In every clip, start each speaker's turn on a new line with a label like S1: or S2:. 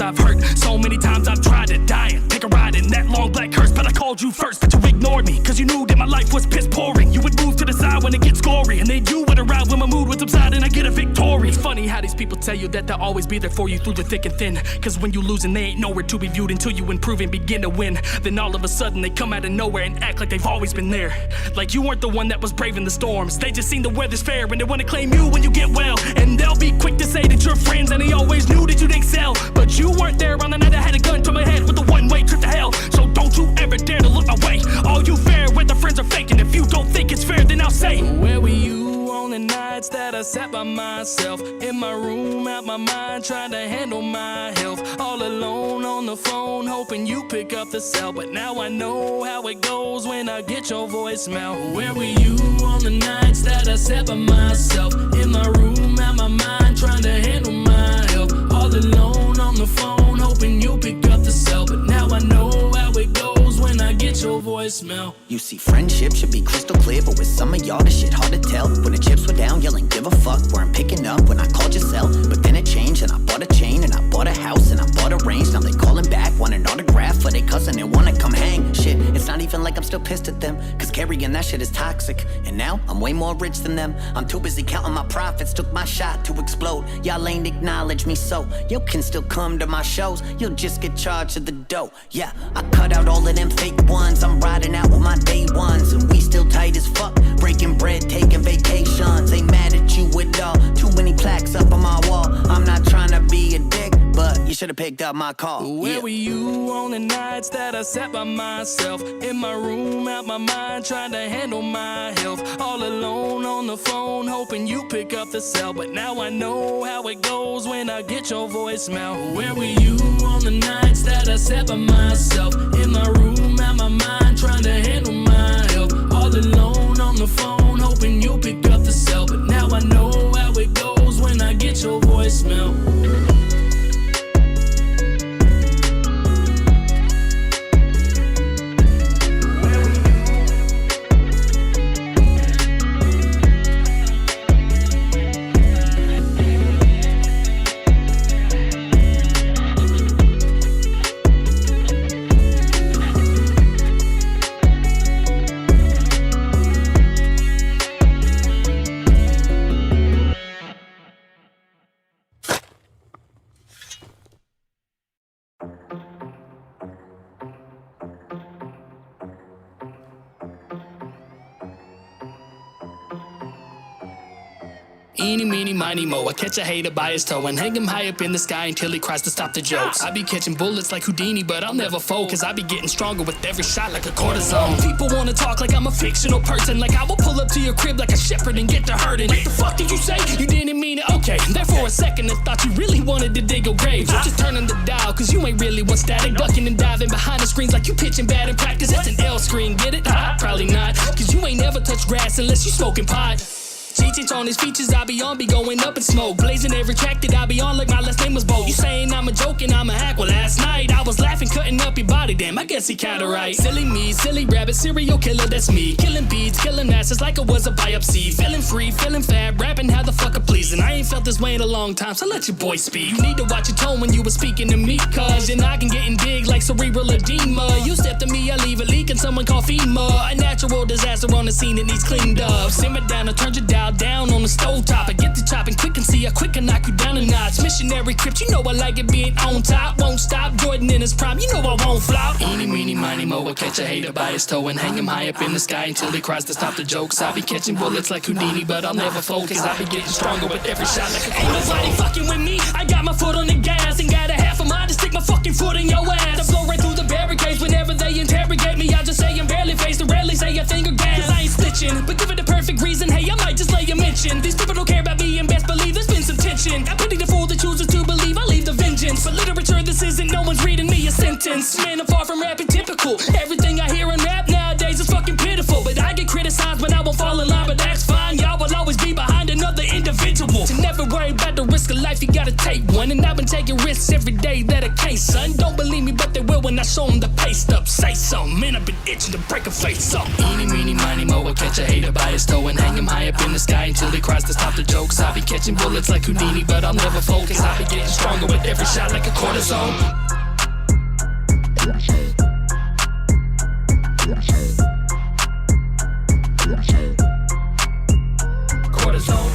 S1: I've hurt, so many times I've tried to die and take a ride in that long black hearse. But I called you first, but you ignored me, cause you knew that my life was piss pouring. You would move to the side when it gets gory, and then you would arrive when my mood would subside and I get a victory. It's funny how these people tell you that they'll always be there for you through the thick and thin, cause when you lose and they ain't nowhere to be viewed until you improve and begin to win. Then all of a sudden they come out of nowhere and act like they've always been there, like you weren't the one that was braving the storms. They just seen the weather's fair and they wanna claim you when you get well, and they'll be quick to say that you're friends and they always knew that you'd excel. But you weren't there on the night I had a gun to my head with a one-way trip to hell. So don't you ever dare to look my way. All you fair weather friends are fake, and if you don't think it's fair, then I'll say, where were you on the nights that I sat by myself in my room, out my mind, trying to handle my health, all alone on the phone, hoping you pick up the cell. But now I know how it goes when I get your voicemail. Where were you on the nights that I sat by myself in my room, out my mind, trying to handle my health, all alone on the phone, hoping you pick up the cell. But now I know how it goes when I get your voicemail.
S2: You see, friendship should be crystal clear, but with some of y'all this shit hard to tell. When the chips were down, yelling give a fuck, weren't picking up when I called your cell. But then it changed and I bought a chain and I bought a house and I bought a range. Now they calling back, want an autograph for their cousin and wanna come hang. Shit, it's not even like I'm still pissed at them, cause carrying that shit is toxic. And now I'm way more rich than them. I'm too busy counting my profits, took my shot to explode. Y'all ain't acknowledge me, so you can still come to my shows, you'll just get charged of the dough. Yeah, I cut out all of them fake ones, I'm riding out with my day ones, and we still tight as fuck, breaking bread, taking vacations. Ain't mad at you at all, too many plaques up on my wall. I'm not trying to be a dick, but you should've picked up my call.
S1: Where were you on the nights that I sat by myself in my room, out my mind, trying to handle my health, all alone on the phone, hoping you pick up the cell. But now I know how it goes when I get your voicemail. Where were you on the nights that I sat by myself in my room, out my mind, trying to handle my health, all alone on the phone, hoping you pick up the cell. But now I know how it goes when I get your voicemail. Eeny, meeny, miny, mo. I catch a hater by his toe and hang him high up in the sky until he cries to stop the jokes. I be catching bullets like Houdini, but I'll never fold, cause I be getting stronger with every shot like a cortisone. People wanna talk like I'm a fictional person, like I will pull up to your crib like a shepherd and get to hurting. What the fuck did you say? You didn't mean it? Okay. There for a second I thought you really wanted to dig a grave. You're just turning the dial, cause you ain't really one static. Ducking and diving behind the screens like you pitching bad in practice. That's an L screen, get it? Probably not, cause you ain't never touched grass unless you smoking pot. Cheat on his features, I be on, be going up in smoke. Blazing every track that I be on like my last name was Bo. You saying I'm a joke and I'm a hack? Well, last night I was laughing, cutting up your body. Damn, I guess he kinda right. Silly me, silly rabbit, serial killer, that's me. Killing beats, killing asses like it was a biopsy. Feeling free, feeling fab, rapping how the fuck I please. And I ain't felt this way in a long time, so let your boy speak. You need to watch your tone when you were speaking to me, cause your noggin getting big like cerebral edema. You step to me, I leave it leaking, someone call FEMA. A natural disaster on the scene that needs cleaned up. Simmer down, I turn your dial down on the stove top. I get the chopping quick and see how quick I knock you down a notch. Missionary Crypt, you know I like it being on top. Won't stop, Jordan in his prime, you know I won't flop. Eeny, meeny, miny, mo. I catch a hater by his toe and hang him high up in the sky until he cries to stop the jokes. I be catching bullets like Houdini, but I'll never fold, cause I be getting stronger with every shot like a ain't nobody fucking with me. I got my foot on the gas and got a half a mind to stick my fucking foot in your ass. I blow right through the barricades whenever they interrogate me. I just say I'm barely faced and rarely say a thing or gas. Cause I ain't snitching, but give it the perfect reason. Hey, I might just lay a mention. These people don't care about me and best believe there's been some tension. I pity the fool that chooses to believe I leave the vengeance. But literature, this isn't, no one's reading me a sentence. Man, I'm far from rapping typical. Everything I hear in rap nowadays is fucking pitiful. But I get criticized when I won't fall in line, but that's fine. Y'all will always be behind another individual. So never worry about the risk of life, you gotta take one. And I've been taking risks every day that I can't, son. Don't believe me, but they will when I show them the pay stub. Say something, man, I've been itching to break a face up. Eeny, meeny, miny, mo, I'll catch a hater by his toe and hang him high up in the sky until he cries to stop the jokes. I'll be catching bullets like Houdini, but I'll never fold, cause I'll be getting stronger with every shot like a cortisone. Cortisone.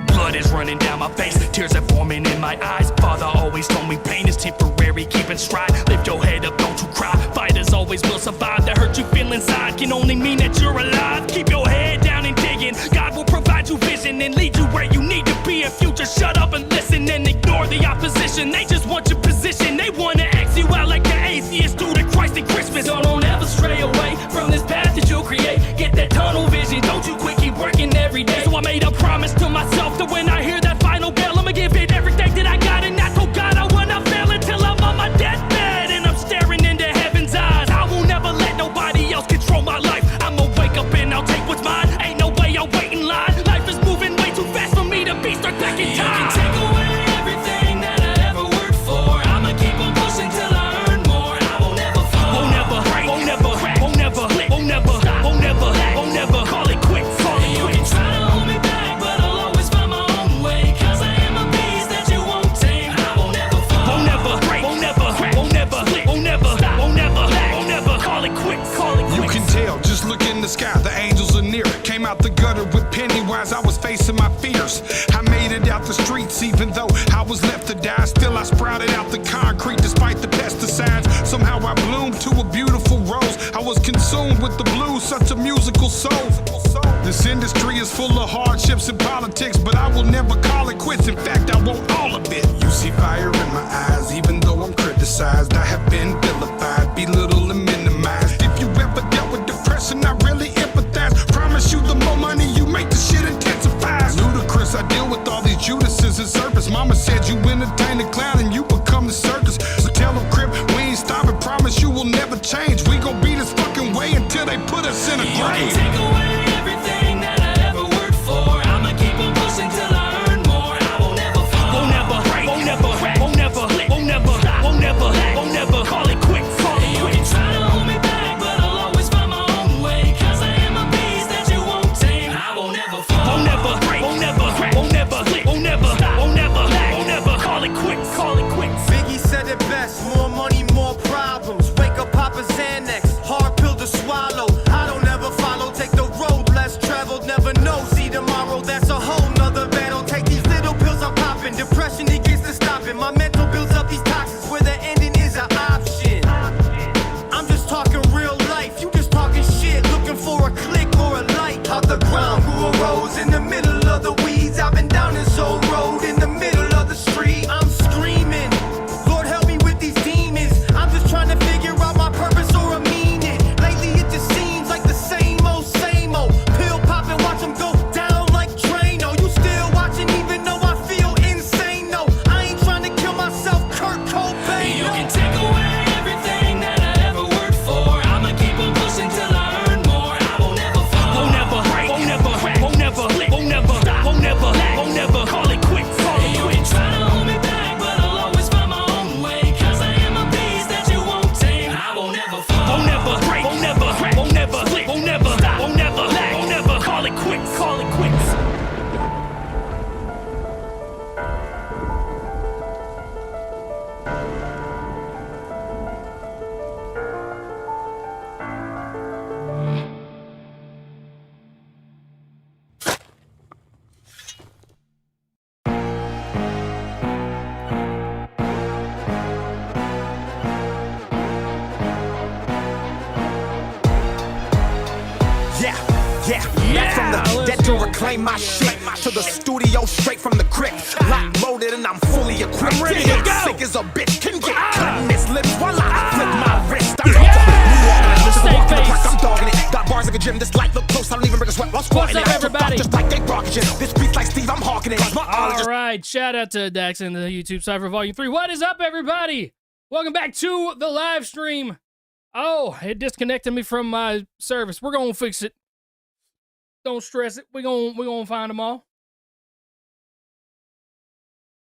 S1: Blood is running down my face, tears are forming in my eyes. Father always told me pain is temporary, keep in stride. Lift your head up, don't you cry. Fighters always will survive. The hurt you feel inside can only mean that you're alive. Keep your head down and digging. God will provide you vision and lead you where you need to be. If you just shut up and listen and ignore the opposition, they just want your position. They wanna X you out like the atheist do to Christ and Christmas. So don't ever stray away from this path that you'll create. Get that tunnel vision, don't you quit, keep working every day. So I made a promise to myself that when I hear that final bell, I'ma give it everything that I got. And I told God I wanna fail until I'm on my deathbed and I'm staring into heaven's eyes. I will never let nobody else control my life. I'ma wake up and I'll take what's mine. Ain't no way I'll wait in line. Life is moving way too fast for me to be stuck back in time. You can take away everything that I ever worked for. I'ma keep on pushing till I earn more. I won't ever fall. Won't never break. Won't never crack. Won't never flip. Won't never stop. Won't never. Won't never call it quits. Call it quits. You can try to hold me back, but I'll always find my own way. Cause I am a beast that you won't tame. I won't ever fall. Won't never break. Won't never crack. Won't never flip. Won't never stop. Won't never. Won't never call it quits. Call it quits.
S3: You can tell, just look in the sky, the angels are near. Came out the gutter with Pennywise, I was facing my fears. I made it out the streets, even though I was left to die. Still I sprouted out the concrete despite the pesticides. Somehow I bloomed to a beautiful rose. I was consumed with the blues, such a musical soul. This industry is full of hardships and politics, but I will never call it quits. In fact, I want all of it. You see fire in my eyes, even though I'm criticized. I have been vilified, belittled and minimized. If you ever dealt with depression, I really empathize. Promise you the more money you make, the shit intensifies. Ludicrous, I deal with all these Judases and serpents. Mama said you entertain the clown and you become the circus. So tell them, Crypt, we ain't stopping. Promise you will never change. We gon' be this fucking way until they put us in a grave.
S1: Take away everything that I ever worked for. I'ma keep on pushing till I earn more. I won't never fall. Won't never break. Won't never crack. Won't never flip. Won't never stop. Won't never. Won't never call it quits. Call it quits. You can try to hold me back, but I'll always find my own way. Cause I am a beast that you won't tame. I won't never fall. Won't never break. Won't never crack. Won't never flip. Won't never stop. Won't never. Won't never call it quits. Call it quits.
S4: Biggie said it best, more money, more problems. Wake up, Papa Xanax, hard pill to swallow. I don't ever follow, take the road less traveled, never know. See tomorrow, that's a whole nother battle. Take these little pills I'm popping, depression it gets to stopping. My mental builds up these toxins where the ending is an option. I'm just talking real life, you just talking shit, looking for a click or a like. Out the ground grew a rose in the middle of the weeds. I've been down this old road in the middle of the street. I'm screaming, Lord help me with these demons. I'm just trying to figure out my purpose or a meaning. Lately it just seems like the same old, same old. Pill popping, watch them go down like Drano. You still watching even though I feel insane. No, I ain't trying to kill myself, Kurt Cobain.
S1: You can take away everything that I ever worked for. I'ma keep on pushing till I earn more. I won't never fall. Won't never break. Won't never crack. Won't never flip. Won't never stop. Won't never. Won't never call it quits. Call it quits. You can try to hold me back, but I'll always find my own way. Cause I am a beast that you won't tame. I won't never fall. Won't never break. Won't never crack. Won't never flip. Won't never stop. Won't never. Won't never call it quits. Call it quits.
S5: Back from the dead to reclaim my shit. To the studio straight from the crypt. Lock loaded and I'm fully equipped.
S1: I'm ready to go.
S5: Sick as a bitch can get. Cutting his lips while I flip my wrist. I'm
S1: Yeah.
S5: walking
S1: Stay face.
S5: I'm dogging gym. This light look close, I don't even bring a sweat while squatting.
S1: What's up, everybody?
S5: Just like they rockin' shit. This beat's like Steve, I'm hawking it.
S1: All right, shout out to Dax and the YouTube Cypher Volume 3. What is up, everybody? Welcome back to the live stream. Oh, it disconnected me from my service. We're gonna fix it. Don't stress it. We're gonna find them all.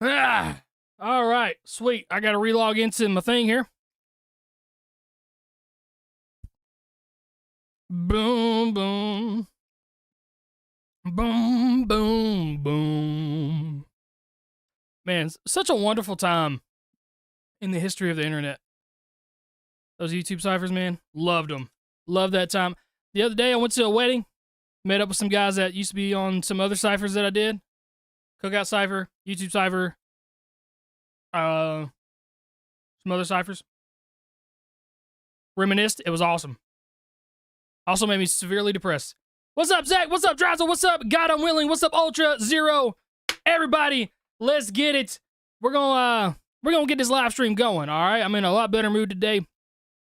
S1: Ah, all right, sweet. I gotta relog into my thing here. Boom, boom. Boom, boom, boom. Man, such a wonderful time in the history of the internet. Those YouTube ciphers, man, loved them. Loved that time. The other day, I went to a wedding, met up with some guys that used to be on some other ciphers that I did. Cookout Cypher, YouTube Cypher, some other ciphers. Reminisced. It was awesome. Also made me severely depressed. What's up, Zach? What's up, Drazzle? What's up, God Unwilling? What's up, Ultra Zero? Everybody, let's get it. We're gonna get this live stream going. All right. I'm in a lot better mood today.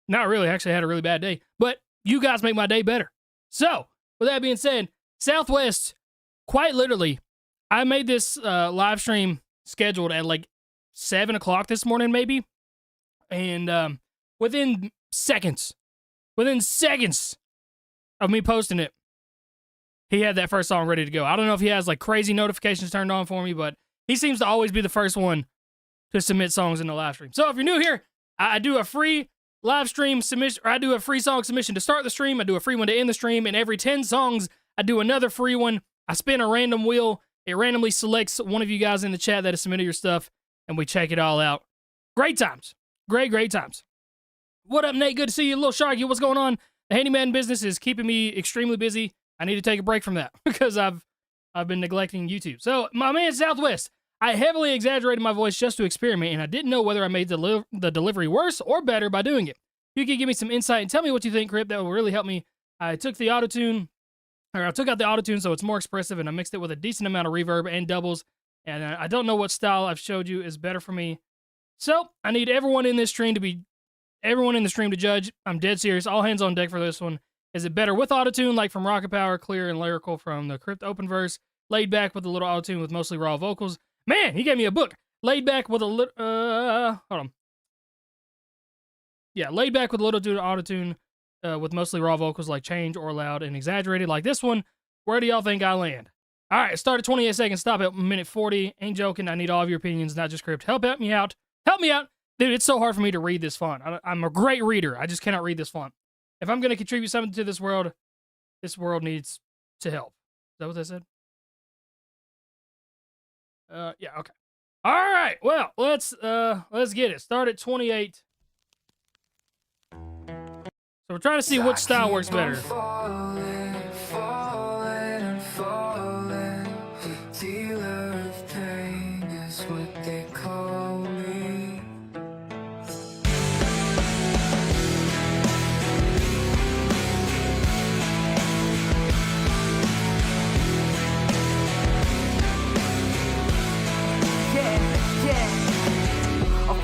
S1: Not really. Actually, I had a really bad day, but you guys make my day better. So, with that being said, Southwest, quite literally, I made this live stream scheduled at like 7 o'clock this morning, maybe. And within seconds of me posting it, he had that first song ready to go. I don't know if he has like crazy notifications turned on for me, but he seems to always be the first one to submit songs in the live stream. So if you're new here, I do a free live stream submission, or I do a free song submission to start the stream. I do a free one to end the stream, and every 10 songs, I do another free one. I spin a random wheel. It randomly selects one of you guys in the chat that has submitted your stuff, and we check it all out. Great times. Great times. What up, Nate? Good to see you. Little Sharky, what's going on? The handyman business is keeping me extremely busy. I need to take a break from that because I've been neglecting YouTube. So, my man Southwest, I heavily exaggerated my voice just to experiment, and I didn't know whether I made the delivery worse or better by doing it. You could give me some insight and tell me what you think, Crypt. That will really help me. I took out the auto-tune so it's more expressive, and I mixed it with a decent amount of reverb and doubles, and I don't know what style I've showed you is better for me. So, I need everyone in the stream to judge. I'm dead serious. All hands on deck for this one. Is it better with autotune, like from Rocket Power, clear and lyrical from the Crypt open verse, laid back with a little autotune with mostly raw vocals? Man, he gave me a book. Laid back with a little, hold on. Yeah, laid back with a little autotune with mostly raw vocals like change or loud and exaggerated like this one. Where do y'all think I land? All right, start at 28 seconds, stop at minute 40. Ain't joking. I need all of your opinions, not just Crypt. Help me out. Help me out. Dude, it's so hard for me to read this font. I'm a great reader. I just cannot read this font. If I'm going to contribute something to this world needs to help. Is that what they said? Yeah, okay. All right. Well, let's get it. Start at 28. So we're trying to see which style works better.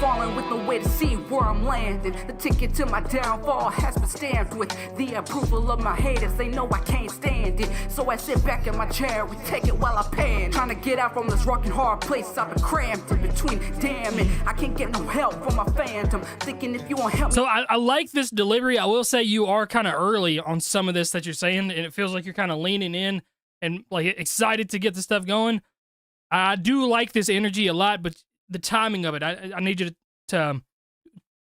S6: Falling with no way to see where I'm landing. The ticket to my downfall has been stamped with the approval of my haters. They know I can't stand it, so I sit back in my chair and take it while I pan. Trying to get out from this rocking hard place I've been cramped in between. Damn it, I can't get no help from my phantom. Thinking if you won't help me.
S1: So I like this delivery. I will say you are kind of early on some of this that you're saying, and it feels like you're kind of leaning in and like excited to get the stuff going. I do like this energy a lot, but the timing of it, I need you to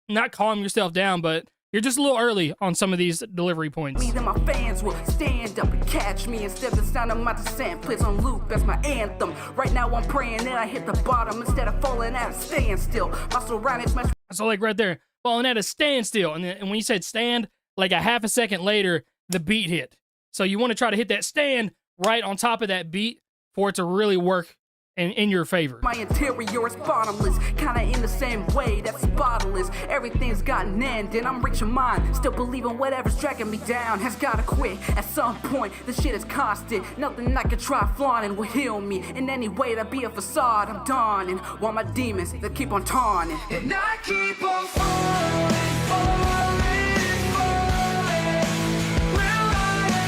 S1: not calm yourself down, but you're just a little early on some of these delivery points.
S6: Me, then my fans will stand up and catch me instead of the sound of my descent plays on loop as my anthem. Right now I'm praying that I hit the bottom instead of falling at a standstill. My surroundings match.
S1: So like right there, falling at a standstill, and when you said stand, like a half a second later, the beat hit. So you want to try to hit that stand right on top of that beat for it to really work in your favor.
S6: My interior is bottomless, kinda in the same way that's bottomless. Everything's got an end and I'm reaching mine. Still believing whatever's dragging me down has gotta quit. At some point, this shit is constant. Nothing I can try flaunting will heal me. In any way to be a facade, I'm dawning. While my demons, they keep on taunting.
S7: And I keep on falling.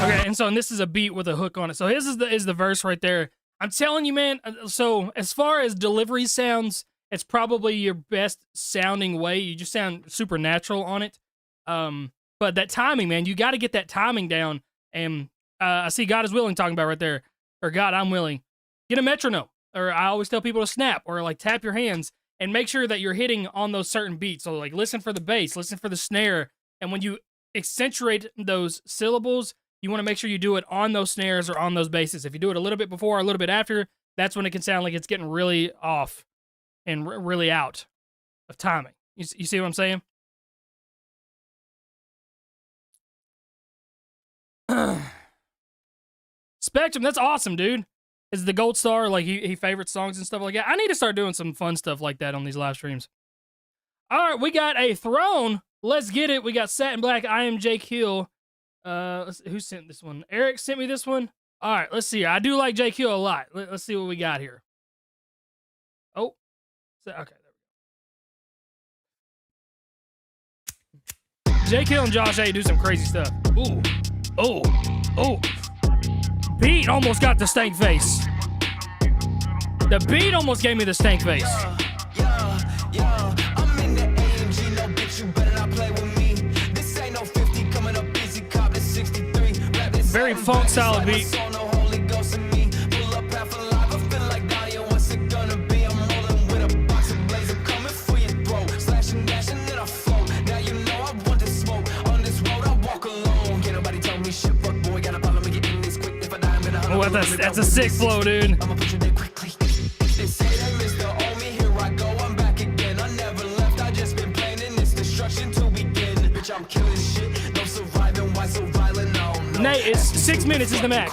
S7: Will I Okay, and so and this is a beat with a hook on it. So his is the verse right there. I'm telling you, man. So as far as delivery sounds, it's probably your best sounding way. You just sound super natural on it. But that timing, man, you got to get that timing down. And I see God is willing talking about right there, or God, I'm willing. Get a metronome, or I always tell people to snap, or like tap your hands and make sure that you're hitting on those certain beats. So like listen for the bass, listen for the snare, and when you accentuate those syllables, you want to make sure you do it on those snares or on those basses. If you do it a little bit before or a little bit after, that's when it can sound like it's getting really off and really out of timing. You see what I'm saying? Spectrum, that's awesome, dude. Is the gold star, like he favorites songs and stuff like that. I need to start doing some fun stuff like that on these live streams. All right, we got a throne. Let's get it. We got Satin Black, I am Jake Hill. Who sent this one? Eric sent me this one. All right, let's see. I do like Jake Hill a lot. Let's see what we got here. Oh, okay. Jake Hill and Josh A do some crazy stuff. Ooh, oh. Beat almost got the stank face. The beat almost gave me the stank face.
S4: I'm in the AMG, no bitch, you better not play with me. This ain't no 50 coming up busy, cop to 63.
S7: Very funk style beat. Oh, that's a sick flow, dude. Nate, it's 6 minutes is the max.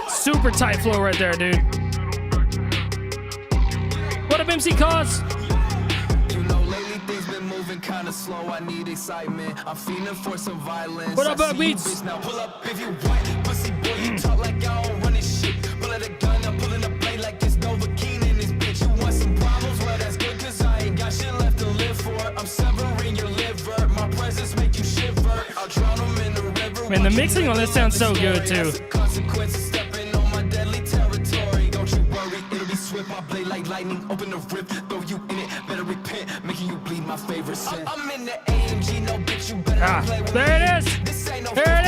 S7: Super tight flow right there, dude. What up, MC Cause?
S4: Kinda slow, I need excitement. I'm feeling for some violence.
S7: What up, Beats?
S4: Now pull up if you want, pussy boy. You talk like I don't run this shit. Pull out a gun, I'm pulling a blade like it's Novocaine in this bitch. You want some problems? Well, that's good, cause I ain't got shit left to live for. I'm severing your liver. My presence make you shiver. I'll drown them in the river.
S7: Man, the mixing on this sounds so good, too.
S4: Consequences stepping on my deadly territory. Don't you worry, it'll be swift. My blade like lightning, open the rip, throw you in it. Better repent, making you bleed my favorite sin. I'm in the AMG, no bitch, you better play with
S7: there it is.
S4: This ain't no
S7: there it is.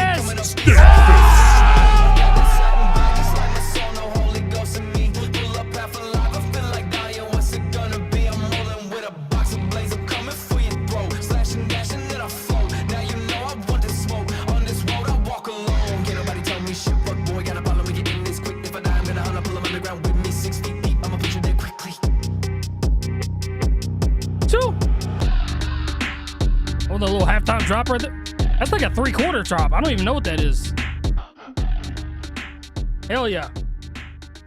S7: Oh, the little halftime drop right there. That's like a 3/4 drop. I don't even know what that is. Hell yeah.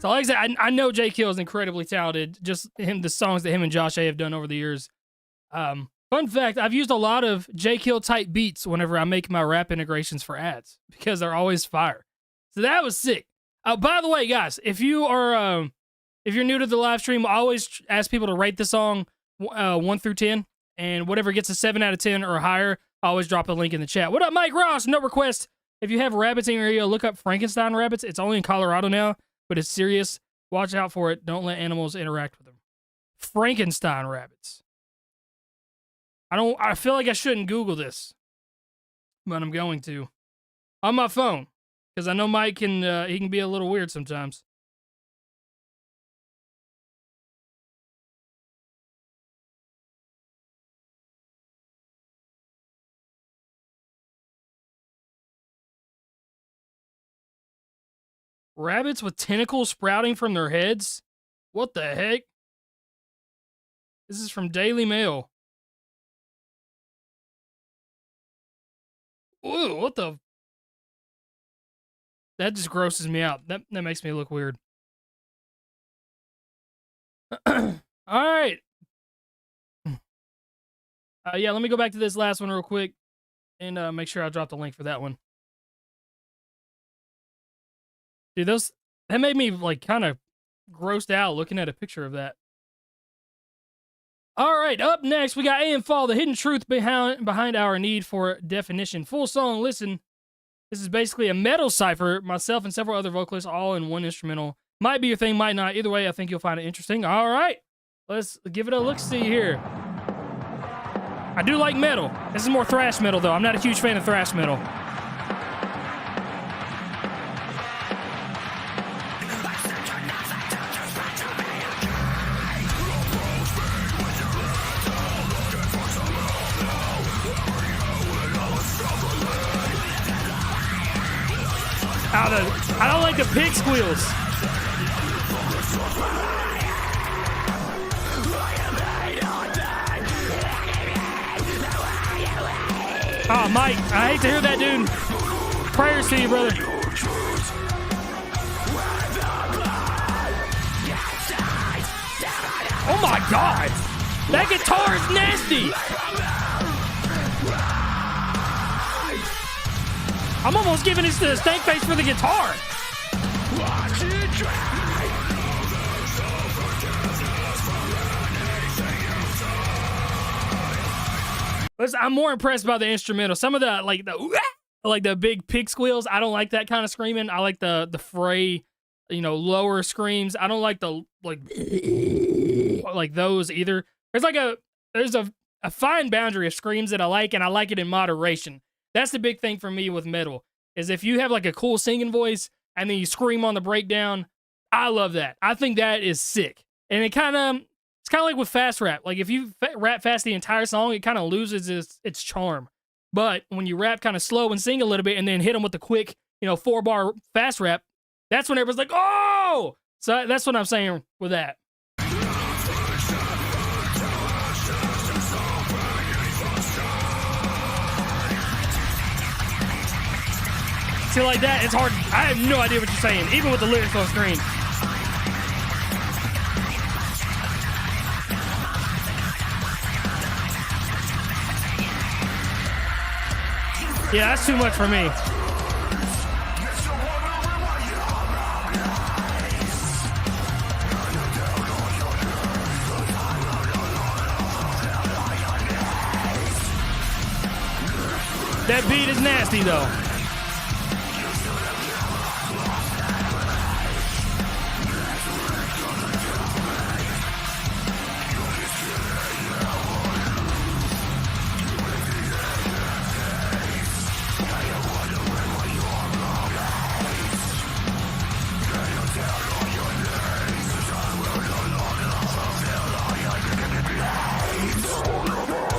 S7: So like I said, I know Jake Hill is incredibly talented. Just the songs that him and Josh A have done over the years. Fun fact, I've used a lot of Jake Hill type beats whenever I make my rap integrations for ads because they're always fire. So that was sick. By the way, guys, if you're new to the live stream, I always ask people to rate the song 1 through 10. And whatever gets a 7 out of 10 or higher, I always drop a link in the chat. What up, Mike Ross? No request. If you have rabbits in your area, look up Frankenstein rabbits. It's only in Colorado now, but it's serious. Watch out for it. Don't let animals interact with them. Frankenstein rabbits. I feel like I shouldn't Google this, but I'm going to. On my phone, because I know Mike he can be a little weird sometimes. Rabbits with tentacles sprouting from their heads? What the heck? This is from Daily Mail. Ooh, what the? That just grosses me out. That makes me look weird. All right. Yeah, let me go back to this last one real quick and make sure I drop the link for that one. Dude, that made me like kind of grossed out looking at a picture of that. All right, up next, we got Fall, the hidden truth behind our need for definition. Full song, listen. This is basically a metal cipher, myself and several other vocalists all in one instrumental. Might be your thing, might not. Either way, I think you'll find it interesting. All right, let's give it a look-see here. I do like metal. This is more thrash metal, though. I'm not a huge fan of thrash metal. I don't like the pig squeals. Oh, Mike, I hate to hear that, dude. Prayers to you, brother. Oh my God, that guitar is nasty. I'm almost giving this to the stank face for the guitar. Listen, I'm more impressed by the instrumental. Some of the like the big pig squeals, I don't like that kind of screaming. I like the fray, lower screams. I don't like the like those either. There's a fine boundary of screams that I like, and I like it in moderation. That's the big thing for me with metal, is if you have like a cool singing voice and then you scream on the breakdown, I love that. I think that is sick. And it's kind of like with fast rap. Like if you rap fast the entire song, it kind of loses its charm. But when you rap kind of slow and sing a little bit and then hit them with the quick, 4-bar fast rap, that's when everyone's like, oh! So that's what I'm saying with that. See, like that, it's hard. I have no idea what you're saying, even with the lyrics on screen. Yeah, that's too much for me. That beat is nasty, though.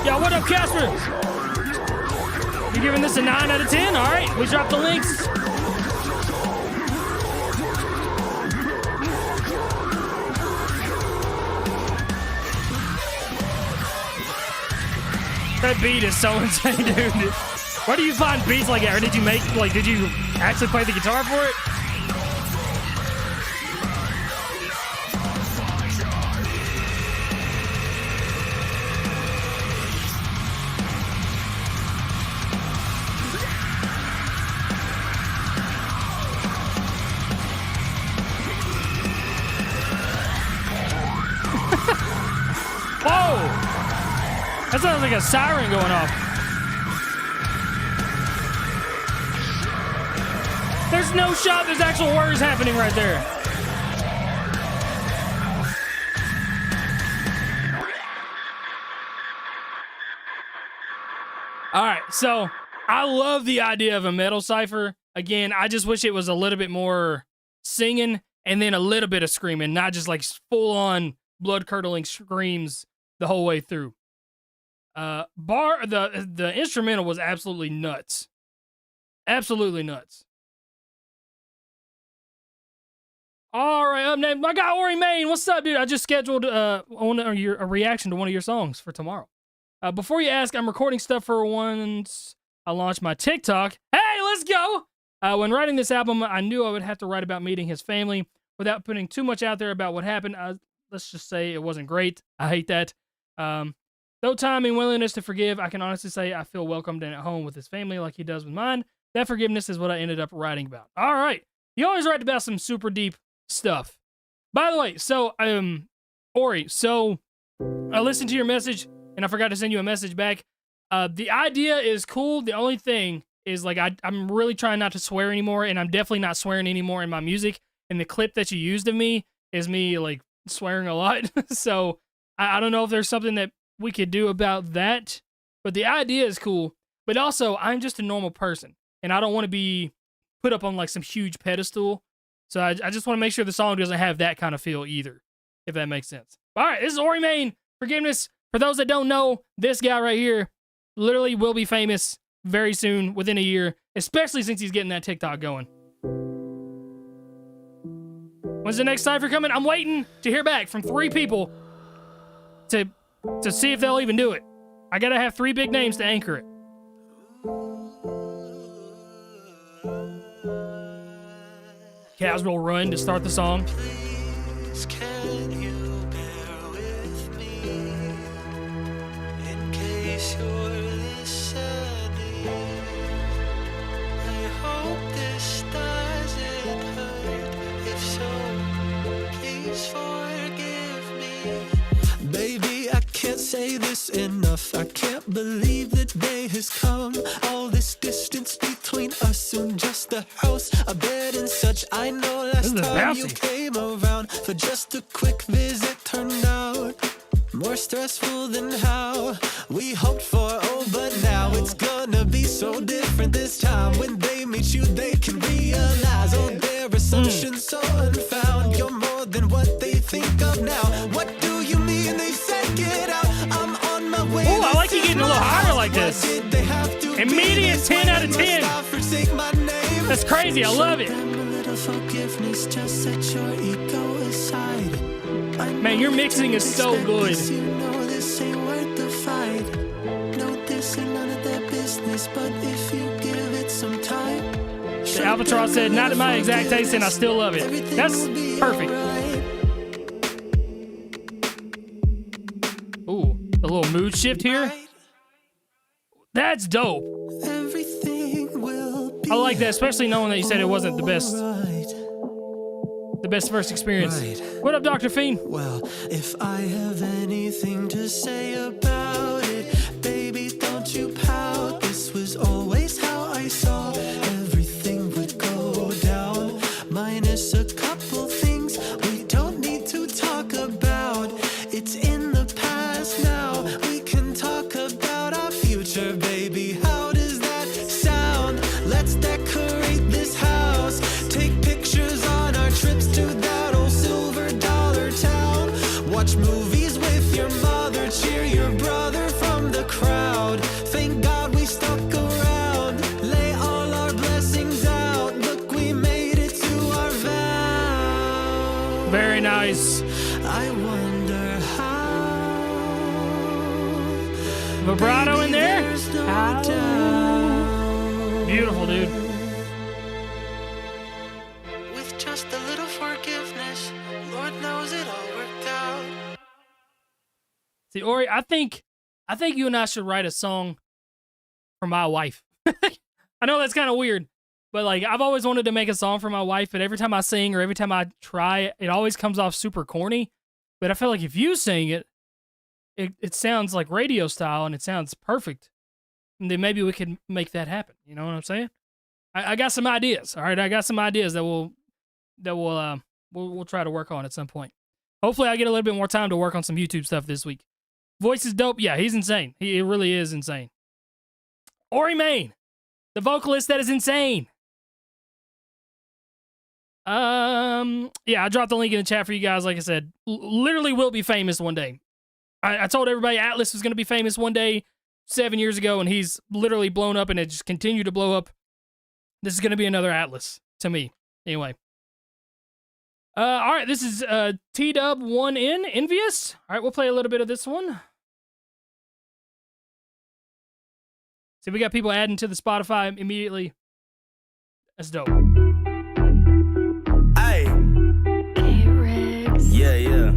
S7: Yo, what up, Casper? You giving this a 9 out of 10? All right, we dropped the links. That beat is so insane, dude. Where do you find beats like that? Or did you actually play the guitar for it? That sounds like a siren going off. There's no shot there's actual words happening right there. All right, so I love the idea of a metal cipher. Again, I just wish it was a little bit more singing and then a little bit of screaming, not just like full-on blood-curdling screams the whole way through. The instrumental was absolutely nuts. Absolutely nuts. All right, up next, my guy Ori Main. What's up, dude? I just scheduled a reaction to one of your songs for tomorrow. Before you ask, I'm recording stuff for once I launched my TikTok. Hey, let's go! When writing this album, I knew I would have to write about meeting his family without putting too much out there about what happened. Let's just say it wasn't great. I hate that. Though time and willingness to forgive, I can honestly say I feel welcomed and at home with his family like he does with mine. That forgiveness is what I ended up writing about. All right. You always write about some super deep stuff. By the way, so, Ori, so, I listened to your message, and I forgot to send you a message back. The idea is cool. The only thing is, like, I'm really trying not to swear anymore, and I'm definitely not swearing anymore in my music. And the clip that you used of me is me, like, swearing a lot. So I don't know if there's something that we could do about that. But the idea is cool. But also, I'm just a normal person, and I don't want to be put up on, like, some huge pedestal. So I just want to make sure the song doesn't have that kind of feel either, if that makes sense. All right, this is Ori Main, Forgiveness. For those that don't know, this guy right here literally will be famous very soon, within a year, especially since he's getting that TikTok going. When's the next cypher coming? I'm waiting to hear back from 3 people to see if they'll even do it. I gotta have 3 big names to anchor it. Cavs will run to start the song.
S8: Please, can you bear with me in case you're listening? I hope this doesn't hurt. If so, please forgive me. Baby, I can't say this enough. I can't believe the day has come. All this distance between us, soon just a house, a bed and such. I know last time you came around for just a quick visit turned out more stressful than how we hoped for. Oh, but now it's gonna be so different this time. When they meet you, they can realize all their assumptions so unfound. You're more than what they think of now. What do you mean they said get out? I'm on my way.
S7: Oh, I like you getting a little higher like this. Immediate 10 out of 10. That's crazy. I love it. Man, your mixing is so good. The Albatross said, not in my exact taste, and I still love it. That's perfect. Ooh, a little mood shift here. That's dope. I like that, especially knowing that you said it wasn't the best first experience. What up, Dr. Fiend?
S8: Well, if I have anything to say about it, baby, don't you pout. This was always how I saw everything would go down. Minus a couple things we don't need to talk about. It's in the past now. We can talk about our future, baby. How does that sound? Let's decorate this house. Take pictures on our trips to that old silver dollar town. Watch movies with your mother. Cheer your brother from the crowd. Thank God we stuck around. Lay all our blessings out. Look, we made it to our vow.
S7: Very nice.
S8: I wonder how.
S7: Vibrato in there?
S8: No doubt.
S7: Beautiful, dude.
S8: With just a little forgiveness, Lord knows it all worked out.
S7: See, Ori, I think you and I should write a song for my wife. I know that's kind of weird, but like I've always wanted to make a song for my wife, but every time I sing or every time I try, it always comes off super corny. But I feel like if you sing it, it sounds like radio style and it sounds perfect. And then maybe we could make that happen. You know what I'm saying? I got some ideas. All right, I got some ideas that we'll try to work on at some point. Hopefully, I get a little bit more time to work on some YouTube stuff this week. Voice is dope. Yeah, he's insane. He really is insane. Ori Main, the vocalist that is insane. Yeah, I dropped the link in the chat for you guys. Like I said, literally will be famous one day. I told everybody Atlas was going to be famous one day 7 years ago, and he's literally blown up, and it just continued to blow up. This is going to be another Atlas to me. Anyway. All right, this is T-Dub1N, Envious. All right, we'll play a little bit of this one. See, we got people adding to the Spotify immediately. That's dope.
S9: Hey. Yeah.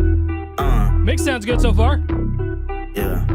S7: Mix sounds good so far.
S9: Yeah.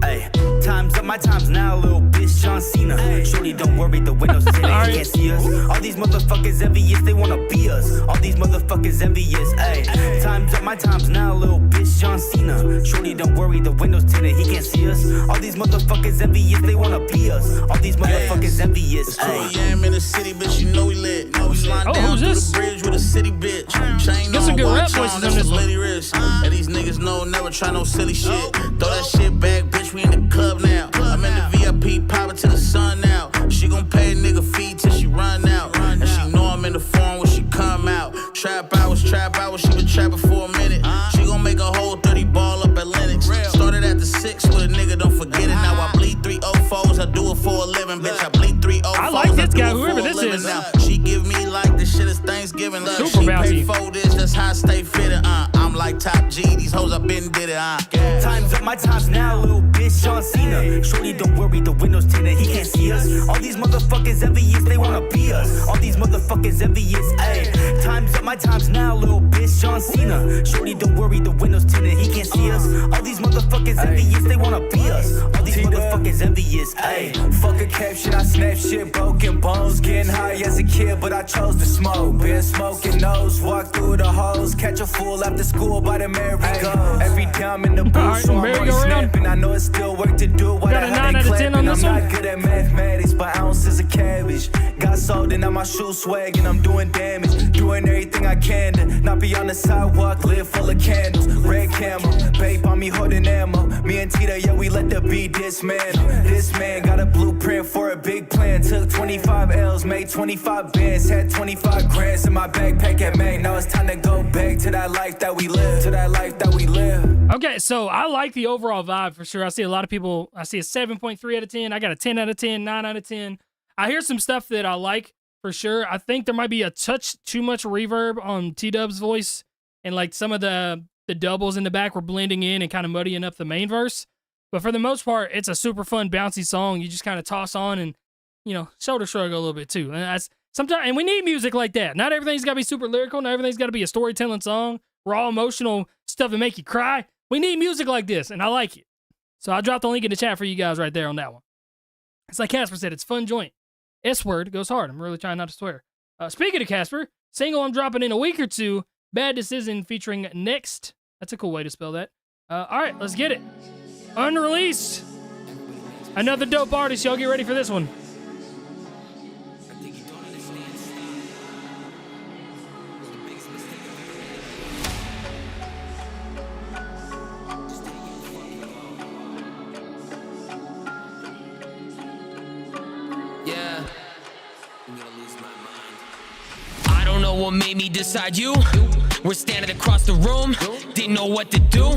S9: Hey, Time's up, my time's now, little bitch, John Cena. Shorty, don't worry, the windows tinted, you can't see us. All these motherfuckers envious, they wanna be us. All these motherfuckers envious, ayy. Time's up, my time's now, little bitch, John Cena. Shorty, don't worry, the windows tinted, he can't see us. All these motherfuckers envious, they wanna be us. All these motherfuckers envious, ayy.
S10: Yeah, I'm in the city, bitch, you know we lit. We slide down through the bridge with a city bitch. Chain
S7: Get some
S10: on,
S7: good rap
S10: watch
S7: voices
S10: on,
S7: on
S10: that's
S7: this
S10: a
S7: one.
S10: lady wrist. And these niggas know never try no silly shit. Throw that shit back, bitch, we in the club now. I'm in the VIP, popping to the sun now. She gon' pay a nigga fee till she run out. And she know I'm in the form when she come out. Trap hours, she been trapping for a minute. She gon' make a whole 30 ball up at Lennox. Started at the 6 with a nigga, don't forget it. Now I bleed 304s, I do it for a living, bitch. I bleed 304s,
S7: I like this guy,
S10: do it
S7: whoever
S10: for a
S7: this
S10: living
S7: is.
S10: now. She give me like this shit is Thanksgiving. Look,
S7: Super
S10: she
S7: bouncy.
S10: pay for this, that's how I stay fitted. I'm like top G, these hoes I been did it.
S9: Time's up, my time's now, little bitch, John Cena. Shorty, don't worry, the windows tinted, he can't see us. All these motherfuckers envious, they wanna be us. All these motherfuckers envious, ayy. Time's up, my time's now, little bitch, John Cena. Shorty, don't worry, the windows tinted, he can't see us. All these motherfuckers envious, they wanna be us. All these motherfuckers envious, ayy.
S11: Fuck a caption, I snap shit, broken bones. Getting high as a kid, but I chose to smoke. Been smoking nose, walk through the hoes. Catch a fool after school by the merry-go. Every day I'm in the booth, so I'm always snapping. I know it's still work to do. Why
S7: Got a 9 out of 10 on this
S11: I'm
S7: one.
S11: not good at mathematics, but ounces of cabbage. Got sold and now my shoe swag and I'm doing damage. Doing everything I can to not be on the sidewalk, live full of candles. Red camera, babe on me holding ammo. Me and Tita, yeah, we let the beat dismantle. This man got a blueprint for a big plan. Took 25 L's, made 25 bands. Had 25 grands in my backpack at May. Now it's time to go back to that life that we live. To that life that we live.
S7: Okay, so I like the overall vibe for sure. I see a lot of people, I see a 7.3 out of 10. I got a 10 out of 10, 9 out of 10. I hear some stuff that I like for sure. I think there might be a touch too much reverb on T-Dub's voice, and like some of the doubles in the back were blending in and kind of muddying up the main verse. But for the most part, it's a super fun, bouncy song. You just kind of toss on and, you know, shoulder shrug a little bit too. And that's sometimes, and we need music like that. Not everything's got to be super lyrical. Not everything's got to be a storytelling song, raw emotional stuff to make you cry. We need music like this, and I like it. So I dropped the link in the chat for you guys right there on that one. It's like Casper said, it's fun joint. S-word goes hard. I'm really trying not to swear. Speaking of Casper, single I'm dropping in a week or two, Bad Decision featuring Next. That's a cool way to spell that. All right, let's get it. Unreleased. Another dope artist. Y'all get ready for this one.
S12: Yeah. I'm gonna lose my mind. I don't know what made me decide you. We're standing across the room, didn't know what to do.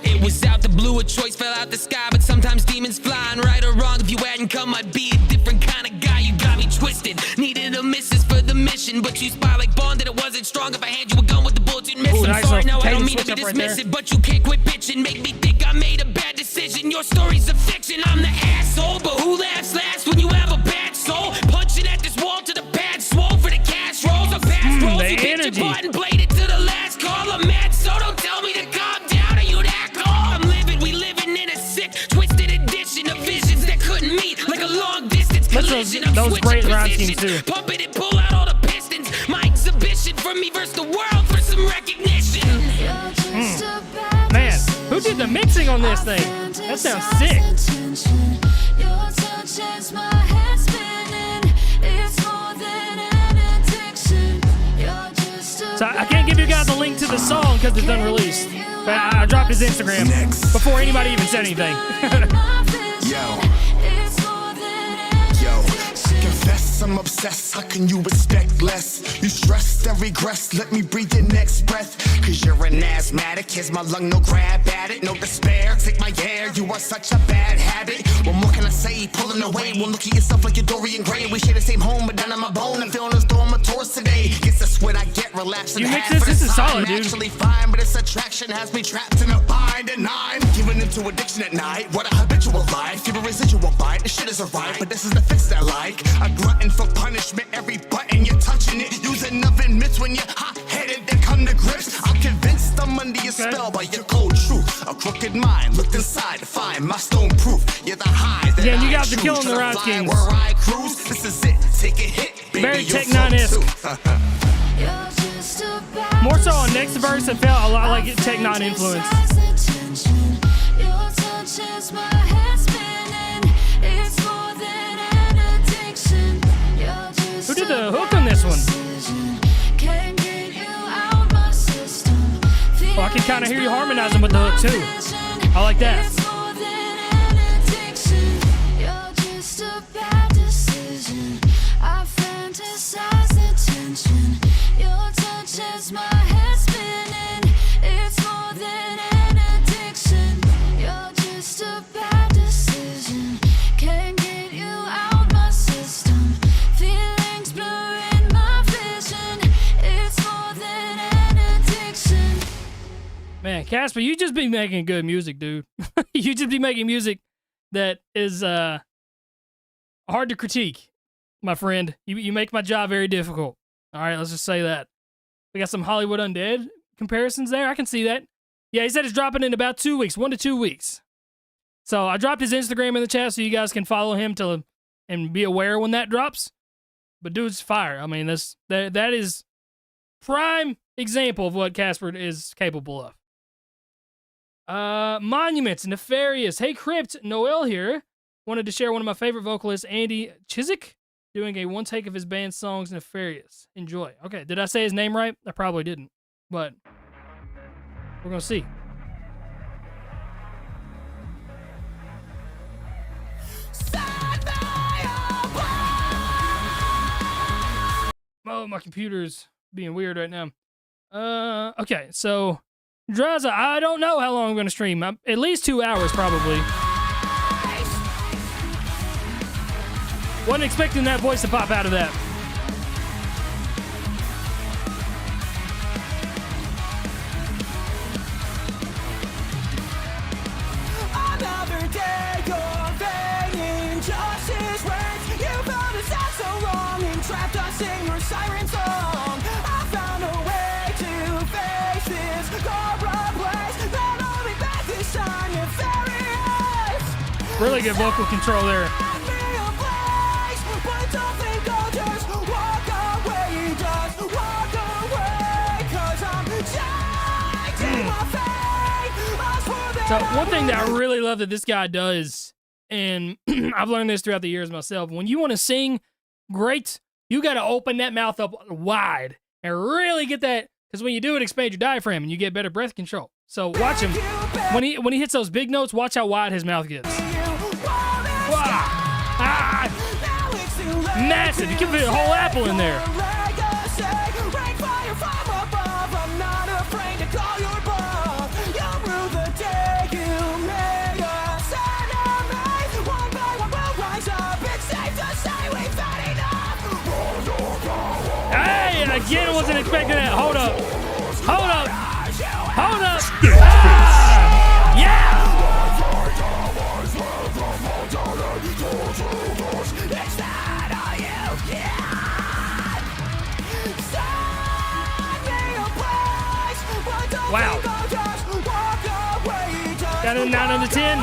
S12: It was out the blue, a choice fell out the sky, but sometimes demons flying. Right or wrong, if you hadn't come, I'd be a different kind of guy. You got me twisted, needed a missus for the mission, but you spy like Bond, and it wasn't strong. If I hand you a gun with the bullets, you'd miss.
S7: Ooh,
S12: I'm
S7: nice
S12: sorry, now I don't
S7: cadence
S12: mean to be
S7: switch up right
S12: dismissive, but you can't quit bitching, make me think I made a bad decision. Your story's a fiction, I'm the asshole, but who laughs last when you have a bad soul? Punching at this wall to the pad, swole for the cash rolls. A past rolls,
S7: the
S12: you bitch
S7: energy.
S12: your button, played it to the last call. I'm mad, so don't tell me to calm down or you'd act all. I'm living, we living in a sick, twisted edition of visions that couldn't meet, like a long distance collision. I'm
S7: those great
S12: switching
S7: rhyme schemes
S12: positions,
S7: too.
S12: pump it and pull out all the pistons. My exhibition for me versus the world for some recognition.
S7: Man, who did the mixing on this thing? That sounds sick. So I can't give you guys a link to the song because it's unreleased. But I dropped his Instagram before anybody even said anything.
S5: Confess I'm obsessed, how can you expect less? You stressed and regress, let me breathe your next breath. Cause you're an asthmatic, here's my lung, no grab at it. No despair, take my air, you are such a bad habit. What more can I say, pulling away? Won't look at yourself like you're Dorian Gray. We share the same home, but down on my bone, I'm feeling as though I'm a tourist today. Guess that's what I get, relapsing.
S7: You mix this is solid, dude.
S5: Actually fine, but this attraction has me trapped in a bind, and I'm giving into addiction at night. What a habitual life, give a residual bite. This shit is alright, but this is the fix that I like. A glutton for punishment, every button you're touching it. Using oven mitts when you're hot-headed, then come to grips. I'm convinced I'm under your spell by your cold truth. A crooked mind looked inside to find my stone proof. You're the high that
S7: Yeah, you
S5: I
S7: guys are
S5: choose.
S7: killing the
S5: Tryna
S7: Rhyme
S5: fly
S7: Kings.
S5: where I cruise. This is it. Take a hit, baby.
S7: Very
S5: you'll
S7: Tech
S5: float
S7: 9-esque.
S5: too.
S7: More so on next verse, it felt a lot like Tech 9 influence. Who did the hook on this one? Oh, I can kind of hear you harmonizing with the hook too. I like that. Man, Casper, you just be making good music, dude. You just be making music that is hard to critique, my friend. You make my job very difficult. All right, let's just say that. We got some Hollywood Undead comparisons there. I can see that. Yeah, he said it's dropping in about 2 weeks, 1 to 2 weeks. So I dropped his Instagram in the chat so you guys can follow him and be aware when that drops. But dude's fire. I mean, that is prime example of what Casper is capable of. Monuments, Nefarious. Hey, Crypt, Noel here. Wanted to share one of my favorite vocalists, Andy Chiswick, doing a one take of his band's songs, Nefarious. Enjoy. Okay, did I say his name right? I probably didn't, but we're going to see. Oh, my computer's being weird right now. Okay, so Draza, I don't know how long I'm going to stream. At least 2 hours, probably. Wasn't expecting that voice to pop out of that.
S13: Another day, your vain injustice reigns. You found us out so long and trapped us in your siren song. I found a way to face this corrupt place. Not only back this time, Nefarious.
S7: Really good vocal control there. So one thing that I really love that this guy does, and I've learned this throughout the years myself, when you want to sing great, you got to open that mouth up wide and really get that, because when you do it, expand your diaphragm and you get better breath control. So watch him. When he hits those big notes, watch how wide his mouth gets. Massive. You can fit a whole apple in there. Hey, again, wasn't expecting that. Hold up. Hold up. Hold up. Ah, yeah. Wow. Got a 9 out of 10.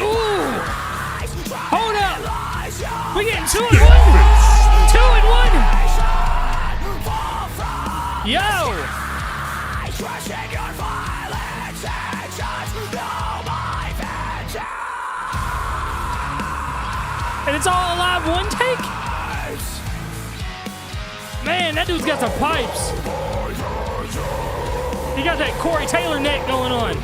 S7: Ooh. Hold up. We're getting 2 and 1. 2 and 1. Yo. And it's all alive one take? Man, that dude's got some pipes. He got that Corey Taylor neck going on.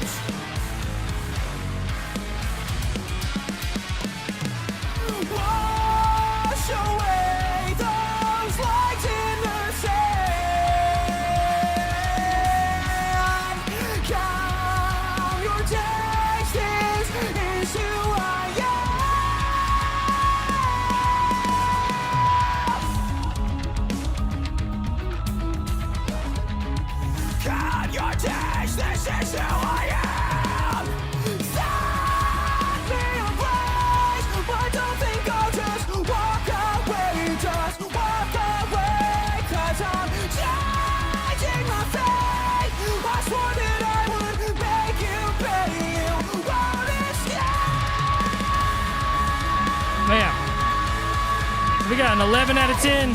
S7: got an 11 out of 10.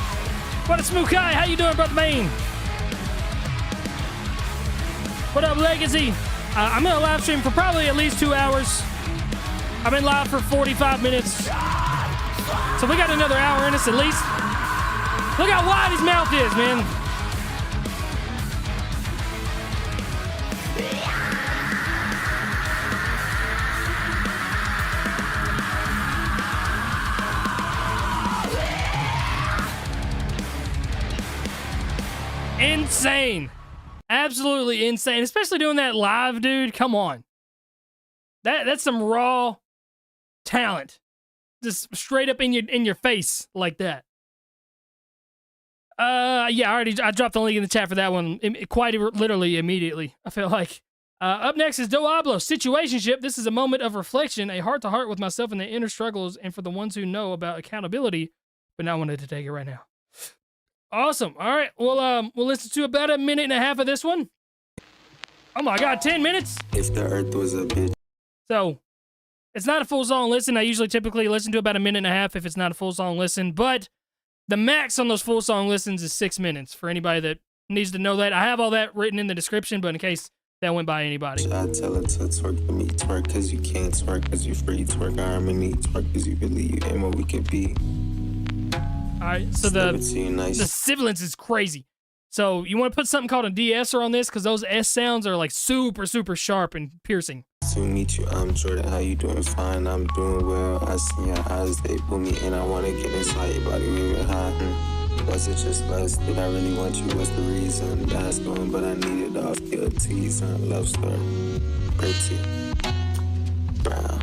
S7: What up, Smooth Kai? How you doing, brother Maine? What up, Legacy? I'm gonna live stream for probably at least 2 hours. I've been live for 45 minutes. So we got another hour in us at least. Look how wide his mouth is, man. Insane. Absolutely insane. Especially doing that live, dude. Come on. That's some raw talent. Just straight up in your face like that. Yeah, I dropped the link in the chat for that one quite literally immediately, I feel like. Up next is Doablo, Situationship. This is a moment of reflection, a heart-to-heart with myself and the inner struggles, and for the ones who know about accountability, but not wanted to take it right now. Awesome. All right, we'll listen to about a minute and a half of this one. Oh my God, 10 minutes?
S14: If the earth was a bitch.
S7: So, it's not a full song listen. I usually typically listen to about a minute and a half if it's not a full song listen, but the max on those full song listens is 6 minutes for anybody that needs to know that. I have all that written in the description, but in case that went by anybody.
S14: I tell it to twerk for me, twerk cause you can't, twerk cause you free, twerk harmony, twerk cause you believe in what we can be.
S7: Alright, so the sibilance is crazy. So you want to put something called a de-esser on this because those S sounds are like super, super sharp and piercing.
S14: To meet you, I'm Jordan. How you doing? Fine, I'm doing well. I see your eyes, they pull me in. I want to get inside your body, waving high. Was it just lust? Did I really want you? What's the reason? That's going, but I needed off your teasing. Love story. Pretty. Brown.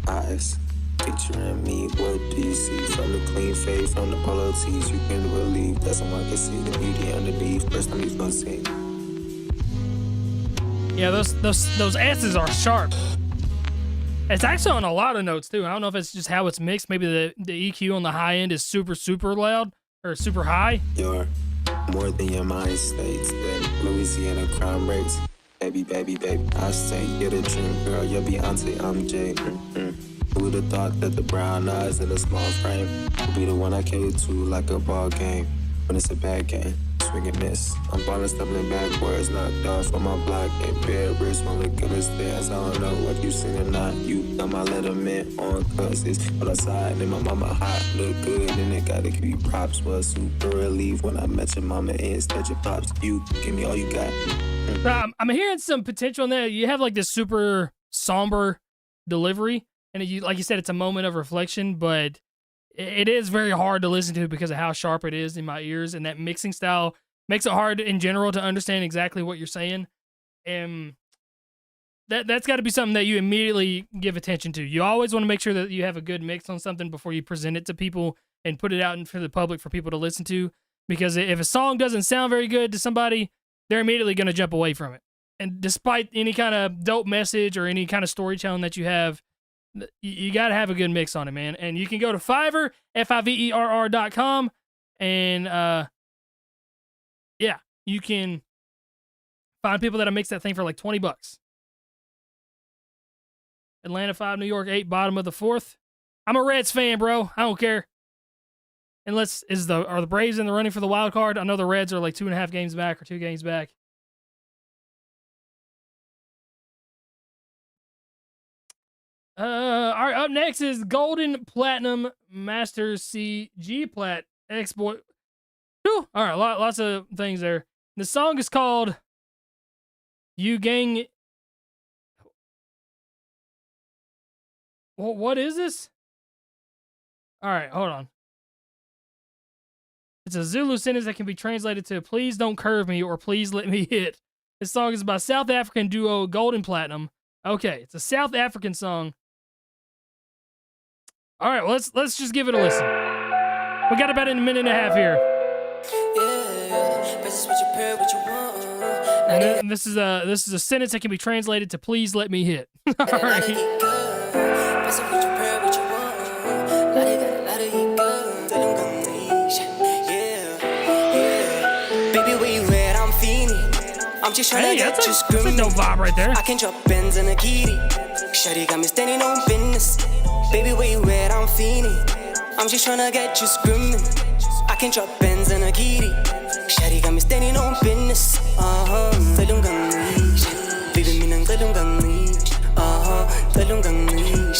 S14: Eyes. Picturing me, what do you see? From the clean fade, from the polo tees, you can believe that someone can see the beauty underneath. First time he's gonna see.
S7: Yeah, those S's are sharp. It's actually on a lot of notes too. I don't know if it's just how it's mixed. Maybe the EQ on the high end is super, super loud or super high.
S14: You're more than your mind states that Louisiana crime rates. Baby, baby, baby, I say you're the dream girl. You're Beyonce, I'm Jay. Who would have thought that the brown eyes in a small frame would be the one I cater to like a ball game when it's a bad game? Swing and miss. I'm falling, stumbling backwards, knocked off on my block. And pair of wrists won't look good as stairs. I don't know what you seen or not. You got my letterman on, cause it's all outside. And my mama hot, look good, and it gotta give you props. Was super relief when I met your mama instead your pops. You give me all you got.
S7: I'm hearing some potential in there. You have like this super somber delivery. And like you said, it's a moment of reflection, but it is very hard to listen to because of how sharp it is in my ears, and that mixing style makes it hard in general to understand exactly what you're saying. And that's got to be something that you immediately give attention to. You always want to make sure that you have a good mix on something before you present it to people and put it out for the public for people to listen to, because if a song doesn't sound very good to somebody, they're immediately going to jump away from it. And despite any kind of dope message or any kind of storytelling that you have, you got to have a good mix on it, man. And you can go to Fiverr, Fiverr.com, and yeah, you can find people that'll mix that thing for like $20. Atlanta 5, New York 8, bottom of the 4th. I'm a Reds fan, bro. I don't care. Unless are the Braves in the running for the wild card? I know the Reds are like 2.5 games back or 2 games back. All right, up next is Golden Platinum Master C G Plat X-Boy. All right, lots of things there. The song is called Ungangincishi. What is this? All right, hold on. It's a Zulu sentence that can be translated to "Please don't curve me" or "Please let me hit." This song is by South African duo Golden Platinum. Okay, it's a South African song. All right, well, let's just give it a listen. We got about a minute and a half here. And this is a sentence that can be translated to "Please let me hit." All right.
S13: Baby, where you at? I'm fiending. I'm just trying to get you screaming.
S7: That's a dope vibe right there.
S13: I can drop Benz in a kitty. Shawty got me standing on business. Baby, where you at? I'm fiending. I'm just tryna get you screaming. I can drop Benz and a kitty. Shawty got me standing on business. Talong kang leash. Baby, me nang talong kang leash. Talong kang leash.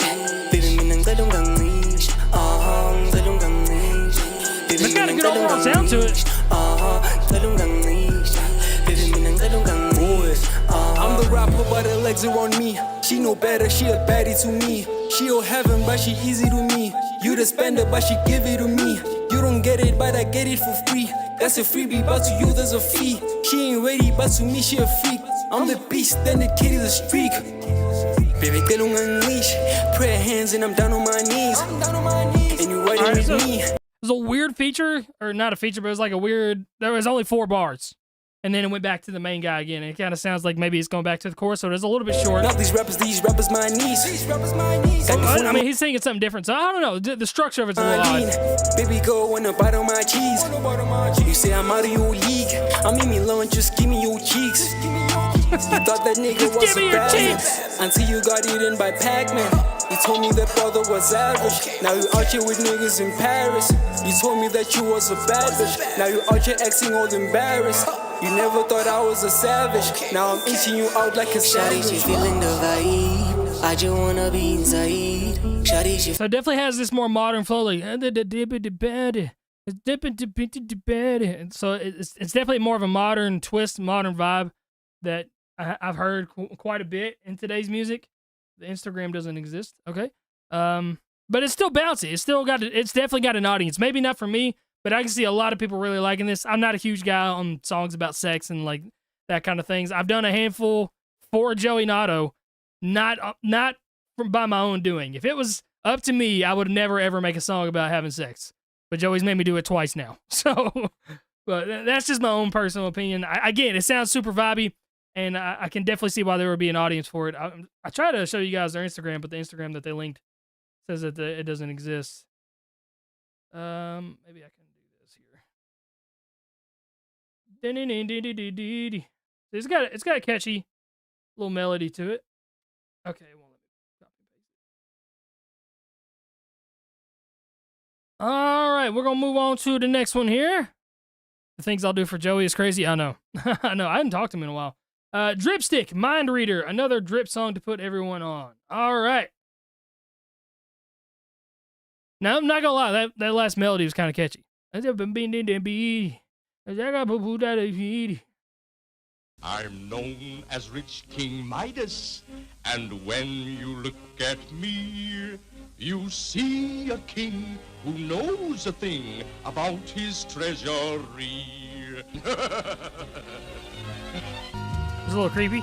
S13: Baby, me nang talong kang leash. Talong kang leash.
S7: It's got a good overall sound to it.
S13: Talong kang leash. Baby, me nang talong kang leash.
S15: I'm the rapper, but her legs are on me. She know better, she a baddie to me. She owe heaven, but she easy to me. You the spender, but she give it to me. You don't get it, but I get it for free. That's a freebie, but to you there's a fee. She ain't ready, but to me she a freak. I'm the beast, then the kitty the streak. Baby, they don't unleash. Prayer hands and I'm down on my knees. And you riding with me.
S7: It was a weird feature, or not a feature, but it was like a weird. There was only 4 bars. And then it went back to the main guy again. It kind of sounds like maybe it's going back to the chorus, so it is a little bit short.
S15: Not these rappers my knees. These rappers my knees.
S7: I mean, he's singing something different, so I don't know. The structure of it's a little odd.
S15: Baby, go wanna bite on my cheese. You say I'm out of your league. I mean me lunch, just give me your cheeks. You thought that nigga was a bad until you got eaten by Pac-Man. You told me that brother was average. Now you out here with niggas in Paris. You told me that you was a bad bitch. Now you out here acting all embarrassed. You never thought I was a savage. Now I'm eating you out like a savage.
S13: Shawty, she feeling the vibe. I just wanna be inside. Shawty, she
S7: So it definitely has this more modern flow, like and so it's definitely more of a modern twist, modern vibe that I've heard quite a bit in today's music. The Instagram doesn't exist, okay? But it's still bouncy. It's definitely got an audience. Maybe not for me, but I can see a lot of people really liking this. I'm not a huge guy on songs about sex and like that kind of things. I've done a handful for Joey Nato, not by my own doing. If it was up to me, I would never ever make a song about having sex. But Joey's made me do it twice now. So, but that's just my own personal opinion. Again, it sounds super vibey, and I can definitely see why there would be an audience for it. I try to show you guys their Instagram, but the Instagram that they linked says that it doesn't exist. Maybe I can do this here. It's got a catchy little melody to it. Okay, it won't let me copy and paste it. All right, we're gonna move on to the next one here. The things I'll do for Joey is crazy. I know. I know. I haven't talked to him in a while. Dripstick, Mind Reader, another drip song to put everyone on. All right. Now, I'm not gonna lie, that last melody was kind of catchy.
S16: I'm known as Rich King Midas, and when you look at me, you see a king who knows a thing about his treasury.
S7: It's a little creepy.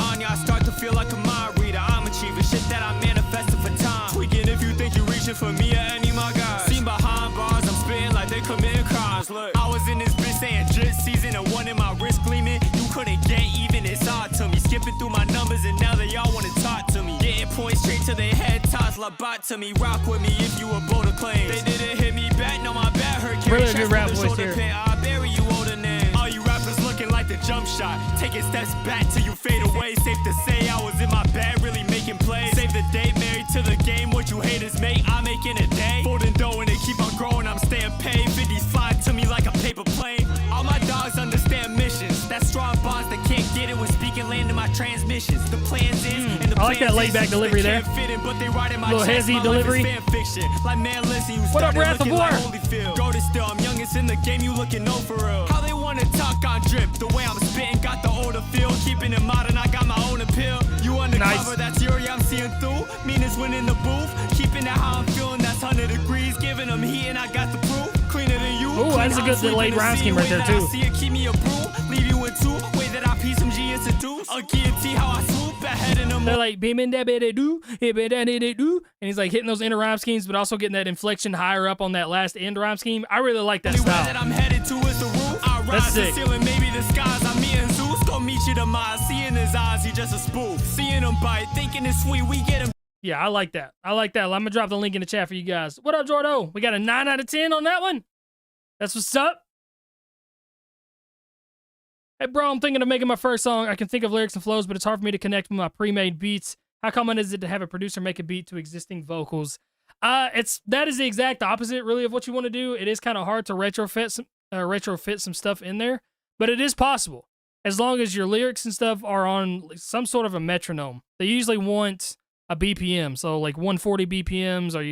S17: On ya, I start to feel like a mind reader. I'm achieving shit that I manifested for time. Tweaking if you think you're reaching for me or any of my guys. Seen behind bars, I'm spitting like they committing crimes. Look, I was in this bitch saying drip season and one in my wrist gleaming. You couldn't get even, it's odd to me. Skipping through my numbers and now they all wanna talk to me. Getting points straight to their head, toss lobotomy. Rock with me if you a boulder claim. They didn't hit me back, no my bad hurt.
S7: Really good rap voice here.
S17: I bury you older name. All you rappers looking like the jump shot. Taking steps back till you fade away. Safe to say I was in my bag, really making plays. Save the day, married to the game. What you haters make, I make in a day. Folding dough and they keep on growing, I'm staying paid. 50s fly to me like a paper plane. All my dogs understand missions. That's strong bonds that can't get it when speaking land in my transmissions. The plans is and the
S7: I like that laid back delivery there.
S17: But they write in my
S7: little
S17: chest,
S7: hezzy
S17: my
S7: delivery.
S17: life is fan fiction. Like man, listen, you
S7: What up,
S17: started
S7: Wrath of
S17: looking like
S7: War?
S17: Holyfield. Go to still, I'm youngest in the game, you looking no for real. How they wanna talk on drip, the way I'm spitting, got the older feel. Keeping it modern, I got my own appeal. You undercover, that's Yuri, I'm seeing through. Meanest win in the booth, keeping it how I'm feeling, that's 100 degrees. Giving them heat and I got the proof. Cleaner than you.
S7: Ooh, that's a good delayed rhyme scheme right there, too.
S17: See it, keep me a brew, leave you in two. Way that I piece some G introduce. A guillotine, how I swoop ahead in them.
S7: They're like, beaming that bit do, and he's like hitting those inner rhyme schemes, but also getting that inflection higher up on that last end rhyme scheme. I really like that style.
S17: That I'm headed to is the roof. I rise the ceiling, maybe the skies. I'm me and Zeus. Go meet you tomorrow. See in his eyes, he just a spoof. Seeing him bite, thinking it's sweet, we get him.
S7: Yeah, I like that. I like that. I'm gonna drop the link in the chat for you guys. What up, Jordo? We got a 9 out of 10 on that one. That's what's up. Hey, bro, I'm thinking of making my first song. I can think of lyrics and flows, but it's hard for me to connect with my pre-made beats. How common is it to have a producer make a beat to existing vocals? That is the exact opposite, really, of what you want to do. It is kind of hard to retrofit some stuff in there, but it is possible as long as your lyrics and stuff are on some sort of a metronome. They usually want a BPM, so like 140 BPMs. Are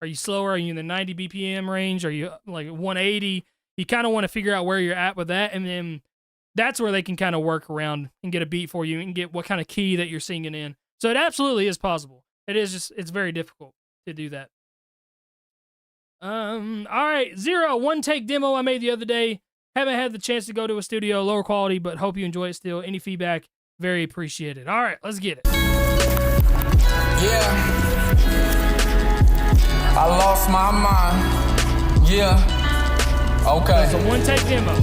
S7: you slower? Are you in the 90 BPM range? Are you like 180? You kind of want to figure out where you're at with that, and then that's where they can kind of work around and get a beat for you and get what kind of key that you're singing in. So it absolutely is possible. It is just, it's very difficult to do that. All right, Zero, one take demo I made the other day. Haven't had the chance to go to a studio, lower quality, but hope you enjoy it still. Any feedback, very appreciated. All right, let's get it.
S18: Yeah, I lost my mind. Yeah, okay.
S7: That's a one take demo.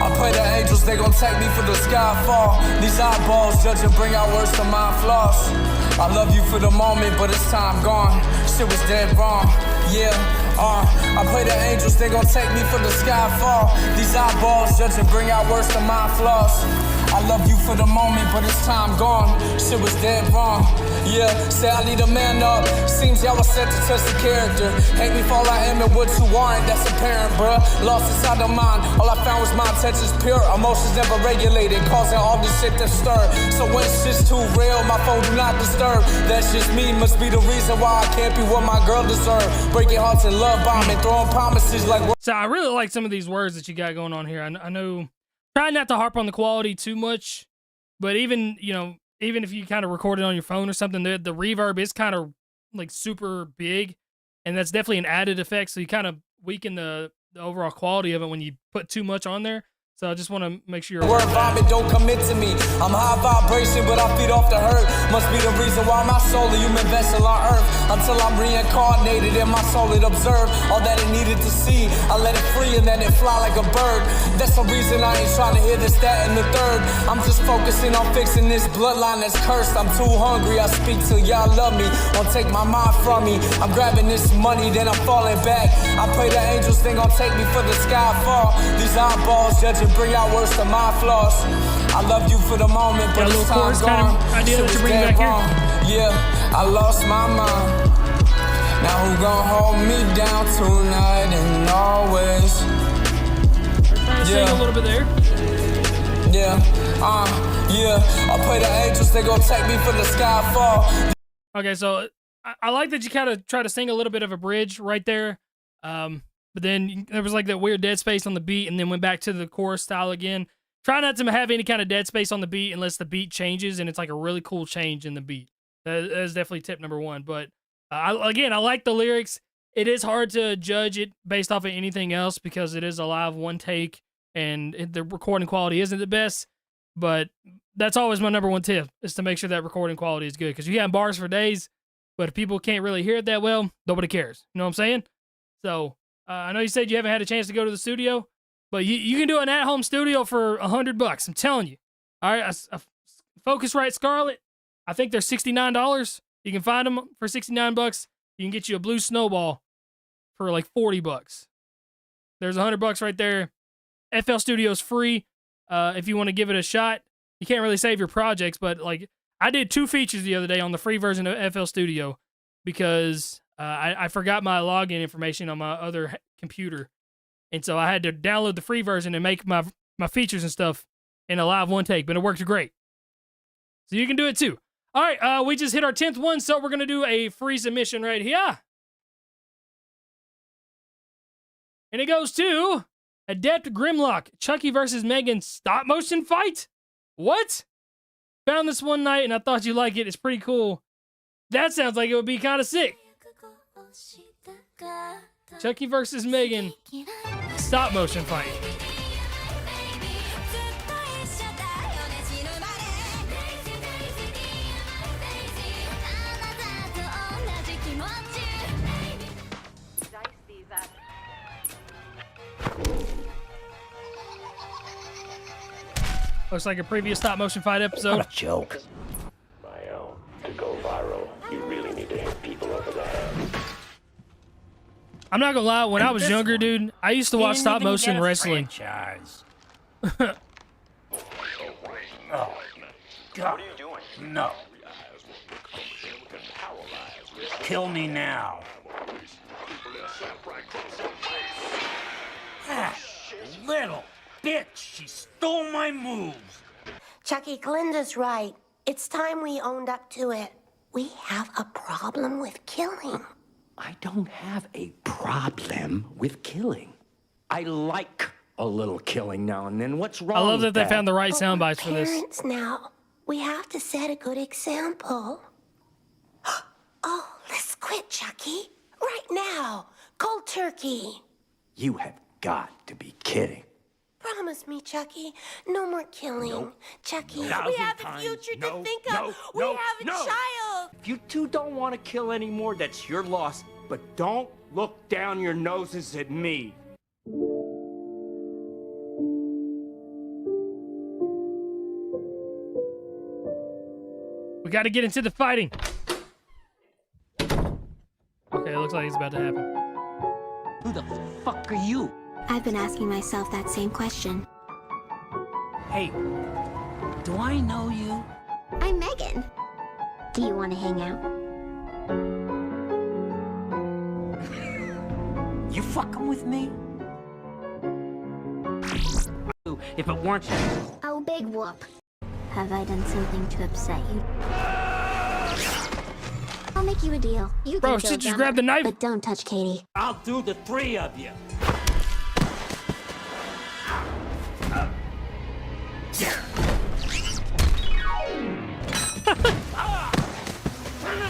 S18: I pray the angels, they gon' take me for the skyfall. These eyeballs judge and bring out worse than my flaws. I love you for the moment, but it's time gone. Shit was dead wrong, yeah. I pray the angels, they gon' take me for the skyfall. These eyeballs judge and bring out worse than my flaws. I love you for the moment, but it's time gone. Shit was dead wrong, yeah. Say I need a man up. Seems y'all was set to test the character. Hate me for all I am and what you aren't, that's apparent, bruh. Lost inside the mind, all I found was my intentions pure. Emotions never regulated, causing all this shit to stir. So when shit's too real, my phone do not disturb. That's just me, must be the reason why I can't be what my girl deserve. Breaking hearts and love bombing, throwing promises like...
S7: So I really like some of these words that you got going on here. I know... Try not to harp on the quality too much, but even if you kind of record it on your phone or something, the reverb is kind of like super big, and that's definitely an added effect. So you kind of weaken the overall quality of it when you put too much on there. So I just want to make sure you're...
S18: Word vomit, don't commit to me. I'm high vibration, but I feed off the hurt. Must be the reason why my soul a human vessel on earth. Until I'm reincarnated and my soul it observed all that it needed to see. I let it free and then it fly like a bird. That's the reason I ain't trying to hear this, that, and the third. I'm just focusing on fixing this bloodline that's cursed. I'm too hungry, I speak till y'all love me. Won't take my mind from me. I'm grabbing this money, then I'm falling back. I pray the angels, they gon' take me for the skyfall. These eyeballs judging bring out worse than my flaws. I love you for the moment, but it's time gone.
S7: Idea that you bring back
S18: here. Yeah, I lost my mind. Now who gon' hold me down tonight and always?
S7: Yeah, sing a little bit there.
S18: Yeah, yeah. I pray the angels, they gon' take me for the skyfall.
S7: Okay, so I like that you kind of try to sing a little bit of a bridge right there. But then there was like that weird dead space on the beat and then went back to the chorus style again. Try not to have any kind of dead space on the beat unless the beat changes and it's like a really cool change in the beat. That is definitely tip number one. But I like the lyrics. It is hard to judge it based off of anything else because it is a live one take and the recording quality isn't the best. But that's always my number one tip is to make sure that recording quality is good because you have bars for days, but if people can't really hear it that well, nobody cares. You know what I'm saying? So... I know you said you haven't had a chance to go to the studio, but you can do an at-home studio for $100. I'm telling you. All right, Focusrite Scarlett, I think they're $69. You can find them for $69. You can get you a blue snowball for like $40. There's $100 right there. FL Studio's free. If you want to give it a shot, you can't really save your projects, but like I did 2 features the other day on the free version of FL Studio because I forgot my login information on my other computer. And so I had to download the free version and make my features and stuff in a live one take, but it worked great. So you can do it too. All right, we just hit our 10th one, so we're going to do a free submission right here. And it goes to Adept Grimlock, Chucky versus Megan stop motion fight? What? Found this one night and I thought you'd like it. It's pretty cool. That sounds like it would be kind of sick. Chucky versus Megan stop motion fight. Looks like a previous stop motion fight episode.
S19: What a joke. My own. To go viral, you really need to hit people over the head.
S7: I'm not gonna lie, when I was younger, dude, I used to watch stop motion wrestling.
S19: Oh, God. What are you doing? No.
S20: kill me now. Ah, little bitch, she stole my moves.
S21: Chucky, Glinda's right. It's time we owned up to it. We have a problem with killing.
S20: I don't have a problem with killing. I like a little killing now and then. What's wrong
S7: I love
S20: with
S7: that they found the right sound bites for this.
S21: Parents now, we have to set a good example. Oh, let's quit, Chucky. Right now. Cold turkey.
S20: You have got to be kidding.
S21: Promise me, Chucky, no more killing.
S20: Nope.
S21: Chucky,
S20: No.
S21: we have a
S20: 1,000
S21: future
S20: times
S21: to think
S20: no,
S21: of.
S20: no,
S21: We have a
S20: no.
S21: child.
S20: If you two don't want to kill anymore, that's your loss. But don't look down your noses at me.
S7: We got to get into the fighting. Okay, it looks like it's about to happen.
S20: Who the fuck are you?
S22: I've been asking myself that same question.
S20: Hey, do I know you?
S22: I'm Megan. Do you want to hang out?
S20: You fucking with me? If it weren't you.
S22: Oh, big whoop. Have I done something to upset you? I'll make you a deal. You
S7: Bro,
S22: can
S7: she
S22: go
S7: just
S22: dumber,
S7: grabbed the knife.
S22: But don't touch Katie.
S20: I'll do the three of you.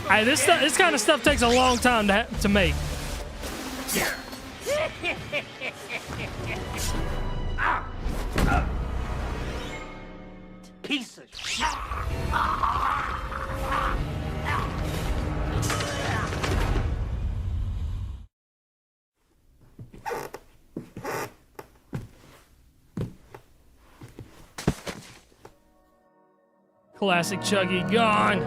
S7: Hey, this kind of stuff takes a long time to make.
S20: Piece of shit.
S7: Classic Chucky gone.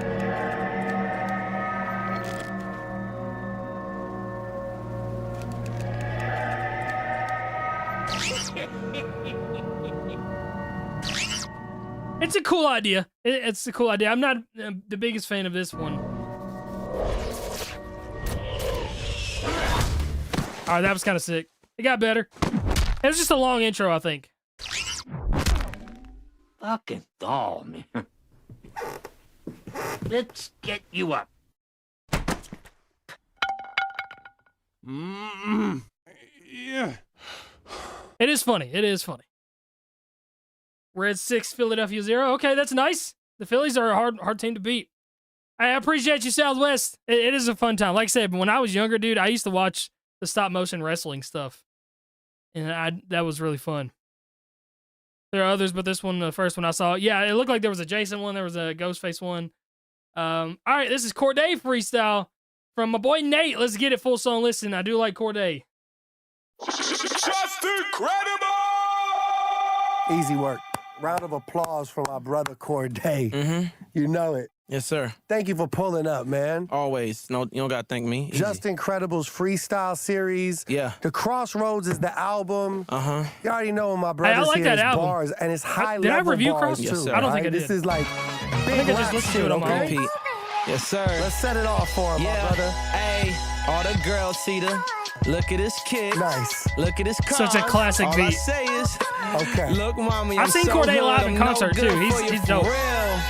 S7: It's a cool idea. It's a cool idea. I'm not the biggest fan of this one. All right, that was kind of sick. It got better. It was just a long intro, I think.
S20: Fucking doll, man. Let's get you up.
S3: Yeah.
S7: It is funny. It is funny. Red 6, Philadelphia 0. Okay, that's nice. The Phillies are a hard team to beat. I appreciate you, Southwest. It is a fun time. Like I said, when I was younger, dude, I used to watch the stop-motion wrestling stuff. And that was really fun. There are others, but this one, the first one I saw, yeah, it looked like there was a Jason one. There was a Ghostface one. All right, this is Cordae freestyle from my boy Nate. Let's get it full song. Listen, I do like Cordae.
S23: Just incredible!
S24: Easy work. Round of applause for my brother Cordae. You know it.
S25: Yes, sir.
S24: Thank you for pulling up, man.
S25: Always. No, you don't gotta thank me. Easy.
S24: Just Incredible's freestyle series.
S25: Yeah.
S24: The Crossroads is the album. You already know my
S7: Hey, I
S24: brothers
S7: like
S24: here
S7: that
S24: is
S7: album.
S24: bars, and it's high
S7: Did I
S24: level
S7: review
S24: bars
S7: Crossroads?
S24: too.
S25: Yes, sir.
S7: I don't think I
S24: This
S7: did.
S24: is like
S7: I
S24: big
S7: think I just
S24: rap
S7: listened to
S24: shit,
S7: it on my
S24: okay?
S7: own.
S25: Yes, sir.
S24: Let's set it off for him, my brother.
S25: Hey, all the girls see the. Look at this kid.
S24: Nice.
S25: Look at this car.
S7: Such a classic
S25: all
S7: beat.
S25: I say is,
S24: okay.
S25: Look, mommy,
S7: I've
S25: I'm
S7: seen
S25: so
S7: Cordae
S25: good,
S7: live in
S25: I'm no
S7: concert,
S25: good
S7: too.
S25: for
S7: He's
S25: you,
S7: dope.
S25: for real.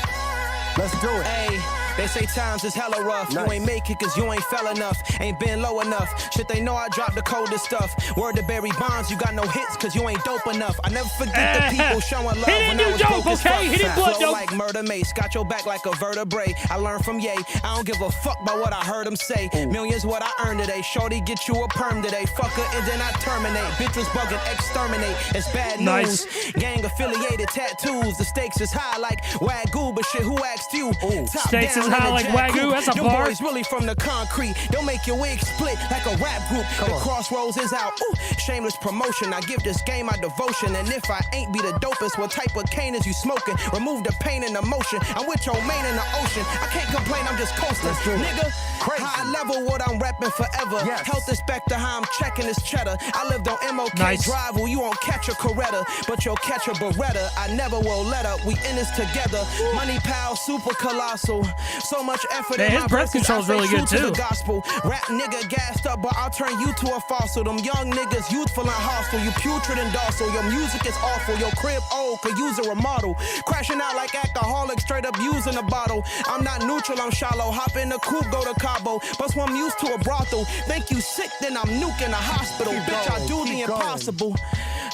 S24: Let's do it.
S25: Hey, they say times is hella rough.
S24: Nice.
S25: You ain't make it cause you ain't fell enough. Ain't been low enough. Shit, they know I dropped the coldest stuff. Word to Barry Bonds, you got no hits cause you ain't dope enough. I never forget the people showing love
S7: He didn't
S25: when
S7: do
S25: I was
S7: dope,
S25: broke as
S7: okay?
S25: fuck.
S7: He didn't blood
S25: Flow
S7: dope.
S25: like murder mace, got your back like a vertebrae. I learned from Ye. I don't give a fuck about what I heard him say. Millions what I earned today. Shorty get you a perm today. Fuck her and then I terminate. Bitches bugging, exterminate. It's bad news.
S7: Nice.
S25: Gang affiliated tattoos. The stakes is high like Wagyu, but shit, who asked you? Top
S7: Stakes
S25: down
S7: is high
S25: in the
S7: like
S25: Jack
S7: Wagyu?
S25: Coupe.
S7: That's a
S25: Them
S7: bar.
S25: boys really from the concrete. They'll make your wig split like a rap group. The Crossroads is out. Ooh, shameless promotion. I give this game my devotion. And if I ain't be the dopest, what type of cane is you smoking? Remove the pain and emotion. I'm with your main in the ocean. I can't complain, I'm just coasting. Nigga, high level what I'm rapping forever. Health inspect to how I'm checking this cheddar. I lived on MOK
S7: Nice.
S25: Drive where you won't catch a Coretta, but you'll catch a Beretta. I never will let up. We in this together. Money pal, super colossal. So much effort
S7: Man,
S25: in
S7: his
S25: my
S7: breath
S25: verses,
S7: control's
S25: I
S7: really
S25: stay
S7: good
S25: true to
S7: too.
S25: the gospel. Rap nigga gassed up, but I'll turn you to a fossil. Them young niggas youthful and hostile. You putrid and docile. Your music is awful. Your crib old, could use a remodel. Crashing out like alcoholics, straight up using a bottle. I'm not neutral, I'm shallow. Hop in the coupe, go to Cabo. But I'm used to a brothel. Think you sick, then I'm nuking a hospital. Bitch, I do the impossible.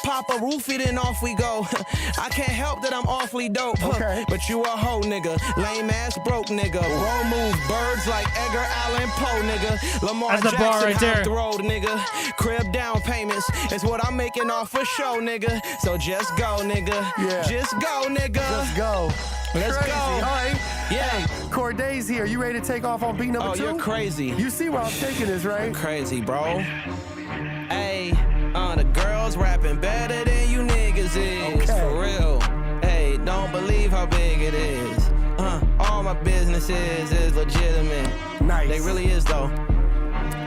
S25: Pop a roofie, then off we go. I can't help that I'm awfully dope. Okay. But you a hoe, nigga. Lame ass broke, nigga. Roll move birds like Edgar Allan Poe, nigga. Lamar
S7: That's the
S25: Jackson,
S7: bar right there.
S25: the road, nigga. Crib down payments is what I'm making off for show, nigga. So just go, nigga.
S24: Yeah.
S25: Just go, nigga.
S24: Just go.
S25: Let's
S24: Crazy.
S25: go.
S24: All right.
S25: Yeah.
S24: Hey, Cordae's here. You ready to take off on beat number 2?
S25: Oh, you're crazy.
S24: You see where I'm taking this, right?
S25: I'm crazy, bro. Hey, the girls rapping better than you niggas is.
S24: Okay.
S25: For real. Hey, don't believe how big it is. All my businesses is legitimate.
S24: Nice.
S25: They really is, though.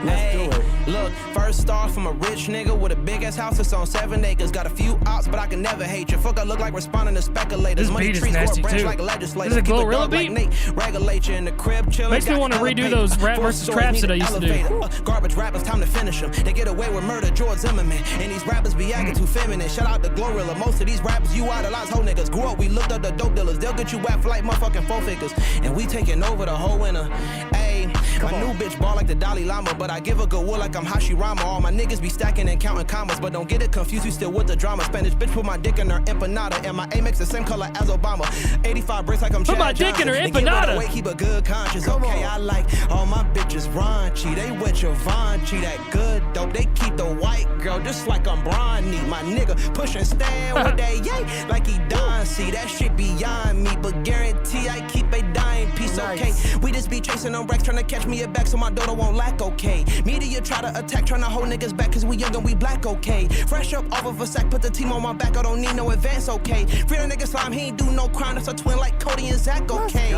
S24: Let's do it.
S25: Look, first off, I'm a rich nigga with a big ass house that's on 7 acres. Got a few ops, but I can never hate you. Fuck, I look like responding to speculators.
S7: This
S25: Money
S7: beat is
S25: trees
S7: nasty,
S25: grow a branch
S7: too.
S25: like a legislator.
S7: This is a
S25: Keep
S7: Glorilla
S25: dog
S7: beat?
S25: Like Nate, regulate you in the crib, chillin'.
S7: Makes me
S25: got
S7: wanna redo
S25: elevator.
S7: those rap
S25: 4
S7: versus
S25: stories,
S7: traps
S25: need
S7: that I
S25: an
S7: used to do.
S25: elevator. Garbage rappers, time to finish them. They get away with murder, George Zimmerman. And these rappers be acting too feminine. Shout out to Glorilla. Most of these rappers you idolize whole niggas. Grew up, we looked up the dope dealers. They'll get you whacked for like motherfucking 4 figures. And we taking over the whole winter. Ayy, my new bitch ball like the Dalai Lama, but I give a good wood like I'm Hashirama. All my niggas be stacking and counting commas, but don't get it confused, you still with the drama. Spanish bitch put my dick in her empanada, and my Amex the same color as Obama. 85 bricks like I'm
S7: Put
S25: Chad
S7: my dick in her
S25: Johnson. And give
S7: empanada.
S25: it away, keep a good conscience. Okay, I like all my bitches raunchy. They with your Vanchi, that good dope. They keep the white girl just like I'm Bronny. My nigga pushing stand with that yay like he Don C. That shit beyond me, but guarantee I keep a dying piece. Okay, we just be chasing them racks, trying to catch me a back so my daughter won't lack. Okay, media try to attack, trying to hold niggas back cause we young and we black. Okay, fresh up off of a sack, put the team on my back. I don't need no advance. Okay, free the nigga slime, he ain't do no crime. That's a twin like Cody and Zach. Okay,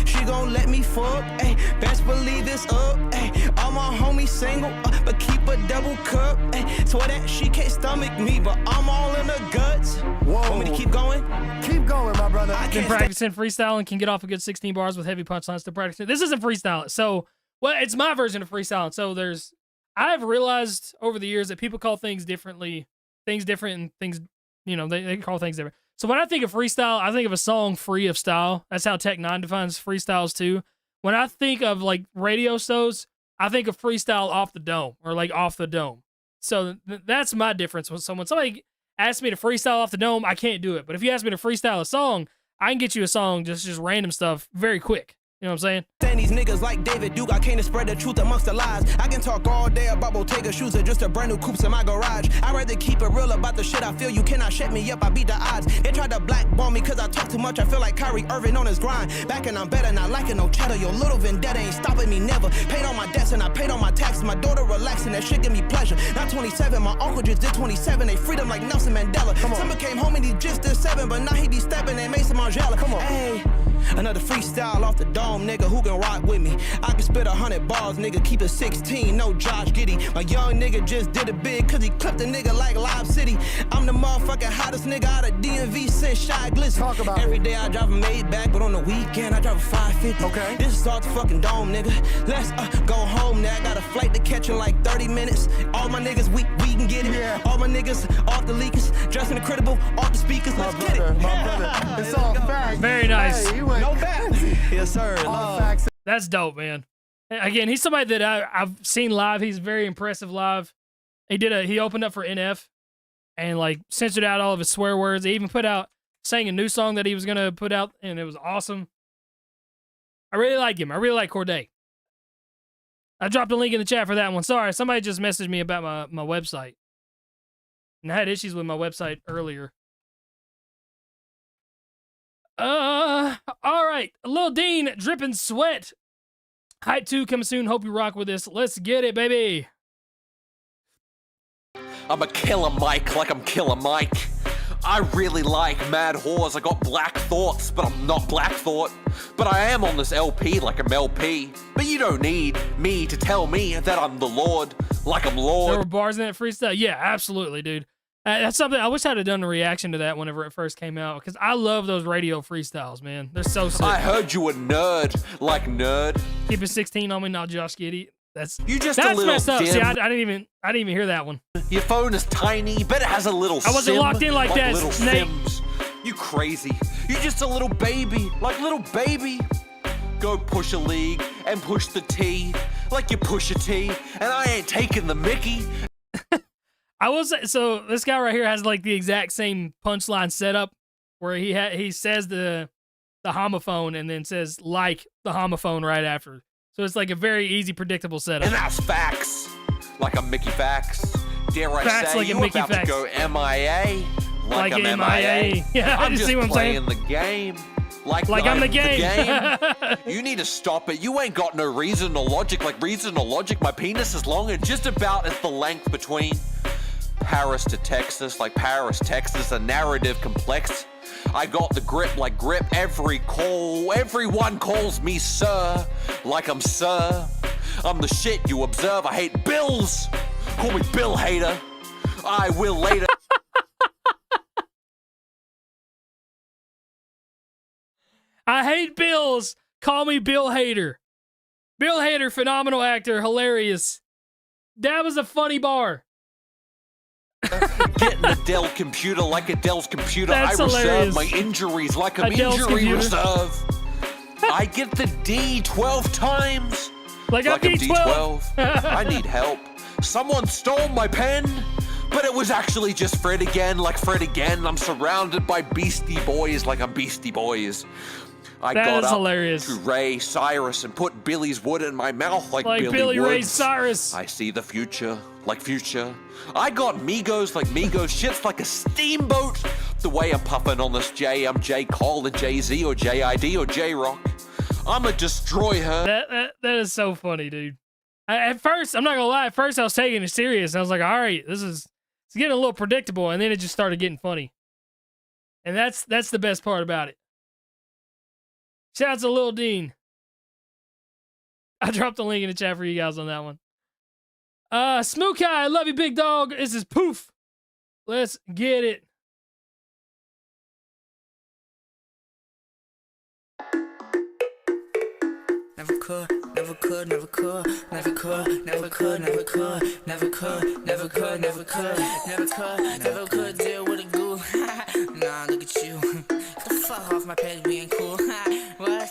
S25: she gon' let me fuck. Ay, best believe it's up. Ay, all my homies single, but keep a double cup. Ay, swear that she can't stomach me, but I'm all in the guts.
S24: Whoa.
S25: Want me to keep going?
S24: Keep going, my brother.
S7: Been practicing freestyle and can get off a good 16 bars with heavy punchlines to practice. This isn't freestyle. So, well, it's my version of freestyle. So I've realized over the years that people call things differently, things different, and things, you know, they call things different. So when I think of freestyle, I think of a song free of style. That's how Tech 9 defines freestyles too. When I think of like radio shows, I think of freestyle off the dome or like off the dome. So that's my difference. When somebody asks me to freestyle off the dome, I can't do it. But if you ask me to freestyle a song, I can get you a song, just random stuff very quick. You know what I'm saying?
S25: Saying these niggas like David Duke, I came to spread the truth amongst the lies. I can talk all day about Bottega shoes or just a brand new coops in my garage. I'd rather keep it real about the shit I feel. You cannot shut me up, I beat the odds. They tried to blackball me cause I talk too much. I feel like Kyrie Irving on his grind. Back and I'm better, not liking no cheddar. Your little vendetta ain't stopping me never. Paid all my debts and I paid all my taxes. My daughter relaxing, that shit give me pleasure. Not 27, my uncle just did 27. They freedom like Nelson Mandela. Summer came home and he just did 7, but now he be stepping and Mason Margiela. Come on. Hey. Another freestyle off the dome, nigga, who can rock with me? I can spit 100 balls, nigga, keep it 16, no Josh Giddey. My young nigga just did it big, cause he clipped a nigga like Live City. I'm the motherfucking hottest nigga out of DMV since Shy Glisten. Talk about Every day I drive a Maybach, but on the weekend I drive a 550. Okay. This is off the fucking dome, nigga. Let's go home now. I got a flight to catch in like 30 minutes. All my niggas, we can get it. Yeah. All my niggas off the leakers, dressing incredible, off the speakers. Let's get it.
S24: My brother. It's all facts.
S7: Very nice.
S24: Hey, no
S25: facts. Yes, sir.
S24: All facts.
S7: That's dope, man. Again, he's somebody that I've seen live. He's very impressive live. He opened up for NF and like censored out all of his swear words. He even sang a new song that he was gonna put out, and it was awesome. I really like him. I really like Cordae. I dropped a link in the chat for that one. Sorry, somebody just messaged me about my website. And I had issues with my website earlier. All right. Lil Dean, Drippin' Sweat. Height 2 coming soon. Hope you rock with this. Let's get it, baby.
S1: I'm a killer Mike like I'm Killer Mike. I really like mad whores. I got black thoughts, but I'm not Black Thought. But I am on this LP like I'm LP. But you don't need me to tell me that I'm the Lord, like I'm Lord.
S7: There were bars in that freestyle? Yeah, absolutely, dude. That's something I wish I'd have done a reaction to that whenever it first came out, because I love those radio freestyles, man. They're so sick.
S1: I heard you a nerd, like nerd.
S7: Keep it 16 on me, not Josh Giddey. That's
S1: a
S7: that's
S1: little
S7: messed up.
S1: dim.
S7: See, I didn't even hear that one.
S1: Your phone is tiny, but it has a little
S7: I wasn't
S1: sim,
S7: locked in like that,
S1: little
S7: Snake.
S1: Sims. You crazy. You're just a little baby, like little baby. Go push a league and push the T, like you push a T, and I ain't taking the Mickey.
S7: I will say, so this guy right here has like the exact same punchline setup where he says the homophone and then says like the homophone right after. So it's like a very easy, predictable setup.
S1: And that's facts, like a Mickey Fax. Dare I
S7: Facts
S1: say
S7: like a
S1: you
S7: Mickey
S1: about
S7: Fax.
S1: to go MIA, like I'm
S7: MIA.
S1: MIA.
S7: Yeah,
S1: I'm
S7: you
S1: just
S7: see what I'm saying?
S1: playing the game. Like
S7: I'm the game.
S1: You need to stop it. You ain't got no reason or logic. Like reason or logic, my penis is long and just about as the length between Paris to Texas. Like Paris, Texas, a narrative complex. I got the grip like grip every call. Everyone calls me sir, like I'm sir. I'm the shit you observe. I hate bills. Call me Bill Hater. I will later.
S7: I hate bills. Call me Bill Hader. Bill Hader, phenomenal actor, hilarious. That was a funny bar.
S1: Getting a Dell computer like a Dell's computer.
S7: That's
S1: I reserve
S7: hilarious.
S1: my injuries like I'm
S7: Dell's
S1: injury
S7: computer.
S1: reserve. I get the D 12 times.
S7: Like I'm
S1: D12. I need help. Someone stole my pen, but it was actually just Fred again, like Fred again. I'm surrounded by Beastie Boys like I'm Beastie Boys. I
S7: That
S1: got
S7: is
S1: up
S7: hilarious.
S1: to Ray Cyrus and put Billy's wood in my mouth like
S7: Billy Ray
S1: Woods.
S7: Cyrus.
S1: I see the future like future. I got Migos like Migos. Shit's like a steamboat. The way I'm puffing on this J, I'm J. Cole or Jay-Z or J.I.D. or J-Rock. I'ma destroy her.
S7: That is so funny, dude. At first, I'm not gonna lie. At first, I was taking it serious. I was like, all right, it's getting a little predictable, and then it just started getting funny. And that's the best part about it. Shouts to Lil Dean. I dropped the link in the chat for you guys on that one. Smookai, I love you, big dog. This is Poof. Let's get it.
S9: Never could, never could, never could, never could, never could, never could, never could, never could, never could, never could, never could deal with a goo. Nah, look at you. Get the fuck off my page, we ain't cool. What?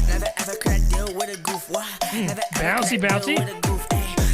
S9: Never ever could I deal with a goof. Why? Never ever
S7: Bouncy,
S9: could I deal
S7: bouncy.
S9: with a goof.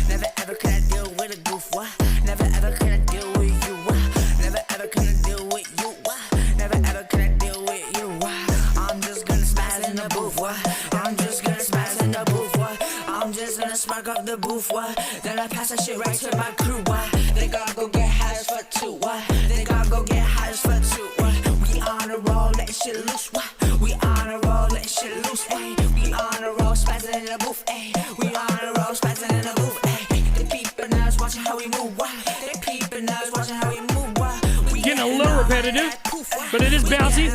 S9: Never ever could I deal with a goof. Why? Never ever could I deal with you. Why? Never ever could I deal with you. Why? Never ever could I deal with you. Why? I'm just gonna spaz in the booth. Why? I'm just gonna spaz in the booth. Why? I'm just gonna spark up the booth. Why? Then I pass that shit right to my crew. Why? They gotta go get high as fuck too. Why? They gotta go get high as fuck too. Why? We on a roll, let shit loose. Why? We on a roll, let shit loose. Ay. We on a roll, spazzing in the booth. Ay. We on a roll, spazzing in the booth. Ay. They peeping us, watching how we move. Why? They peeping us, watching how we move. Why? We
S7: Getting a little repetitive, but it is bouncy.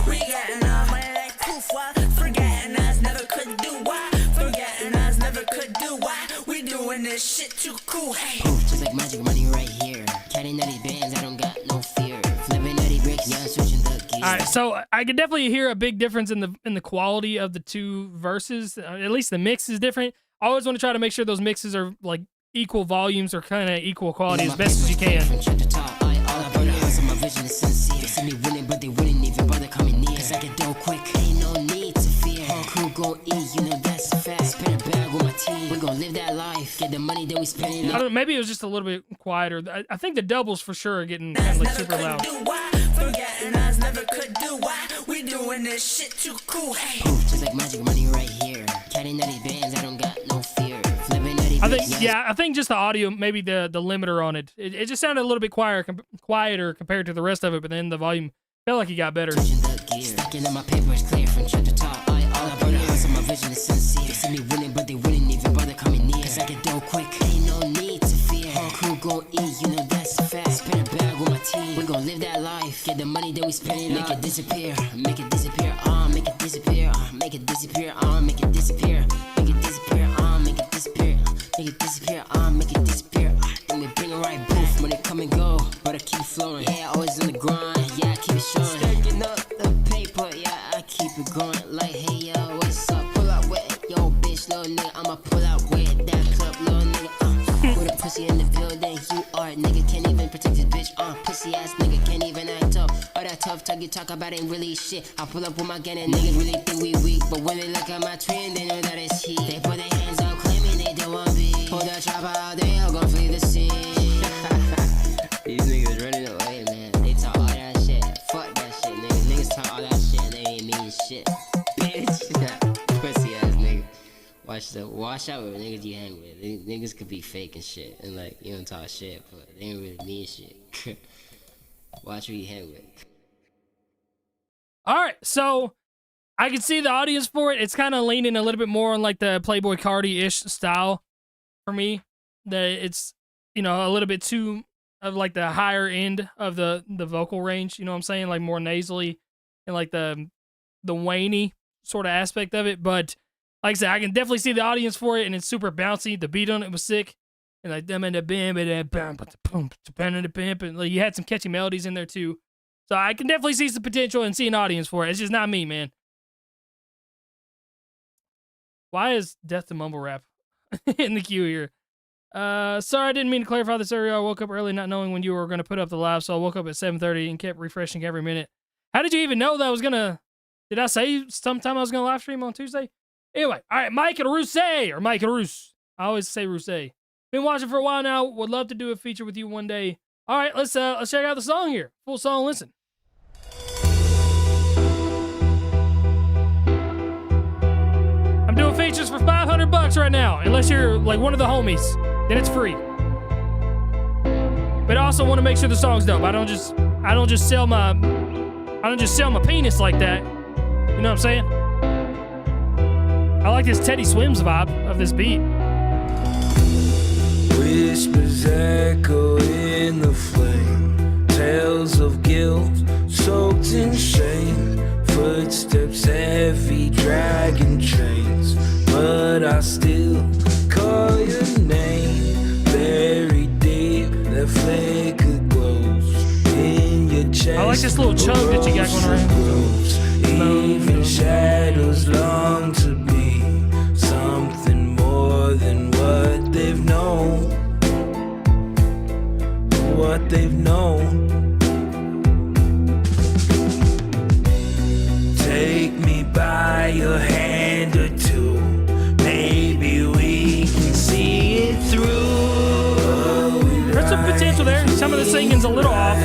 S9: We getting up, like poof. Why? Forgetting us, never could do. Why? Forgetting us, never could do. Why? We doing this shit too cool. Hey.
S2: Poof, just like magic money right here. Counting nutty bands, I don't got no fear. Flipping nutty bricks, yeah, switching the gears.
S7: All right, so I could definitely hear a big difference in the quality of the two verses. At least the mix is different. I always want to try to make sure those mixes are like equal volumes or kind of equal quality as best as you can.
S2: All I burn the house on my vision is sincere. They see me winning, but they wouldn't even bother coming near. Cause I get dough quick, ain't no need to fear. Whole crew gon' eat, you know that's a fact. Spend a bag with my team, we gon' live that life. Get the money, then we spend it
S7: I
S2: on.
S7: don't know, maybe it was just a little bit quieter. I think the doubles for sure are getting kind of like super loud.
S9: Forgetting us, never could do. Why? We doing this shit too cool. Hey.
S2: Poof, just like magic money right here. Counting nutty bands, I don't got no fear. Flipping nutty
S7: I
S2: bricks,
S7: think, yeah, I think just the audio, maybe the limiter on it. It just sounded a little bit quieter compared to the rest of it, but then the volume felt like it got better.
S2: Stacking up my papers clear from top to top. All I burn the house on my vision is sincere. They see me winning, but they wouldn't even bother coming near. Cause I get dough quick, ain't no need to fear. Whole crew gon' eat, you know that's a fact. Spend a bag with my team, we gon' live that life. Get the money, then we spend it. Make it disappear, make it disappear, make it disappear, make it disappear, make it disappear, make it disappear, make it disappear, make it disappear, make it disappear. Then we bring going like, hey yo, what's up? Pull up with it, yo, bitch, little nigga. I'ma pull out with that cup, little nigga. With a pussy in the building, you are nigga. Can't even protect his bitch, pussy ass nigga. Can't even act up. All that tough talk you talk about ain't really shit. I pull up with my gang and niggas really think we weak. But when they look at my trend, they know that it's heat. They put their hands up, claiming they don't want me. Pull the chopper out, they all gon' flee the scene. These niggas running away, man. They talk all that shit. Fuck that shit, nigga. Niggas talk all that shit and they ain't mean shit. Bitch. Pussy ass nigga. Watch out with niggas you hang with. Niggas could be fake and shit. And like, you don't talk shit, but they ain't really mean shit. Watch who you hang with.
S7: All right, so I can see the audience for it. It's kind of leaning a little bit more on like the Playboy Cardi-ish style for me. That it's, you know, a little bit too of like the higher end of the vocal range, you know what I'm saying? Like more nasally and like the whiny sort of aspect of it. But like I said, I can definitely see the audience for it, and it's super bouncy. The beat on it was sick. And like them and the bam and like you had some catchy melodies in there too. So I can definitely see some potential and see an audience for it. It's just not me, man. Why is Death to Mumble Rap in the queue here? Sorry, I didn't mean to clarify this earlier. I woke up early not knowing when you were going to put up the live, so I woke up at 7:30 and kept refreshing every minute. How did you even know that I was going to... Did I say sometime I was going to live stream on Tuesday? Anyway, all right, Mike and Roose, or Mike and Roose. I always say Roose. Been watching for a while now. Would love to do a feature with you one day. All right, let's check out the song here. Full song listen. I'm doing features for $500 right now, unless you're like one of the homies. Then it's free. But I also want to make sure the song's dope. I don't just sell my penis like that. You know what I'm saying? I like this Teddy Swims vibe of this beat.
S4: Whispers echo in the flame, tales of guilt soaked in shame, footsteps heavy dragging chains, but I still call your name. Buried deep, that flicker glows in your chest.
S7: I like this little chug that you got going around.
S4: Even shadows long to be something more than what they've known. What they've known. Take me by your hand or two. Maybe we can see it through.
S7: There's some potential there. Some of the singing's a little off.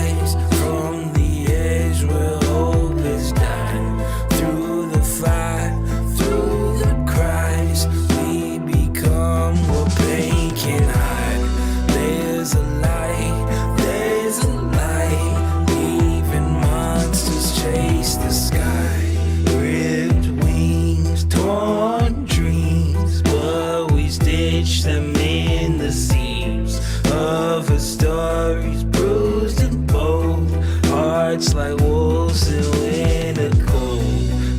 S4: From the edge where hope is dying. Through the fire, through the cries, we become what pain can hide. There's a light, there's a light. Even monsters chase the sky. Ripped wings, torn dreams, but we stitch them in the seams of our stories, bruised and bold. Hearts like wolves in winter cold.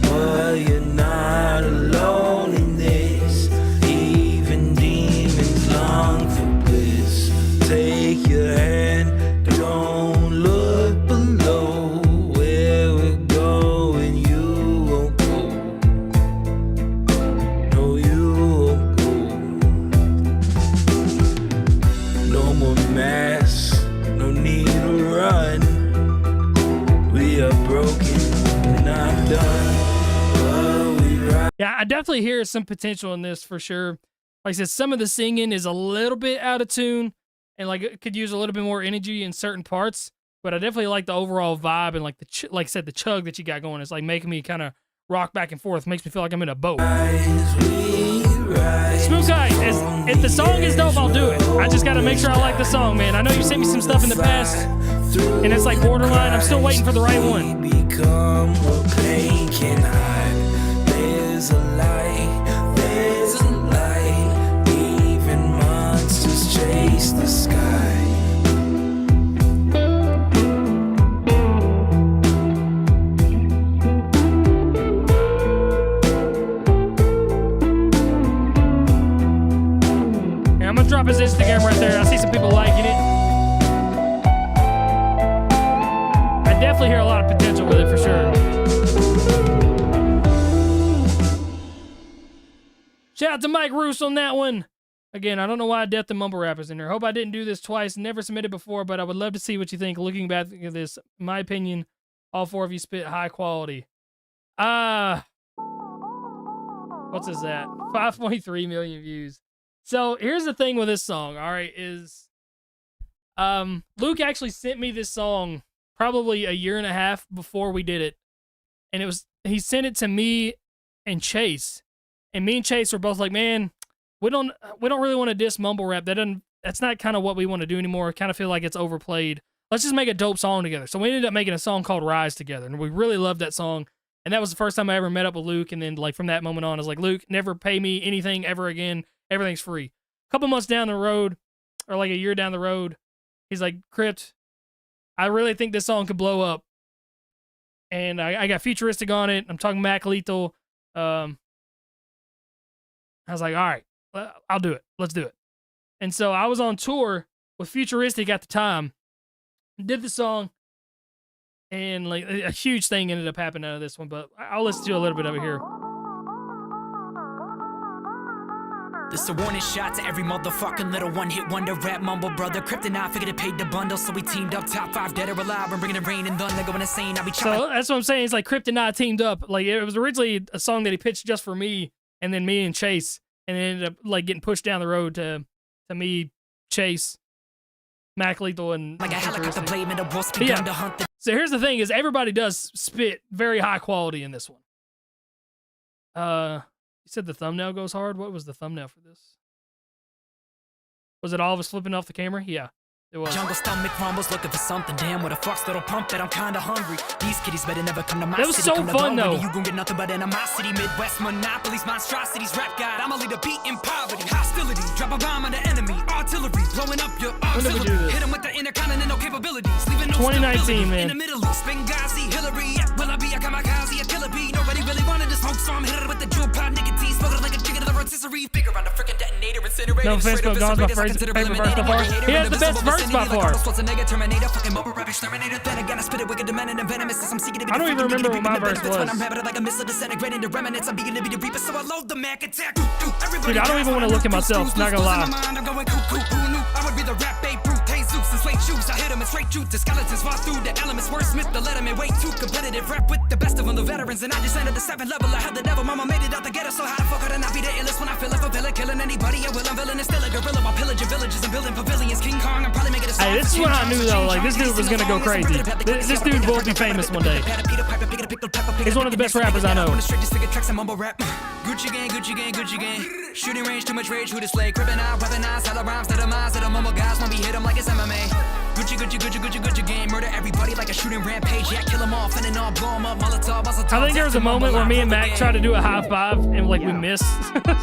S4: But you're not alone in this. Even demons long for bliss. Take your hand, don't look below. Where we're going, you won't go. No, you won't go. No more masks, no need to run. We are broken, we're not done. But we rise.
S7: Yeah, I definitely hear some potential in this for sure. Like I said, some of the singing is a little bit out of tune and like it could use a little bit more energy in certain parts. But I definitely like the overall vibe and like like I said, the chug that you got going. It's like making me kind of rock back and forth. Makes me feel like I'm in a boat. Smooth Guy, if the song is dope, I'll do it. I just got to make sure I like the song, man. I know you sent me some stuff in the past, and it's like borderline. I'm still waiting for the right one.
S4: Become what pain can hide. There's a light, there's a light. Even monsters chase the sky.
S7: Yeah, I'm gonna drop his Instagram right there. I see some people liking it. I definitely hear a lot of potential with it for sure. Shout out to Mike Roose on that one. Again, I don't know why Death and Mumble Rap is in there. Hope I didn't do this twice. Never submitted before, but I would love to see what you think. Looking back at this, in my opinion, all four of you spit high quality. What's this at? 5.3 million views. So here's the thing with this song, all right, is Luke actually sent me this song probably a year and a half before we did it. And he sent it to me and Chase. And me and Chase were both like, man, we don't really want to diss mumble rap. That's not kind of what we want to do anymore. I kind of feel like it's overplayed. Let's just make a dope song together. So we ended up making a song called Rise together, and we really loved that song. And that was the first time I ever met up with Luke. And then like from that moment on, I was like, Luke, never pay me anything ever again. Everything's free. A couple months down the road, or like a year down the road, he's like, Crypt, I really think this song could blow up. And I got Futuristic on it. I'm talking Mac Lethal. I was like, all right, I'll do it. Let's do it. And so I was on tour with Futuristic at the time, did the song, and like a huge thing ended up happening out of this one, but I'll listen to a little bit of it here.
S6: This a warning shot to every motherfucking little one-hit wonder rap mumble brother. Crypt and I figured it paid the bundle, so we teamed up. Top 5 dead or alive, and bringing the rain and thunder, going insane. I'll be trying.
S7: So that's what I'm saying. It's like Crypt and I teamed up. Like it was originally a song that he pitched just for me, and then me and Chase, and it ended up like getting pushed down the road to me, Chase, Mac Lethal, and like a helicopter blade made a wolf begun to hunt the. So here's the thing: is everybody does spit very high quality in this one. You said the thumbnail goes hard. What was the thumbnail for this? Was it all of us flipping off the camera? Yeah, it was.
S6: Jungle stomach rumbles, looking for something. Damn, what a fuck's little pump that I'm kinda hungry. These kitties better never come to my
S7: that was
S6: city.
S7: so fun though.
S6: You gon' get nothing but animosity. Midwest monopolies, monstrosities, rap god. I'ma lead a beat in poverty. Hostility, drop a bomb on the enemy. Artillery, blowing up your auxiliary. Hit him with the intercontinental capabilities. Leaving no
S7: 2019, man.
S6: In the Middle East, Benghazi, Hillary. Will I be a kamikaze, a killer bee? Nobody really wanted to smoke, so I'm hitting it with the jewel pod nicotine. Smoking like a chicken to the rotisserie. Figure on the freaking detonator, incinerator.
S7: No offense, but God's my favorite verse so far. He has the best verse by far. I don't even remember what my verse was. Dude, I don't even want to look at myself, not gonna lie.
S6: I would be the rap babe, brute, Jesus and slate shoes. I hit him and straight truth. The skeletons fall through the elements. Wordsmith, the letterman, way too competitive. Rap with the best of them, the veterans. And I just landed the 7th level. I had the devil, mama made it out the ghetto. So how the fuck could I not be the illest when I feel like a villain? Killing anybody, I will, I'm villain. And still a gorilla while pillaging villages and building pavilions. King Kong, I'm probably making a song.
S7: Hey, this is when I knew though, like this dude was gonna go crazy. This dude will be famous one day. He's one of the best rappers I know.
S6: Gucci gang, Gucci gang, Gucci gang. Shooting range, too much rage, who to slay. Crippin' out, weaponize, hella rhymes to the minds of the mumble guys. When we hit them like it's MMA. Gucci, Gucci, Gucci, Gucci, Gucci gang. Murder everybody like a shooting rampage. Yeah, kill them all, finna all, blow them up. Molotov,
S7: I think there was a moment where me and Mac tried to do a high five and like we missed.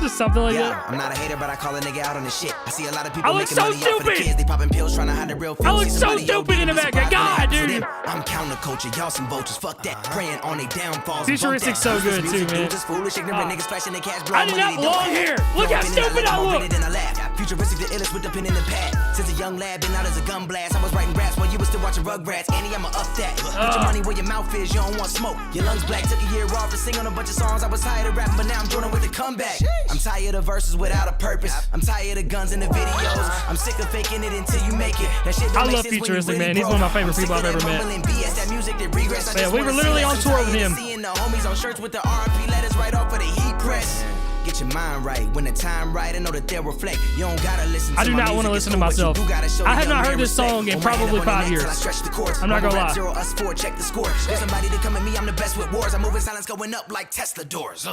S7: Just something like that.
S8: I'm not a hater, but I call a nigga out on the shit. I see a lot of people
S7: I look
S8: making
S7: so
S8: money out for the
S7: stupid.
S8: kids. They popping pills, trying to hide the real feels.
S7: I look so stupid in the back. God, dude.
S8: I'm counterculture, y'all some vultures. Fuck that. Praying on they downfalls.
S7: Futuristic's so good too, man.
S8: Foolish, ignorant niggas flashing their cash.
S7: I did not belong here. Look how stupid I look.
S8: Futuristic, the illest with the pen in the pad. Since a young lad, been out as a gun blast. I was writing raps while you was still watching Rugrats. Annie, I'ma up that. Put your money where your mouth is. You don't want smoke. Your lungs black. Took a year off to sing on a bunch of songs. I was tired of rapping, but now I'm joining with the comeback. I'm tired of verses without a purpose. I'm tired of guns in the videos. I'm sick of faking it until you make it. That shit
S7: I love Futuristic, man. He's one of my favorite people I've ever met. Yeah, we were literally on tour with him.
S8: Seeing the homies on shirts with the R&P letters right off of the heat press. Get your mind right. When the time right, I know that they'll reflect. You don't gotta listen to
S7: I do not want to listen to myself. I have not heard this song in probably 5 years. I'm not gonna lie.
S8: Check the score. There's somebody to come at me, I'm the best with wars. I'm moving silence going up like Tesla doors.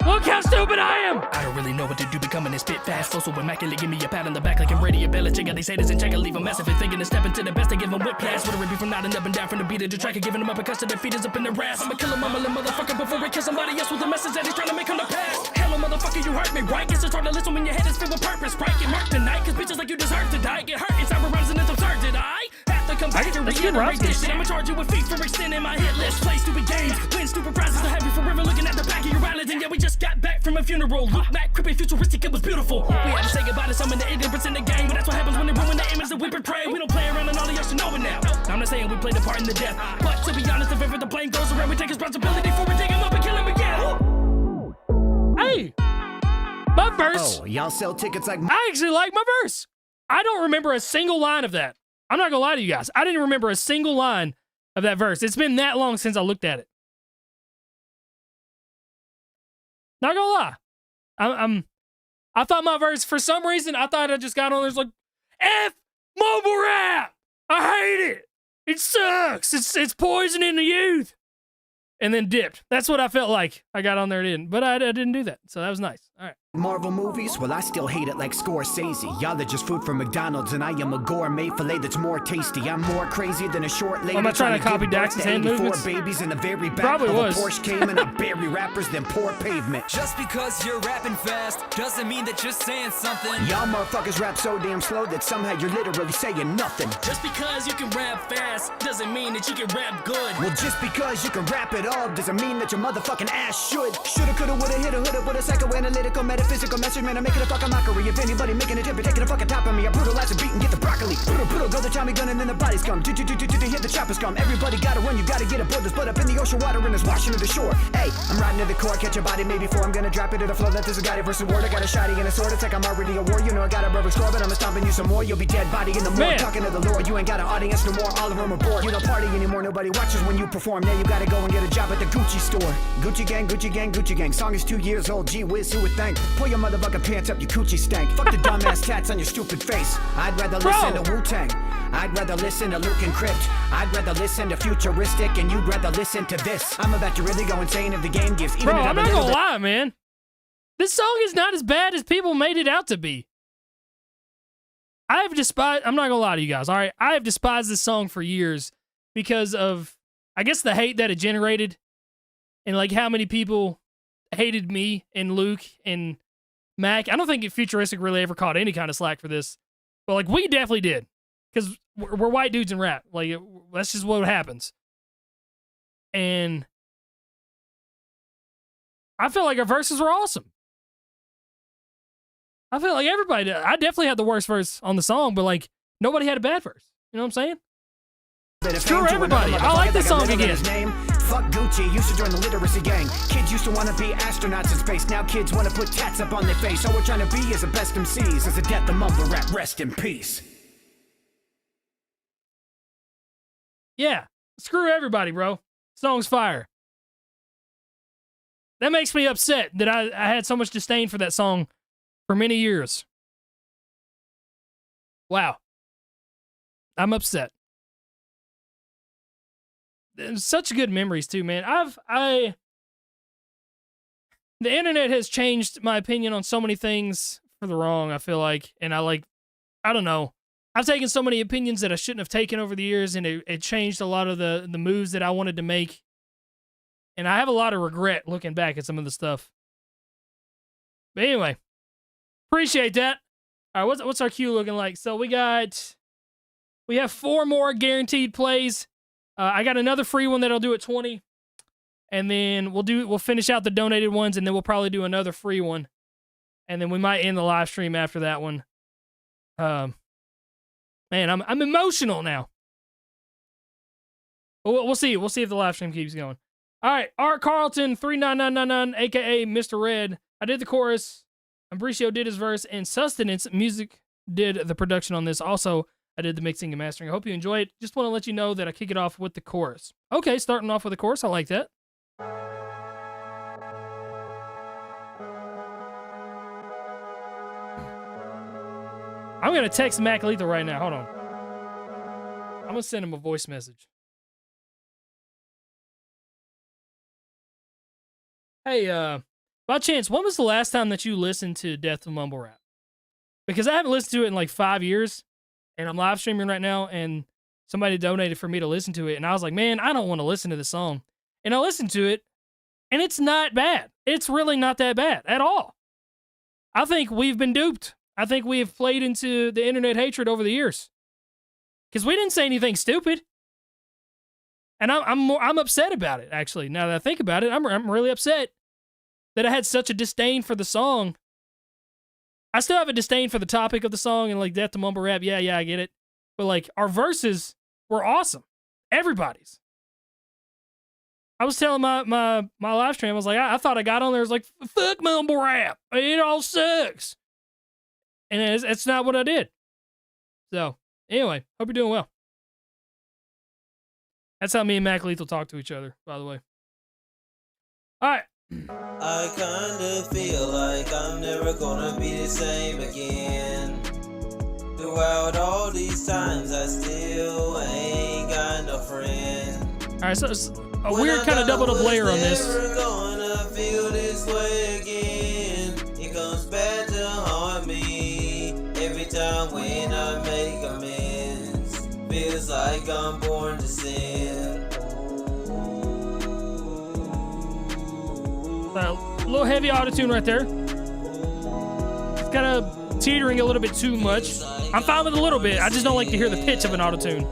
S7: Look how stupid I am!
S6: I don't really know what to do, becoming a spit fast. Flow so immaculate, give me a pat on the back like I'm ready to belly. Check out these haters and check and leave a mess. If you're thinking to step into the best, they give them whiplash. Whether it be from nodding up and down from the beat of the track and giving them up because their feet is up in their ass. I'ma kill a mumbling motherfucker before we kill somebody else with a message that he's trying to make come to pass. Hello, motherfucker, you hurt me, right? Guess it's hard to listen when your head is filled with purpose, right? Get marked tonight, cause bitches like you deserve to die. Get hurt, it's our runs and it's absurd, did I? Have to come back to reiterate this shit. I'ma charge you with feet for extending my hit list. Play stupid games, win stupid prizes, so heavy forever looking at the back of your eyelids. And yeah, we just got back from a funeral. Look back, creepy, futuristic, it was beautiful. We had to say goodbye to some of the ignorance in the game, but that's what happens when they ruin the image that we portray. We don't play around and all of y'all should know it now. I'm not saying we played a part in the death, but to be honest, if ever the blame goes around, we take responsibility for it, dig him up and kill him again.
S7: verse.
S5: Oh, y'all sell tickets like
S7: I actually like my verse. I don't remember a single line of that. I'm not gonna lie to you guys. I didn't remember a single line of that verse. It's been that long since I looked at it. Not gonna lie. I thought my verse, for some reason, I thought I just got on there's like, F mumble rap. I hate it. It sucks. It's poisoning the youth. And then dipped. That's what I felt like. I got on there and didn't. But I didn't do that. So that was nice. All right.
S5: Marvel movies? Well, I still hate it like Scorsese. Y'all are just food from McDonald's, and I am a gourmet filet that's more tasty. I'm more crazy than a short lady.
S7: I'm not trying to copy Dax's hand movements.
S5: Babies in the very back
S7: Probably
S5: of
S7: was.
S5: a Porsche Cayman. I bury rappers than poor pavement.
S10: Just because you're rapping fast doesn't mean that you're saying something.
S5: Y'all motherfuckers rap so damn slow that somehow you're literally saying nothing.
S6: Just because you can rap fast doesn't mean that you can rap good.
S5: Well, just because you can rap it all doesn't mean that your motherfucking ass should. Shoulda, coulda, woulda, hit a with a psychoanalytical, metaphysical message, man. I'm making a fucking mockery. If anybody making a tip, taking a fucking top of me, I brutalize a beat and get the broccoli. Brutal, go the Tommy gun and then the bodies come. Hit the choppers come. Everybody gotta run, you gotta get aboard. There's blood up in the ocean, water and it's washing to the shore. Hey, I'm riding to the core, catch a body maybe before I'm gonna drop it to the floor. That there's a guy versus ward. I got a shotty and a sword. It's like I'm already a war. You know I got a perfect score, but I'm stomping you some more. You'll be dead body in the morning. Talking to the Lord. You ain't got an audience no more. All of them are bored. You don't party anymore. Nobody watches when you perform. Now you gotta go and get a job at the Gucci store. Gucci gang, Gucci gang, Gucci gang. Song is 2 years old. Gee whiz, who would think? Pull your motherfucking pants up, you coochie stank. Fuck the dumbass tats on your stupid face. I'd rather listen to Wu-Tang. I'd rather listen to Luke and Crypt. I'd rather listen to Futuristic, and you'd rather listen to this. I'm about to really go insane if the game gives. Even
S7: Bro, I'm not gonna lie, man. This song is not as bad as people made it out to be. I'm not gonna lie to you guys, all right? I have despised this song for years because of, I guess, the hate that it generated and, like, how many people hated me and Luke and Mac. I don't think Futuristic really ever caught any kind of slack for this. But, like, we definitely did. Because we're white dudes in rap. Like, that's just what happens. And I feel like our verses were awesome. I feel like everybody did. I definitely had the worst verse on the song, but, like, nobody had a bad verse. You know what I'm saying? Screw everybody. I like this song again.
S5: Fuck Gucci, used to join the literacy gang. Kids used to want to be astronauts in space. Now kids want to put tats up on their face. All we're trying to be is the best MCs. As the death of mumble rap, rest in peace.
S7: Yeah, screw everybody, bro. Song's fire. That makes me upset that I had so much disdain for that song for many years. Wow. I'm upset. Such good memories too, man. The internet has changed my opinion on so many things for the wrong, I feel like. And I don't know. I've taken so many opinions that I shouldn't have taken over the years, and it changed a lot of the moves that I wanted to make. And I have a lot of regret looking back at some of the stuff. But anyway, appreciate that. All right, what's our queue looking like? So we have 4 more guaranteed plays. I got another free one that I'll do at 20. And then we'll finish out the donated ones, and then we'll probably do another free one. And then we might end the live stream after that one. Man, I'm emotional now. But we'll see. We'll see if the live stream keeps going. All right, Art Carlton 39999, aka Mr. Red. I did the chorus. Ambricio did his verse, and Sustenance Music did the production on this. Also, I did the mixing and mastering. I hope you enjoy it. Just want to let you know that I kick it off with the chorus. Okay, starting off with the chorus. I like that. I'm going to text Mac Lethal right now. Hold on. I'm going to send him a voice message. Hey, by chance, when was the last time that you listened to Death of Mumble Rap? Because I haven't listened to it in like 5 years, and I'm live streaming right now, and somebody donated for me to listen to it, and I was like, man, I don't want to listen to this song. And I listened to it, and it's not bad. It's really not that bad at all. I think we've been duped. I think we have played into the internet hatred over the years. Because we didn't say anything stupid. And I'm upset about it, actually. Now that I think about it, I'm really upset that I had such a disdain for the song. I still have a disdain for the topic of the song and like Death to Mumble Rap. Yeah, I get it. But like our verses were awesome. Everybody's. I was telling my live stream, I was like, I thought I got on there, it was like, fuck mumble rap. It all sucks. And it's not what I did. So, anyway, hope you're doing well. That's how me and Mac Lethal talk to each other, by the way. All right.
S11: I kinda feel like I'm never gonna be the same again. Throughout all these times, I still ain't got no friend.
S7: All right, so it's a weird kind of doubled up layer on this.
S11: Never gonna feel this way again. It comes back to haunt me every time when I make amends. Feels like I'm born to sin.
S7: A little heavy autotune right there. It's kind of teetering a little bit too much. I'm fine with a little bit. I just don't like to hear the pitch of an autotune.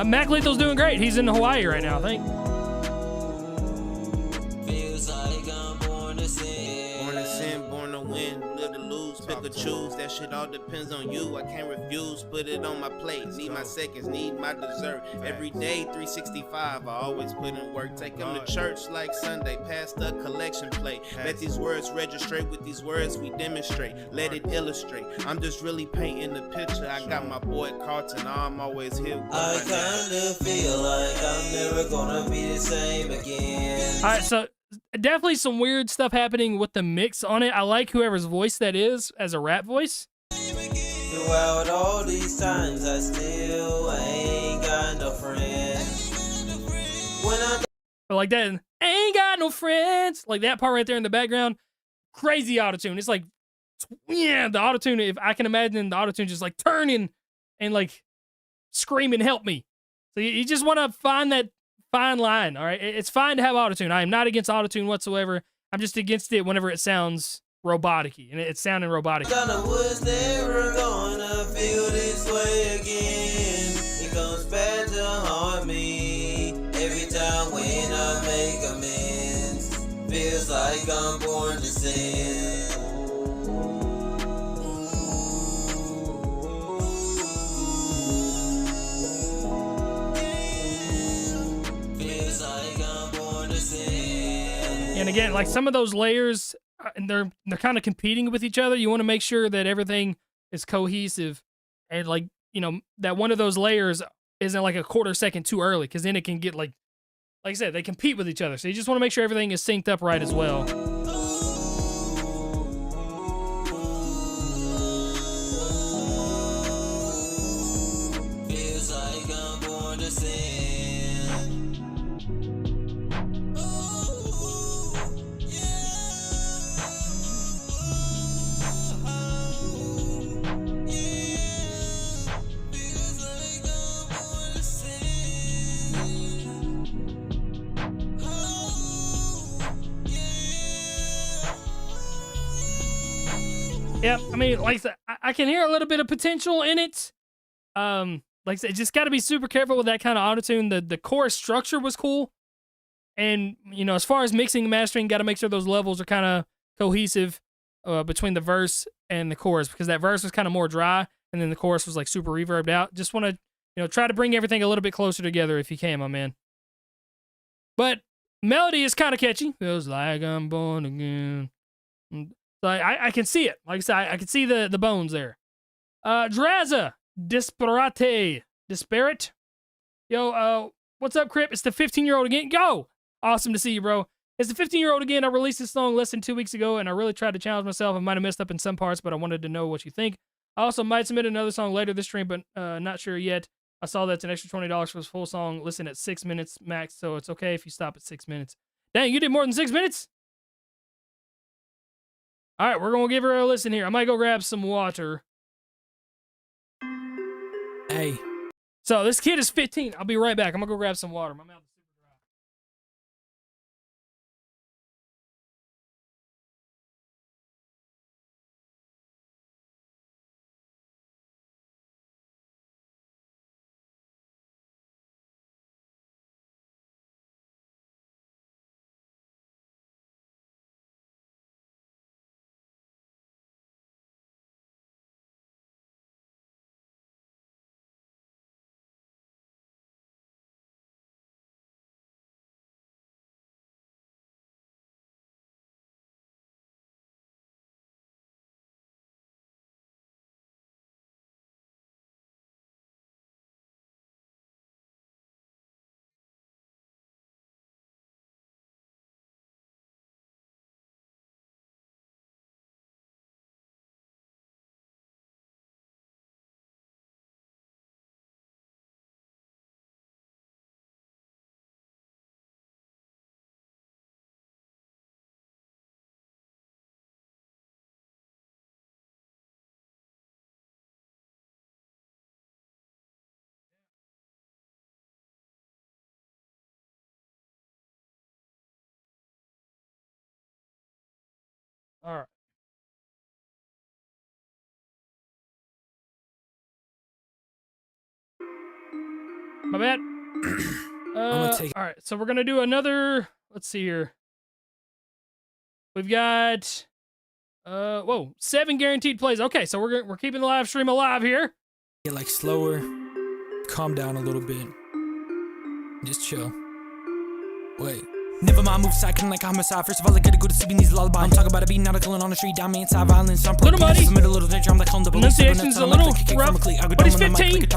S7: Mac Lethal's doing great. He's in Hawaii right now, I think.
S11: Feels like I'm born to sin.
S12: Born to sin, born to win, live to lose, pick or choose. That shit all depends on you. I can't refuse, put it on my plate. Need my seconds, need my dessert. Every day, 365, I always put in work. Take them to church like Sunday, past the collection plate. Let these words registrate, with these words we demonstrate. Let it illustrate. I'm just really painting the picture. I got my boy Carlton, I'm always here.
S11: I kinda feel like I'm never gonna be the same again.
S7: All right, so definitely some weird stuff happening with the mix on it. I like whoever's voice that is as a rap voice.
S11: Throughout all these times, I still ain't got no friends.
S7: But like that, ain't got no friends. Like that part right there in the background, crazy autotune. It's like, yeah, the autotune. If I can imagine the autotune just like turning and like screaming, "Help me!" So you just want to find that fine line. All right, it's fine to have autotune. I am not against autotune whatsoever. I'm just against it whenever it sounds robotic-y, and it's sounding robotic.
S11: Kinda was never gonna feel this way again. It comes back to haunt me every time when I make amends. Feels like I'm born to sin. Feels like I'm born to sin.
S7: And again, like some of those layers, and they're kind of competing with each other. You want to make sure that everything is cohesive, and like, you know, that one of those layers isn't like a quarter second too early, because then it can get like I said, they compete with each other. So you just want to make sure everything is synced up right as well.
S11: Feels like I'm born to sin.
S7: Yeah, I mean, like I said, I can hear a little bit of potential in it. Like I said, just got to be super careful with that kind of autotune. The chorus structure was cool. And, you know, as far as mixing and mastering, got to make sure those levels are kind of cohesive between the verse and the chorus, because that verse was kind of more dry, and then the chorus was like super reverbed out. Just want to, you know, try to bring everything a little bit closer together if you can, my man. But melody is kind of catchy. Feels like I'm born again. So I can see it. Like I said, I can see the bones there. Draza, Disparate. Yo, what's up, Crypt? It's the 15-year-old again. Go! Awesome to see you, bro. It's the 15-year-old again. I released this song less than 2 weeks ago, and I really tried to challenge myself. I might have messed up in some parts, but I wanted to know what you think. I also might submit another song later this stream, but not sure yet. I saw that's an extra $20 for this full song. Listen at 6 minutes max, so it's okay if you stop at 6 minutes. Dang, you did more than 6 minutes? All right, we're going to give her a listen here. I might go grab some water.
S6: Hey.
S7: So this kid is 15. I'll be right back. I'm going to go grab some water. My mouth All right. My bad. All right, so we're gonna do another. Let's see here. We've got 7 guaranteed plays. Okay, so we're keeping the live stream alive here.
S10: Get like slower, calm down a little bit, just chill. Wait. Never mind, move cycling like I'm homicide. First of all, I gotta go to sleep in these lullaby. I'm talking about a beat, not a killing on the street. Down me inside violence. I'm
S7: little money.
S10: Little danger. I'm like home the police.
S7: Pronunciation's a little rough, but he's 15.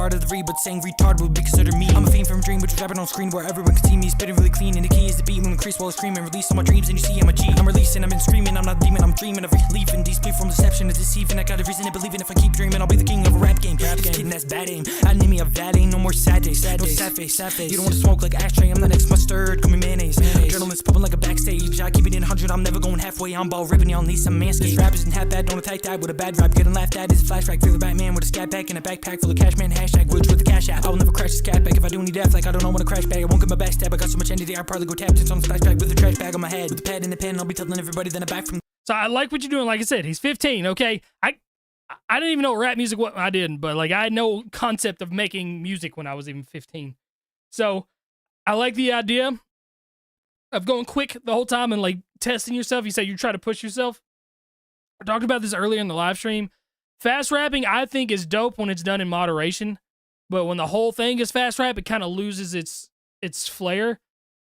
S10: But saying retard would be considered me. I'm a fiend from a dream, but you're rapping on screen where everyone can see me. Spitting really clean, and the key is the beat. When increase while I scream and release all my dreams, and you see I'm a G. I'm releasing, I've been screaming. I'm not a demon, I'm dreaming of relief. And these play from deception to deceiving. I got a reason to believe in. If I keep dreaming, I'll be the king of a rap game. Kidding, that's bad aim. I need me a bad aim. No more sad days. No sad face. You don't want to smoke like ashtray. I'm the next mustard. Call me mayonnaise. Journalists popping like a backstage. I keep it in 100. I'm never going halfway. I'm ball ripping. Y'all need some manscaped. This rap isn't half bad. Don't attack that with a bad rap. Getting laughed at is a flashback. Feel the Batman with a scat pack and a backpack full of cash man. Hashtag Woods with the cash app. I will never crash this cat back if I do need death. Like I don't know when to crash bag. I won't get my backstab. I got so much energy. I'll probably go tap this on the splashback with a trash bag on my head. With a pad and a pen. I'll be telling everybody then I'm back from.
S7: So I like what you're doing. Like I said, he's 15. Okay, I didn't even know rap music. What I didn't, but like I had no concept of making music when I was even 15. So I like the idea of going quick the whole time and like testing yourself. You said you try to push yourself. I talked about this earlier in the live stream. Fast rapping, I think, is dope when it's done in moderation, but when the whole thing is fast rap, it kind of loses its flair.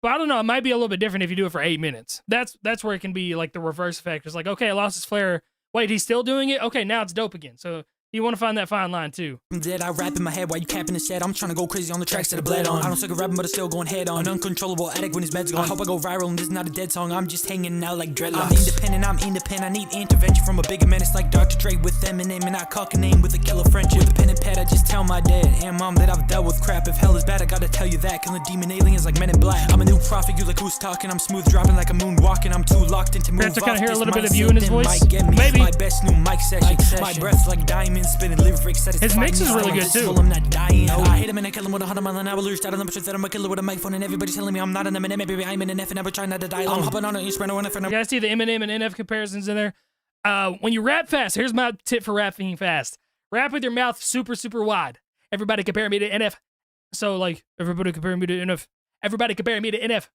S7: But I don't know, it might be a little bit different if you do it for 8 minutes. That's where it can be like the reverse effect. It's like, okay, I lost his flair. Wait, he's still doing it? Okay, now it's dope again. So you want to find that fine line too.
S10: I'm dead, I rap in my head while you capping the set. I'm trying to go crazy on the tracks that I bled on. I don't suck at rapping, but I'm still going head on. An uncontrollable addict when his meds gone. I hope I go viral and this is not a dead song. I'm just hanging out like dreadlocks. I'm independent. I need intervention from a bigger menace like Dr. Dre with Eminem, and I cock a name with a killer friendship. With a pen and pad, I just tell my dad and mom that I've dealt with crap. If hell is bad, I gotta tell you that. Killing demon aliens like Men in Black. I'm a new prophet, you like who's talking. I'm smooth dropping like a moon walking. I'm too locked into move off.
S7: To kind of hear a little bit of you in his voice.
S10: Maybe my best new mic session. My breath like diamonds, spinning lyrics.
S7: His mix is really good too.
S10: I'm not dying. I hit him and I kill him with 100 mile an hour. Lose out on the that I'm a killer with a microphone, and everybody's telling me I'm not an Eminem. Baby, I'm in an F and never trying not to die. I'm hopping on an instrumental and if
S7: you guys see the Eminem and NF comparisons in there. When you rap fast, here's my tip for rapping fast. Rap with your mouth super, super wide. Everybody compare me to NF. So like, everybody compare me to NF. Everybody compare me to NF.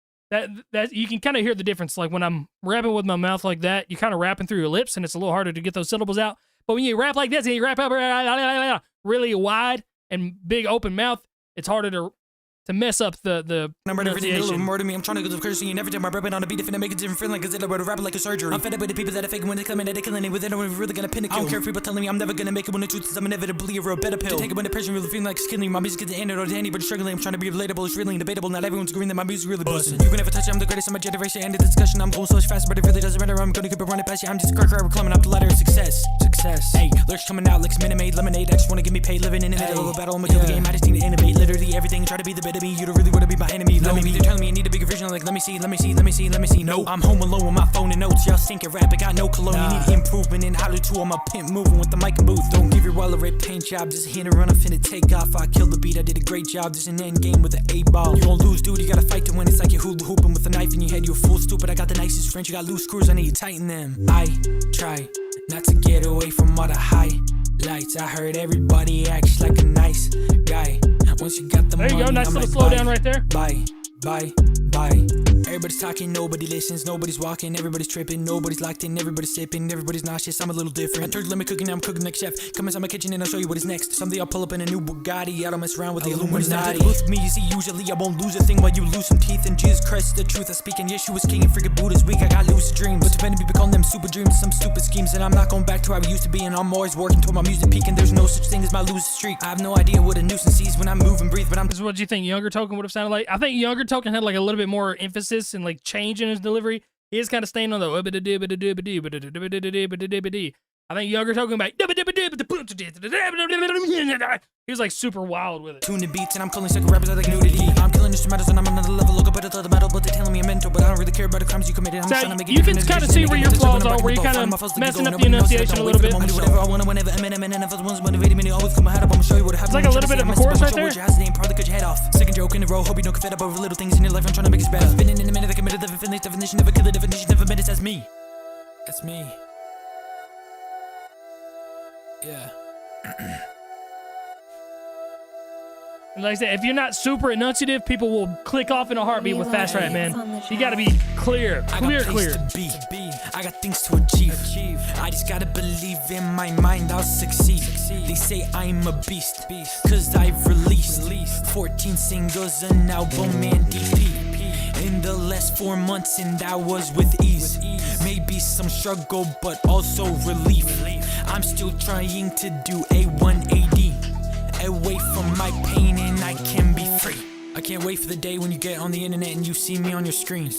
S7: That you can kind of hear the difference. Like when I'm rapping with my mouth like that, you're kind of rapping through your lips, and it's a little harder to get those syllables out. But when you rap like this and you rap up really wide and big open mouth, it's harder to mess up the pronunciation.
S10: Murder me, I'm trying to go to the cursing, and every time I rap it on a beat, if it make a different feeling, cause it about rapping like a surgery. I'm fed up with the people that are faking when they come in, that they killing it with it, I'm really gonna pin a kill. I don't care if people telling me I'm never gonna make it when the truth is I'm inevitably a real better pill. To take it when the pressure really feeling like it's killing me. My music is the end or the anybody struggling. I'm trying to be relatable, it's really debatable. Not everyone's agreeing that my music really busting. You can never touch it, I'm the greatest in my generation. End the discussion, I'm going so fast, but it really doesn't matter. I'm gonna keep it running past you. I'm just we're climbing up the ladder of success. Hey, lyrics coming out like it's Minute Maid lemonade. I just wanna get me paid, living in the middle of a battle. I'm gonna kill the game. I just need to innovate literally everything. Try to be the better me. You don't really wanna be my enemy. Let me, they're telling me I need a bigger vision. Like, let me see. No, I'm home alone with my phone and notes. Y'all stink at rap, I got no cologne. You need improvement in how to tool. I'm a pimp moving with the mic and booth. Don't give your wall a red paint job. Just hit and run, I'm finna take off. I killed the beat, I did a great job. Just an end game with an 8-ball. You gon' lose, dude, you gotta fight to win. It's like you're hula hooping with a knife in your head. You're full stupid, I got the nicest French. You got loose screws, I need to tighten them. I try not to get away from all the highlights. I heard everybody acts like a nice guy. Once you got the money,
S7: there you go, nice little slow down right there.
S10: Bye. Everybody's talking, nobody listens, nobody's walking, everybody's tripping, nobody's locked in, everybody's sipping, everybody's nauseous, I'm a little different. I turned limit cooking, now I'm cooking like chef. Come inside my kitchen and I'll show you what is next. Someday I'll pull up in a new Bugatti, I don't mess around with the Illuminati. With me, you see, usually I won't lose a thing while you lose some teeth. And Jesus Christ, the truth I speak, and Yeshua's king and freaking Buddha's weak. I got lucid dreams, but depending people calling them super dreams, some stupid schemes, and I'm not going back to where I used to be, and I'm always working toward my music peak, and there's no such thing as my losing streak. I have no idea what a nuisance sees when I move and breathe, but I'm.
S7: This is what you think Younger Token would have sounded like? I think Younger Token had like a little bit more emphasis and like change in his delivery. He is kind of staying on the I think Younger Token back. He was like super wild with it.
S10: Tuning beats and I'm calling second rappers I like nudity. I'm killing instrumentals and I'm on another level. Look up at the metal, but they're telling me I'm mental. But I don't really care about the crimes you committed. I'm trying to make it.
S7: You can kind of see where your flaws are, where you kind of messing up the enunciation a little bit. It's like a little bit of a chorus right there.
S10: Second joke in the row. Hope you don't get fed up over little things in your life. I'm trying to make it better. Spinning in a minute, I committed the definition of a killer definition of a minute. That's me. That's me. Yeah.
S7: And like I said, if you're not super enunciative, people will click off in a heartbeat with fast rap, man. You gotta be clear.
S10: I got place to be. I got things to achieve. I just gotta believe in my mind I'll succeed. They say I'm a beast, cause I've released 14 singles, an album, and EP in the last 4 months, and that was with ease. Maybe some struggle, but also relief. I'm still trying to do a 180 away from my pain, and I can be free. I can't wait for the day when you get on the internet and you see me on your screen.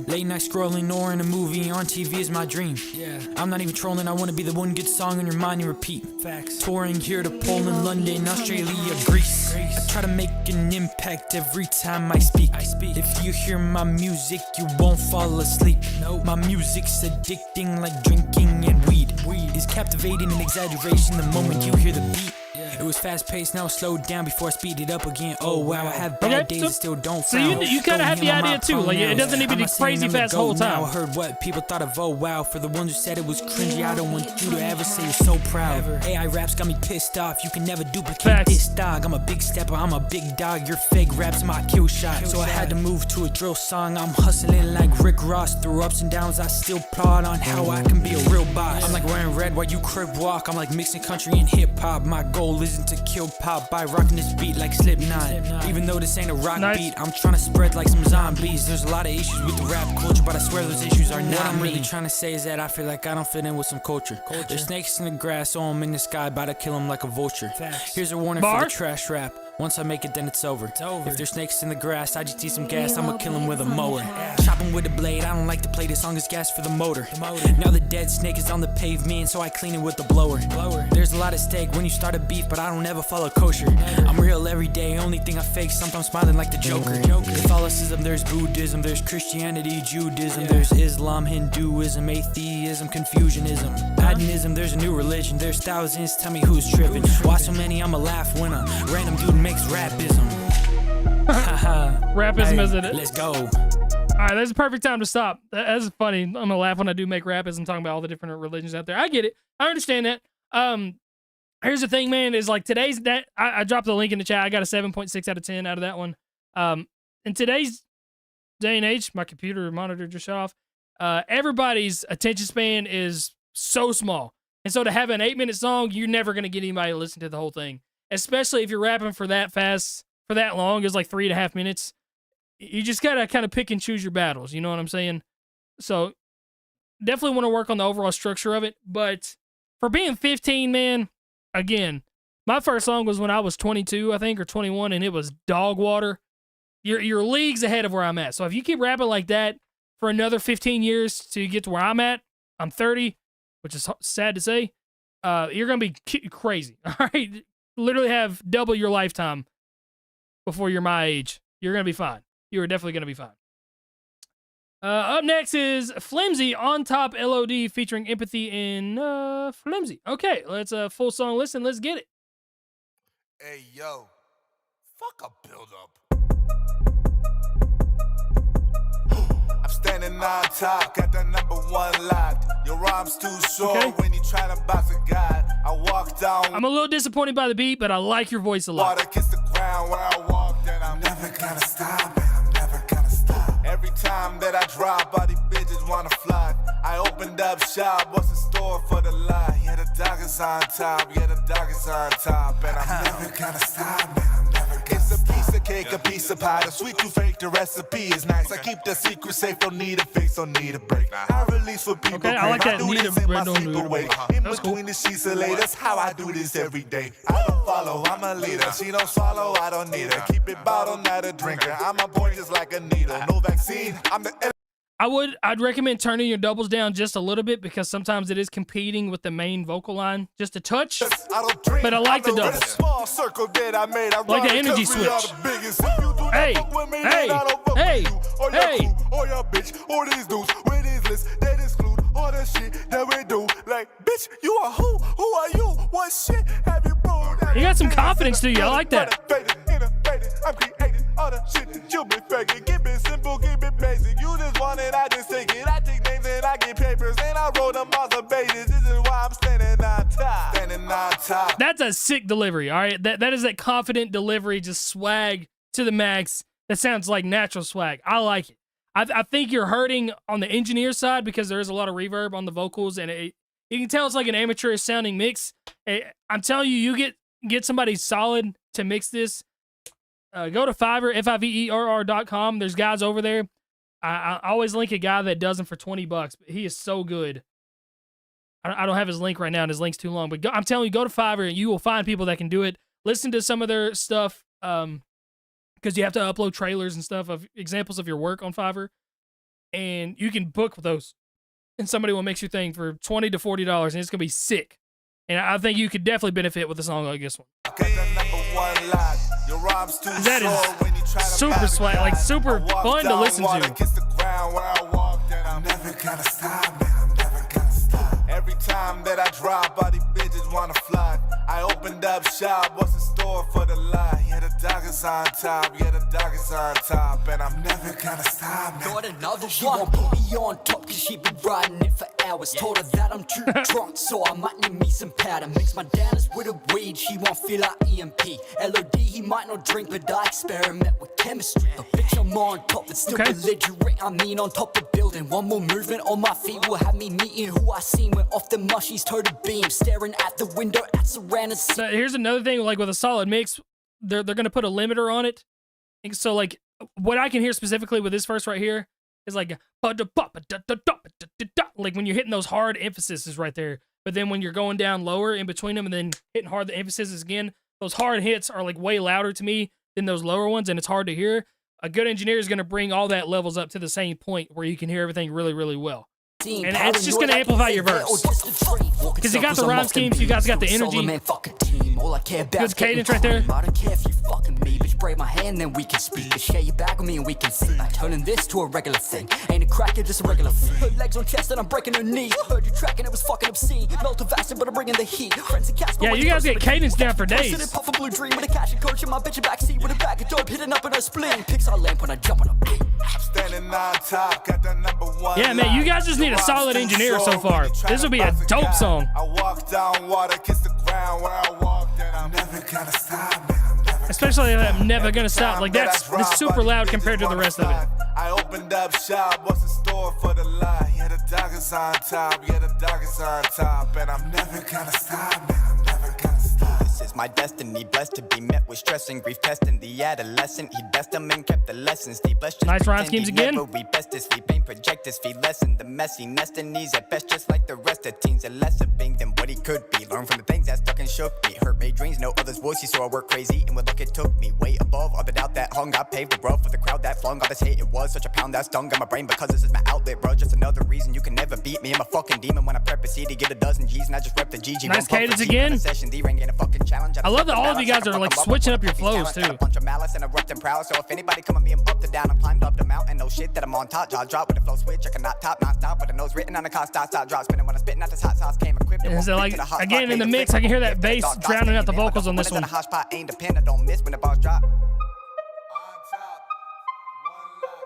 S10: Late night scrolling or in a movie on TV is my dream. Yeah. I'm not even trolling, I wanna be the one good song on your mind and repeat. Facts. Touring here to Poland, London, Australia, Greece. I try to make an impact every time I speak. If you hear my music, you won't fall asleep. No. My music's addicting like drinking and weed. Is captivating and exaggeration the moment you hear the beat. It was fast paced, now slowed down before I speed it up again. Oh wow, I have bad days that still don't frown.
S7: So you kind of have the idea too, like it doesn't need to be crazy fast the whole time.
S10: I heard what people thought of oh wow. For the ones who said it was cringy, I don't want you to ever say you're so proud. AI raps got me pissed off, you can never duplicate this dog. I'm a big stepper, I'm a big dog, your fake raps my kill shot. So I had to move to a drill song, I'm hustling like Rick Ross. Through ups and downs, I still plot on how I can be a real boss. I'm like wearing red while you crib walk, I'm like mixing country and hip hop. My goal isn't to kill pop by rocking this beat like Slipknot. Even though this ain't a rock beat, I'm trying to spread like some zombies. There's a lot of issues with the rap culture, but I swear those issues are not what I'm really trying to say is that I feel like I don't fit in with some culture. There's snakes in the grass, so I'm in the sky, about to kill them like a vulture. Here's a warning for the trash rap. Once I make it, then it's over. If there's snakes in the grass, I just need some gas, I'ma kill them with a mower. Chop them with a blade, I don't like to play this song as gas for the motor. Now the dead snake is on the pavement, so I clean it with the blower. There's a lot at stake when you start a beef, but I don't ever follow kosher. I'm real every day, only thing I fake, sometimes smiling like the Joker. Catholicism, there's Buddhism, there's Christianity, Judaism, there's Islam, Hinduism, atheism, Confucianism, Adinism, there's a new religion, there's thousands, tell me who's tripping. Why so many, I'ma laugh when a random dude makes rapism.
S7: Rapism is it?
S10: Let's go.
S7: Alright, that's the perfect time to stop. That's funny. I'm gonna laugh when I do make rapism, talking about all the different religions out there. I get it. I understand that. Here's the thing, man, is like today's that I dropped the link in the chat. I got a 7.6 out of 10 out of that one. In today's day and age, my computer monitor just shut off. Everybody's attention span is so small. And so to have an 8-minute song, you're never gonna get anybody to listen to the whole thing. Especially if you're rapping for that fast, for that long, it's like 3.5 minutes. You just gotta kind of pick and choose your battles, you know what I'm saying? So definitely want to work on the overall structure of it, but for being 15, man, again, my first song was when I was 22, I think, or 21, and it was Dog Water. You're leagues ahead of where I'm at. So if you keep rapping like that for another 15 years to get to where I'm at, I'm 30, which is sad to say, you're gonna be crazy, all right? Literally have double your lifetime before you're my age. You're going to be fine. You are definitely going to be fine. Up next is Flimsy on Top LOD featuring Empathy in Flimsy. Okay, let's full song listen. Let's get it.
S23: Hey, yo. Fuck a build-up. I'm standing on top, got the #1 locked. Your rhyme's too short when you try to box a guy. I walk down.
S7: I'm a little disappointed by the beat, but I like your voice a lot.
S23: Water kiss the ground where I walk, then I'm never gonna stop, man. I'm never gonna stop. Every time that I drop, all these bitches wanna fly. I opened up shop, what's in store for the lie? Yeah, the dog is on top, yeah, the dog is on top. And I'm never gonna stop, man. I'm never gonna It's a piece of cake, a piece of pie. The sweet too fake, the recipe is nice. I keep the secret safe, don't need a fix, don't need a break. I release for people.
S7: Okay, I like that.
S23: I do this in my sleep away. In between the sheets of lay, that's how I do this every day. I don't follow, I'm a leader. She don't swallow, I don't need her. Keep it bottled, not a drinker. I'm a boy just like a needle. No vaccine, I'm the
S7: I'd recommend turning your doubles down just a little bit because sometimes it is competing with the main vocal line just a touch. But I like the doubles. Like the energy switch. Hey, hey, hey, hey.
S23: Or your bitch, or these dudes with these lists that exclude all the shit that we do. Like, bitch, you are who? Who are you? What shit have you pulled?
S7: You got some confidence to you. I like that.
S23: I'm creating all the shit that you been faking. Keep it simple, keep it basic. You just want it, I just take it. I take names and I get papers and I roll them off the bases. This is why I'm standing on top. Standing on
S3: top.
S7: That's a sick delivery, all right? That is that confident delivery, just swag to the max. That sounds like natural swag. I like it. I think you're hurting on the engineer side because there is a lot of reverb on the vocals, and you can tell it's like an amateurish sounding mix. I'm telling you, you get somebody solid to mix this. Go to Fiverr, FIVERR.com. There's guys over there. I always link a guy that does them for $20, but he is so good. I don't have his link right now, and his link's too long. But I'm telling you, go to Fiverr, and you will find people that can do it. Listen to some of their stuff, because you have to upload trailers and stuff of examples of your work on Fiverr, and you can book those, and somebody will mix your thing for $20 to $40, and it's gonna be sick. And I think you could definitely benefit with a song like this one. That is super swag, like super fun to listen to.
S23: Every time that I drop, all these bitches wanna fly. I opened up shop, what's in store for the lie? Yeah, the dog is on top, yeah, the dog is on top, and I'm never gonna stop, man.
S13: Got another she one. Won't put me on top, cause she been riding it for hours. Told her that I'm too drunk, so I might need me some powder. Mix my downers with a weed, she won't feel like EMP. LOD, he might not drink, but I experiment with chemistry. But bitch, I'm on top, it's still belligerent. I mean, on top of building. One more movement on my feet will have me meeting who I seen. Went off the mushies, towed a beam, staring at the window at surrounded.
S7: So here's another thing, like with a solid mix, they're gonna put a limiter on it. And so like what I can hear specifically with this verse right here is like when you're hitting those hard emphases right there. But then when you're going down lower in between them and then hitting hard the emphasis again, those hard hits are like way louder to me than those lower ones, and it's hard to hear. A good engineer is gonna bring all that levels up to the same point where you can hear everything really, really well. And it's just going to amplify your verse. Because you got the rhyme schemes, you guys got the energy. Good cadence right there.
S13: I don't care if you fucking me, bitch, break my hand, then we can speak. Share your back with me and we can see. I'm turning this to a regular thing. Ain't a cracker, just a regular thing. Her legs on chest and I'm breaking her knee. Heard you tracking, it was fucking obscene. Melt of acid, but I'm bringing the heat. Friends and cats,
S7: yeah, you guys get cadence down for days.
S13: Puff a blue dream with a cash and coach in my bitch backseat with a bag of dope hidden up in her spleen. Pixar lamp when I jump on a beat.
S23: Standing on top, got the #1.
S7: Yeah, man, you guys just need a solid engineer so far. This will be a dope song.
S23: I walk down water, kiss the ground where I walked, and I'm never gonna stop, man.
S7: Especially I'm never gonna stop. Like that's super loud compared to the rest of it.
S23: I opened up shop, what's in store for the lie? Yeah, the dog is on top, yeah, the dog is on top, and I'm never gonna stop, man. I'm never gonna stop.
S14: This is my destiny, blessed to be met with stress and grief, testing the adolescent. He best them and kept the lessons deep.
S7: Nice rhyme schemes again.
S14: We best his sleep, ain't project his feet, lessen the messy nest and knees at best, just like the rest of teens. A lesser being than what he could be. Learn from the things that stuck and shook me. Hurt made dreams, no others voices, so I work crazy. And what look it took me way above all the doubt that hung. I paved the road for the crowd that flung all this hate. It was such a pound that stung on my brain because this is my outlet, bro. Just another reason you can never beat me. I'm a fucking demon when I prep a C to get a dozen G's, and I just rep the GG.
S7: Nice cadence again. I love that all of you guys are like switching up your flows too.
S14: A bunch of malice and erupting proud. So if anybody come at me, I'm up to down. I climbed up the mountain, no shit that I'm on top. Jaw drop with a flow switch. I cannot top, not stop. With a nose written on the car, stop, drop. Spinning when I'm spitting out this hot sauce. Came equipped.
S7: And so like again in the mix, I can hear that bass drowning out the vocals on this one.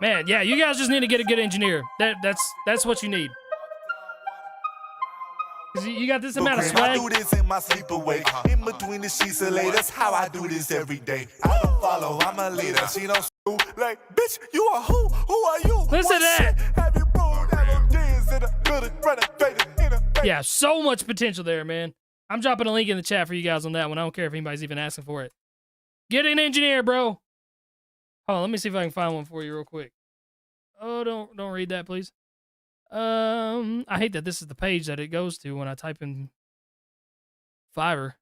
S7: Man, yeah, you guys just need to get a good engineer. That's what you need. Cause you got this amount of swag.
S23: I do this in my sleep awake. In between the sheets of lay. That's how I do this every day. I don't follow, I'm a leader. She don't screw like, bitch, you are who? Who are you?
S7: Listen to that.
S23: Have you rolled LODs in a good renovated in a
S7: yeah, so much potential there, man. I'm dropping a link in the chat for you guys on that one. I don't care if anybody's even asking for it. Get an engineer, bro. Hold on, let me see if I can find one for you real quick. Oh, don't read that, please. I hate that this is the page that it goes to when I type in Fiverr.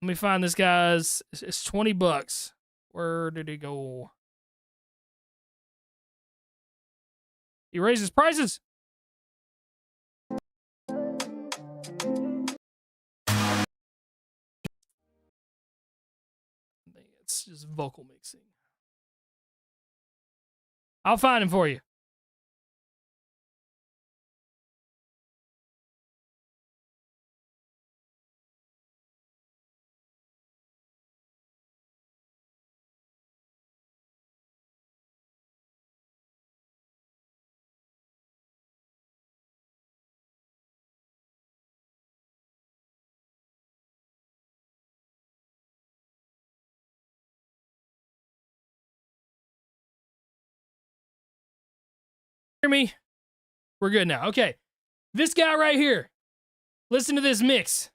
S7: Let me find this guy's. It's $20. Where did he go? He raises prices. It's just vocal mixing. I'll find him for you. Hear me? We're good now. Okay. This guy right here. Listen to this mix.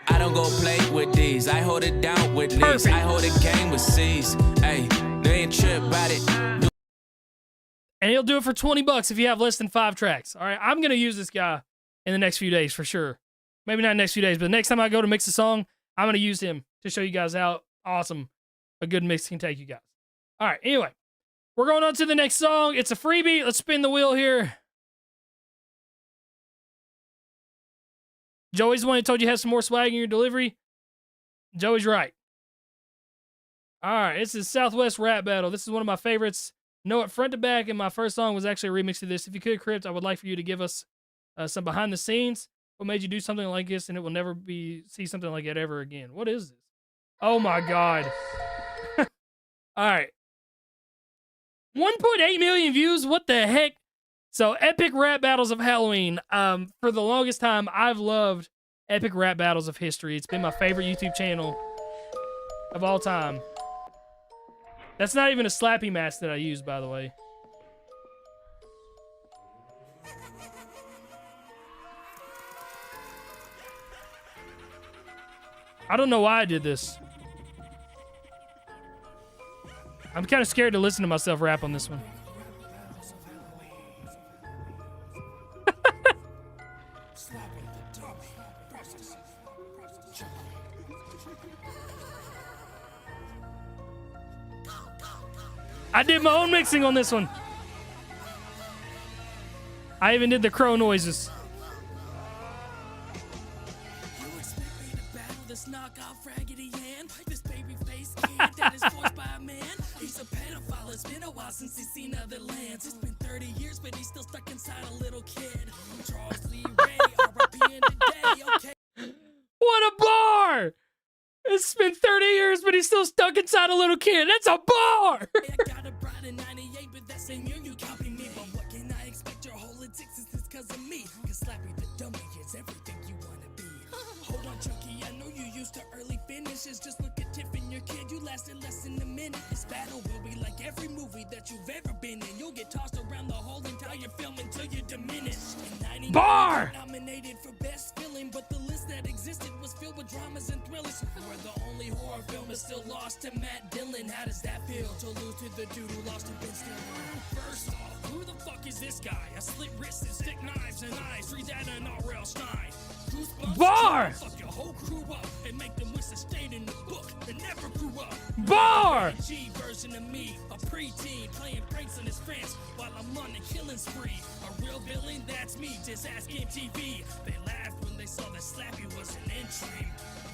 S4: I don't go play with these. I hold it down with these.
S7: Perfect.
S4: I hold a game with C's. Hey, they ain't trip about it.
S7: And he'll do it for $20 if you have less than 5 tracks. All right, I'm going to use this guy in the next few days for sure. Maybe not next few days, but the next time I go to mix a song, I'm going to use him to show you guys how awesome a good mix can take you guys. All right, anyway, we're going on to the next song. It's a freebie. Let's spin the wheel here. Joey's the one who told you have some more swag in your delivery. Joey's right. All right, this is Southwest Rap Battle. This is one of my favorites. Know it front to back, and my first song was actually a remix of this. If you could, Crypt, I would like for you to give us some behind the scenes. What made you do something like this, and it will never see something like it ever again? What is this? Oh my God. All right. 1.8 million views. What the heck? So, Epic Rap Battles of Halloween. For the longest time, I've loved Epic Rap Battles of History. It's been my favorite YouTube channel of all time. That's not even a slappy mask that I use, by the way. I don't know why I did this. I'm kind of scared to listen to myself rap on this one. I did my own mixing on this one. I even did the crow noises.
S6: He's a pedophile. It's been a while since he's seen other lands. It's been 30 years, but he's still stuck inside a little kid. Charles Lee Ray, R.I.P. in the day, okay.
S7: What a bar! It's been 30 years, but he's still stuck inside a little kid. That's a bar!
S6: I got a bride in 98, but that same year you copied me. But what can I expect? Your whole existence is because of me. Cause Slappy the dummy is everything you want to be. Hold on, Chucky, I know you used to early finishes. Just look at Tiff and your kid, you lasted less than a minute. This battle will be like every movie that you've ever been in. You'll get tossed around the whole entire film until you're diminished.
S7: Bar!
S6: Nominated for best villain, but the list that existed was filled with dramas and thrillers. Where the only horror film is still lost to Matt Dillon. How does that feel to lose to the dude who lost to Ben Stiller? First off, who the fuck is this guy? A slit wrist and stick knives and eyes. Read that in R.L. Stein.
S7: Bar!
S6: Fuck your whole crew up and make them wish they stayed in the book and never grew up.
S7: Bar!
S6: G version of me, a preteen playing pranks on his friends while I'm on a killing spree. A real villain, that's me. Just ask MTV. They laughed when they saw that Slappy was an entry.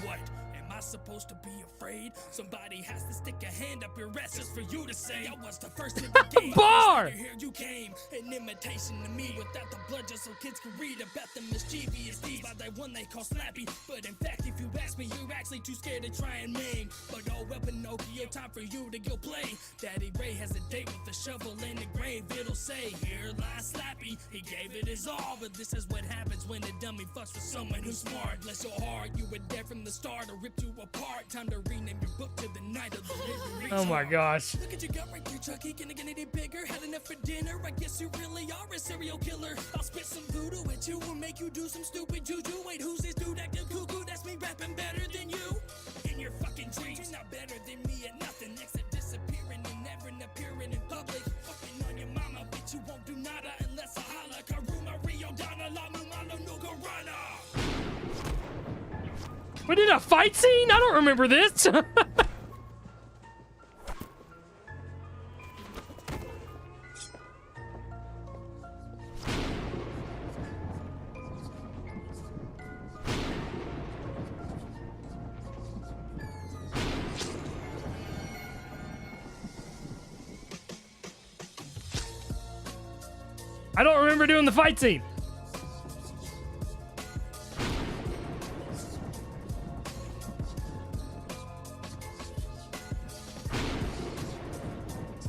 S6: What? Am I supposed to be afraid? Somebody has to stick a hand up your ass just for you to say I was the first in the game.
S7: Bar!
S6: Here you came, an imitation to me without the blood, just so kids can read about the mischievous deeds by that one they call Slappy. But in fact, if you ask me, you're actually too scared to try and maim. But oh well, Pinocchio, time for you to go play. Daddy Ray has a date with the shovel in the grave. It'll say, here lies Slappy. He gave it his all, but this is what happens when a dummy fucks with someone who's smart. Bless your heart, you were there from the start, or ripped you apart. Time to rename your book to the night of the living.
S7: Oh my gosh.
S6: Look at your gut right there, Chucky. Can I get any bigger? Had enough for dinner. I guess you really are a serial killer. I'll spit some voodoo at you and make you do some stupid juju. Wait, who's this dude acting cuckoo? That's me rapping better than you. In your fucking dreams, you're not better than me at nothing except disappearing and never appearing in public. Fucking on your mama, bitch, you won't do nada unless I holla. Karuma, Rio, Donna, La Mumala, no Gorana.
S7: We did a fight scene? I don't remember this. I don't remember doing the fight scene.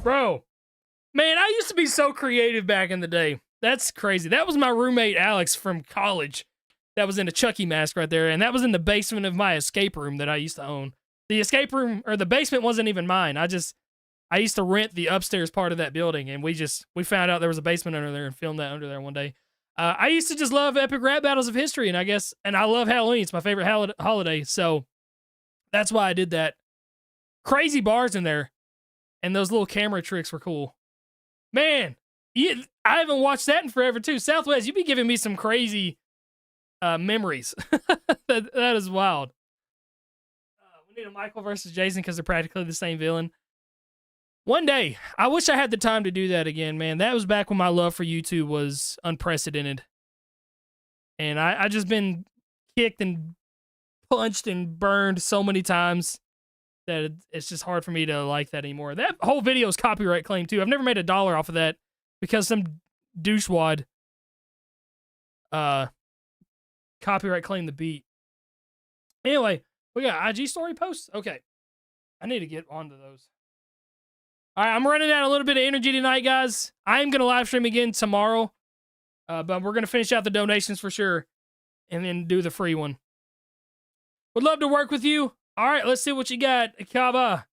S7: Bro, man, I used to be so creative back in the day. That's crazy. That was my roommate, Alex, from college. That was in a Chucky mask right there, and that was in the basement of my escape room that I used to own. The escape room, or the basement, wasn't even mine. I just I used to rent the upstairs part of that building, and we found out there was a basement under there and filmed that under there one day. I used to just love epic rap battles of history, and I love Halloween. It's my favorite holiday, so that's why I did that. Crazy bars in there, and those little camera tricks were cool. Man, I haven't watched that in forever, too. Southwest, you be giving me some crazy memories. that is wild. We need a Michael versus Jason because they're practically the same villain. One day, I wish I had the time to do that again, man. That was back when my love for YouTube was unprecedented. And I just been kicked and punched and burned so many times that it's just hard for me to like that anymore. That whole video is copyright claim, too. I've never made $1 off of that because some douchewad copyright claimed the beat. Anyway, we got IG story posts? Okay. I need to get onto those. All right, I'm running out a little bit of energy tonight, guys. I am going to live stream again tomorrow, but we're going to finish out the donations for sure and then do the free one. Would love to work with you. All right, let's see what you got, Kava.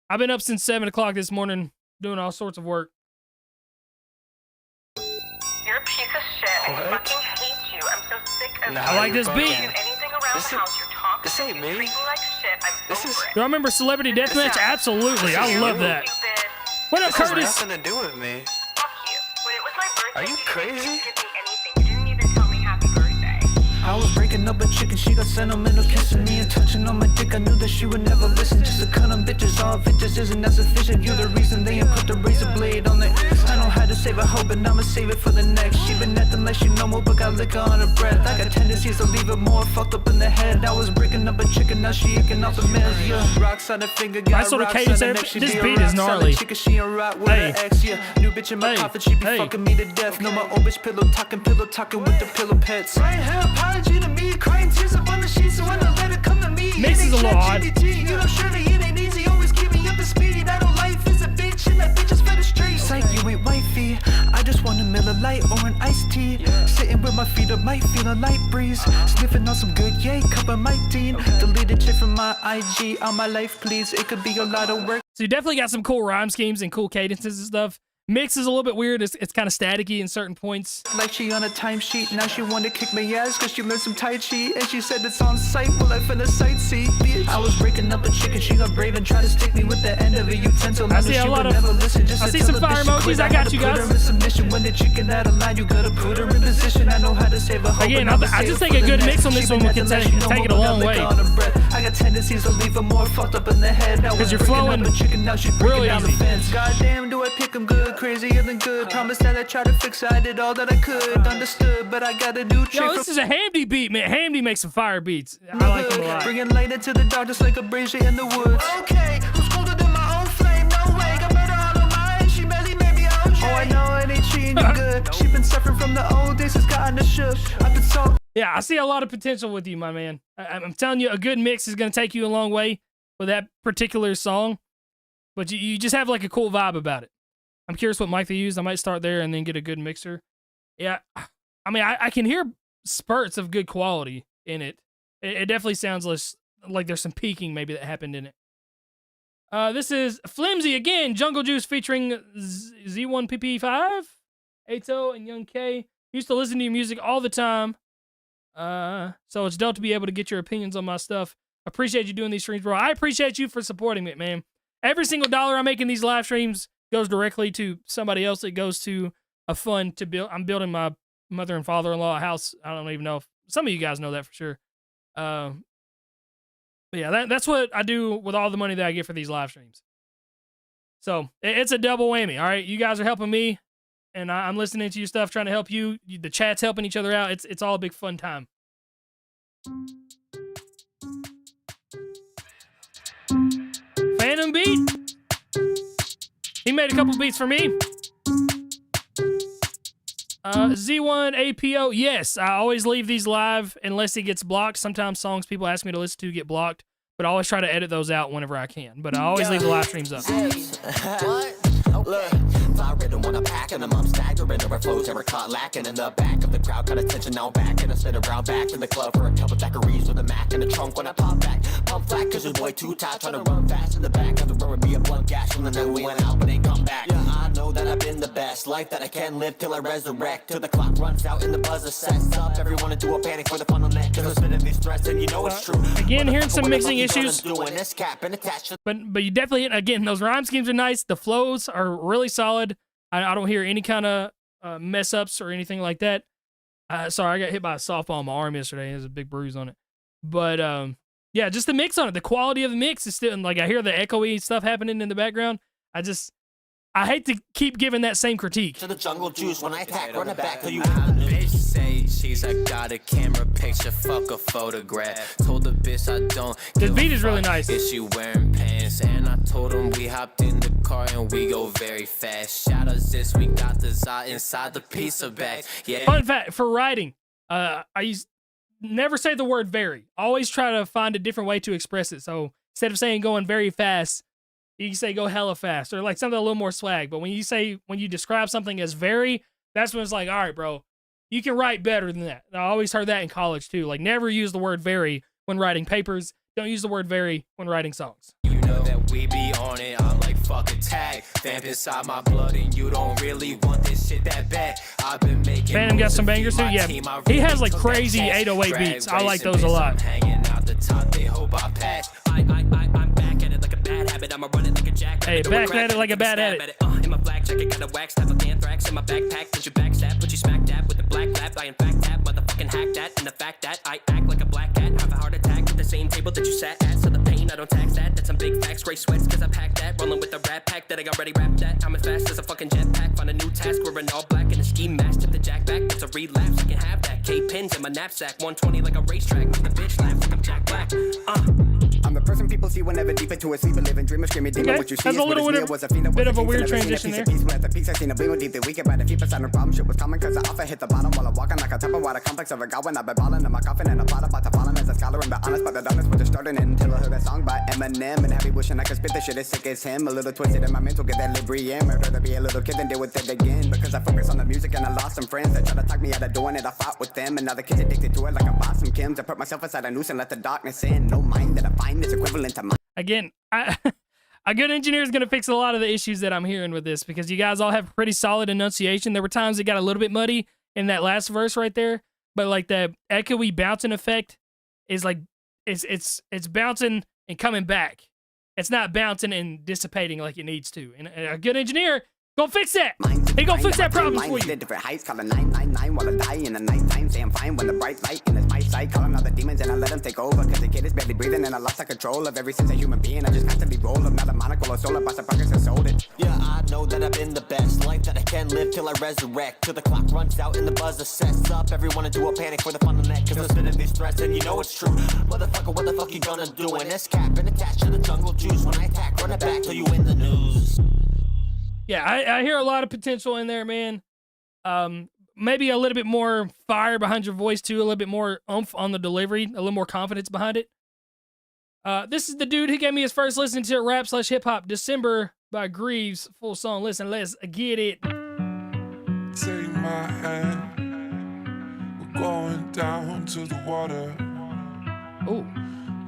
S7: I've been up since 7 o'clock this morning doing all sorts of work.
S15: You're a piece of shit. I fucking hate you. I'm so sick of you.
S7: I like this beat.
S15: You do anything around the house, you're toxic.
S16: This ain't me.
S15: You treat me like shit. I'm over it.
S7: Do I remember Celebrity Deathmatch? Absolutely. I love that. What up, Curtis?
S16: This has nothing to do with me.
S15: Fuck you. When it was my birthday,
S16: Are you crazy?
S15: You didn't give me anything. You didn't even tell me happy birthday.
S25: I was breaking up a chick and she got sentimental, kissing me and touching on my dick. I knew that she would never listen. Just a cut on bitches, all bitches isn't that sufficient. You're the reason they ain't put the razor blade on it. I know how to save a hoe, but I'ma save it for the next. She been acting like she normal, but got liquor on her breath. I got tendencies to leave it more fucked up in the head. I was breaking up a chick and now she aching off the meds. Yeah, rocks on the finger, got
S7: nice little cadence there. This beat is gnarly.
S25: Chick, she a rock with her ex. Yeah, new bitch in my coffin, she be fucking me to death. No more old bitch pillow talking with the pillow pets. Right here, apology to me, crying tears up on the sheets, so when I let it come to me.
S7: Mix is a little odd.
S25: You know, surely it ain't easy, always keep me up to speed. I know life is a bitch, and that bitch is for the streets. Psych, you ain't wifey. I just want a Miller Lite or an iced tea. Sitting with my feet up, might feel a light breeze. Sniffing on some good yay, cup of my Dean. Deleted shit from my IG, on my life, please. It could be a lot of work.
S7: So you definitely got some cool rhyme schemes and cool cadences and stuff. Mix is a little bit weird. It's kind of staticky in certain points.
S25: Like she on a timesheet, now she wanna kick my ass cause she learned some Tai Chi. And she said it's on site, well I finna sightsee, bitch. I was breaking up a chick and she got brave and tried to stick me with the end of a utensil.
S7: I see a lot of, I see some fire emojis, I got you guys.
S25: When the chicken out of line, you gotta put her in position. I know how to save a hoe.
S7: Again, I just think a good mix on this one can take it a long way.
S25: I got tendencies to leave her more fucked up in the head.
S7: Because you're flowing really easy.
S25: Goddamn, do I pick them good? Crazier than good. Promise that I tried to fix it. I did all that I could. Understood, but I got a new trick.
S7: Yo, this is a Hamdy beat, man. Hamdy makes some fire beats. I like him a lot.
S25: Bringing light into the dark just like a brazier in the woods. Okay, who's colder than my own flame? No way, got murder all of mine. She barely made me OJ. Oh, I know it ain't cheating you good. She been suffering from the old days, it's gotten the shook. I've been so.
S7: Yeah, I see a lot of potential with you, my man. I'm telling you, a good mix is going to take you a long way with that particular song. But you just have like a cool vibe about it. I'm curious what mic they use. I might start there and then get a good mixer. Yeah, I mean, I can hear spurts of good quality in it. It definitely sounds like there's some peaking maybe that happened in it. This is Flimsy again. Jungle Juice featuring Z1PP5, Ato, and Young K. Used to listen to your music all the time. So it's dope to be able to get your opinions on my stuff. Appreciate you doing these streams, bro. I appreciate you for supporting me, man. Every single dollar I make in these live streams goes directly to somebody else. It goes to a fund to build. I'm building my mother and father-in-law a house. I don't even know if some of you guys know that for sure. But yeah, that's what I do with all the money that I get for these live streams. So it's a double whammy. All right, you guys are helping me, and I'm listening to your stuff, trying to help you. The chat's helping each other out. It's all a big fun time. Phantom beat. He made a couple beats for me. Z1 APO. Yes, I always leave these live unless it gets blocked. Sometimes songs people ask me to listen to get blocked, but I always try to edit those out whenever I can. But I always leave the live streams up.
S17: Look,
S16: when I'm packing them. I'm staggering over flows ever caught lacking in the back of the crowd. Got attention now back and I sit around back in the club for a couple daiquiris with a Mac in the trunk when I pop back. Pump flat cause this boy too tight trying to run fast in the back of the road. Be a blunt gas from the night we went out but ain't come back. Yeah, I know that I've been the best life that I can live till I resurrect. Till the clock runs out and the buzzer sets up. Everyone into a panic for the fun on that cause I'm spitting these threats and you know it's true.
S7: Again, hearing some mixing issues. But you definitely, again, those rhyme schemes are nice. The flows are really solid. I don't hear any kind of mess ups or anything like that. Sorry, I got hit by a softball on my arm yesterday. There's a big bruise on it. But yeah, just the mix on it. The quality of the mix is still, like, I hear the echoey stuff happening in the background. I hate to keep giving that same critique.
S16: To the jungle juice when I attack, run it back till you
S17: bitch say she's I got a camera picture, fuck a photograph. Told the bitch I don't.
S7: The beat is really nice.
S17: Is she wearing pants? And I told him we hopped in the car and we go very fast. Shout out this, we got the za inside the pizza bag. Yeah.
S7: Fun fact for writing, I never say the word very. Always try to find a different way to express it. So instead of saying going very fast, you can say go hella fast or like something a little more swag. But when you describe something as very, that's when it's like, all right, bro, you can write better than that. I always heard that in college too. Like, never use the word very when writing papers. Don't use the word very when writing songs.
S17: You know that we be on it. I'm like, fuck a tag. Vamp inside my blood and you don't really want this shit that bad. I've been making
S7: Phantom got some bangers too. Yeah, he has like crazy 808 beats. I like those a lot.
S17: Hanging out the top, they hope I pass. I'm back at it like a bad habit. I'ma run it like a jack.
S7: Hey, back at it like a bad habit.
S17: In my black jacket, got a wax type of anthrax in my backpack. Put you backstab, put you smack that with a black lap. I in fact tap, motherfucking hack that. And the fact that I act like a black cat, have a heart attack at the same table that you sat at. So the pain, I don't tax that. That's some big facts, gray sweats, cause I packed that. Rolling with the rap pack that I already rapped that. I'm as fast as a fucking jetpack. Find a new task, wearing all black in a ski mask. Tip the jack back, that's a relapse. I can have that. K-pins in my knapsack, 120 like a racetrack. Make the bitch laugh like I'm Jack Black.
S14: I'm the person people see whenever deep into a sleep, a living dream, a screaming demon. What you see is what is me. Was a fiend,
S7: bit of a weird transition there.
S14: At the peaks, I seen a bleed deep. The weekend by the feet, but no problem. Shit was common cause I often hit the bottom while I'm walking like a temple. While the complex of a god when I've been balling in my coffin and a plot about to fall as a scholar and be honest. But the dumbness was just starting until I heard a song by Eminem and heavy wishing I could spit the shit as sick as him. A little twisted in my mental, get that Librium. I'd rather be a little kid than deal with it again because I focus on the music and I lost some friends that tried to talk me out of doing it. I fought with them and now the kids addicted to it like I bought some Kims. I put myself inside a noose and let the darkness in. No mind that I find is equivalent to mine.
S7: Again, a good engineer is going to fix a lot of the issues that I'm hearing with this because you guys all have pretty solid enunciation. There were times it got a little bit muddy in that last verse right there, but like the echoey bouncing effect is like it's bouncing and coming back. It's not bouncing and dissipating like it needs to. And a good engineer gonna fix that. He gonna fix that problem for you.
S14: Different heights, call a 999 while I die in the nighttime. Say I'm fine when the bright light in my sight. Calling all the demons and I let them take over. Cause the kid is barely breathing and I lost control of every since a human being. I just constantly roll up, not a monocle or soul up. I progress and sold it.
S16: Yeah, I know that I've been the best life that I can live till I resurrect. Till the clock runs out and the buzzer sets up. Everyone into a panic for the fun of that. Cause I'm spitting these threats and you know it's true. Motherfucker, what the fuck you gonna do? And this cap and attached to the jungle juice. When I attack, run it back till you in the news.
S7: Yeah, I hear a lot of potential in there, man. Maybe a little bit more fire behind your voice, too. A little bit more oomph on the delivery. A little more confidence behind it. This is the dude who gave me his first listen to rap/hip-hop, December by Greaves. Full song. Listen, let's get it.
S3: Take my hand. We're going down to the water.
S7: Oh.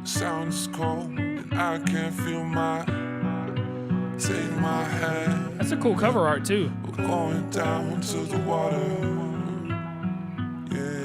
S3: The sound is cold and I can't feel my... Take my hand.
S7: That's a cool cover art too.
S3: We're going down to the water. Yeah.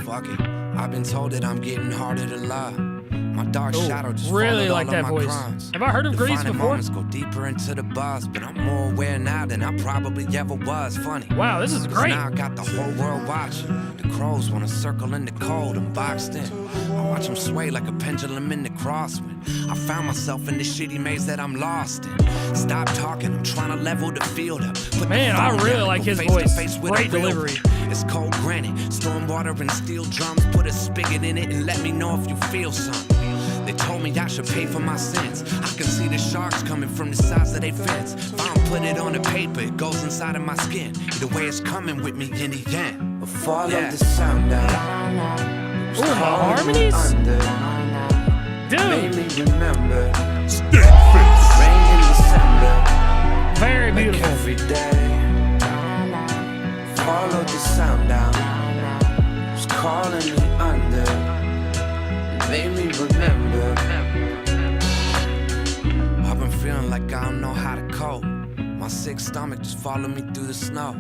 S18: Fuck it. I've been told that I'm getting harder to love. My dark shadow just
S7: really
S18: followed
S7: like
S18: all
S7: that
S18: of my
S7: voice.
S18: crimes.
S7: Have I heard of Greaves before?
S18: Moments go deeper into the buzz, but I'm more aware now than I probably ever was. Funny.
S7: Wow, this is great.
S18: Now I got the whole world watching. The crows wanna circle in the cold and boxed in. I watch them sway like a pendulum in the crosswind. I found myself in this shitty maze that I'm lost in. Stop talking, I'm trying to level the field up.
S7: Man, I really like his voice. Great delivery.
S18: It's cold granite, stormwater and steel drums. Put a spigot in it and let me know if you feel something. They told me I should pay for my sins. I can see the sharks coming from the sides of their fence. If I don't put it on the paper, it goes inside of my skin. Either way, it's coming with me in the end. Before the sound out.
S7: Ooh, the harmonies? Dude.
S18: Made me remember.
S7: Very
S18: don't know how to cope. My sick stomach just followed me through the snow.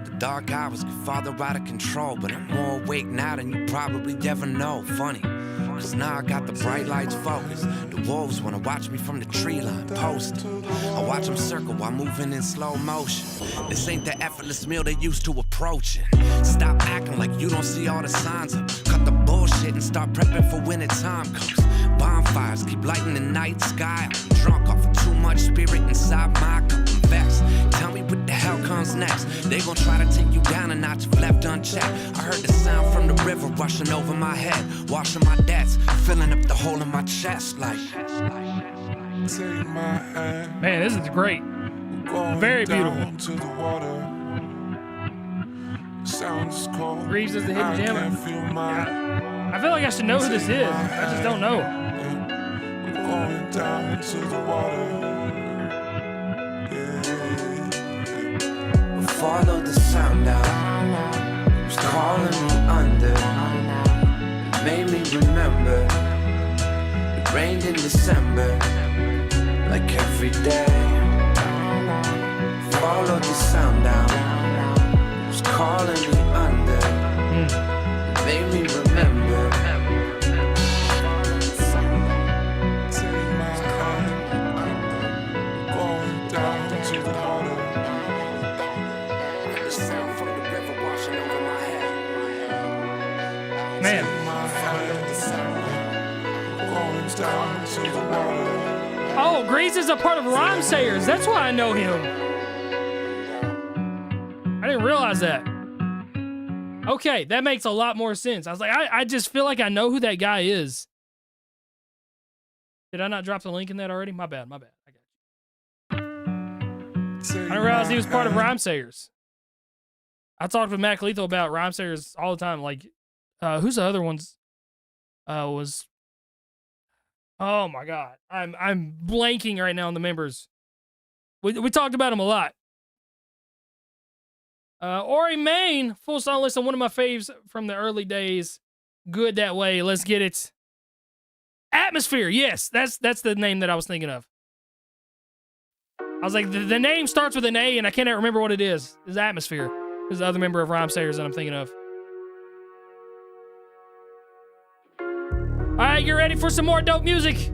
S18: The dark hours get farther out of control, but I'm more awake now than you probably ever know. Funny, cause now I got the bright lights focused. The wolves wanna watch me from the tree line, posted. I watch them circle while moving in slow motion. This ain't the effortless meal they used to approaching. Stop acting like you don't see all the signs up. Cut the bullshit and start prepping for when the time comes. Bonfires keep lighting the night sky. I'm drunk off of too much spirit inside my cup. I'm vexed. Tell me what the hell comes next. They gon' try to take you down a notch if left unchecked. I heard the sound from the river rushing over my head, washing my debts, filling up the hole in my chest like.
S7: Man, this is great. Very beautiful. Reeves is the hidden gem. Yeah. I feel like I should know who this is. I just don't know.
S23: Going down to the water.
S4: Follow the sound out. It was calling me under. It made me remember. It rained in December, like every day. Follow the sound out. It was calling me under. It made me remember.
S7: Man. Oh, Grease is a part of Rhyme Sayers. That's why I know him. I didn't realize that. Okay, that makes a lot more sense. I was like, I just feel like I know who that guy is. Did I not drop the link in that already? My bad. I didn't realize he was part of Rhyme Sayers. I talked with Mac Lethal about Rhyme Sayers all the time. Like, who's the other ones? Was, oh my God, I'm blanking right now on the members. We talked about him a lot. Ori Main, full song list on one of my faves from the early days. Good that way. Let's get it. Atmosphere. Yes, that's the name that I was thinking of. I was like, the name starts with an A, and I cannot remember what it is. It's Atmosphere. This is the other member of Rhyme Sayers that I'm thinking of. All right, you ready for some more dope music?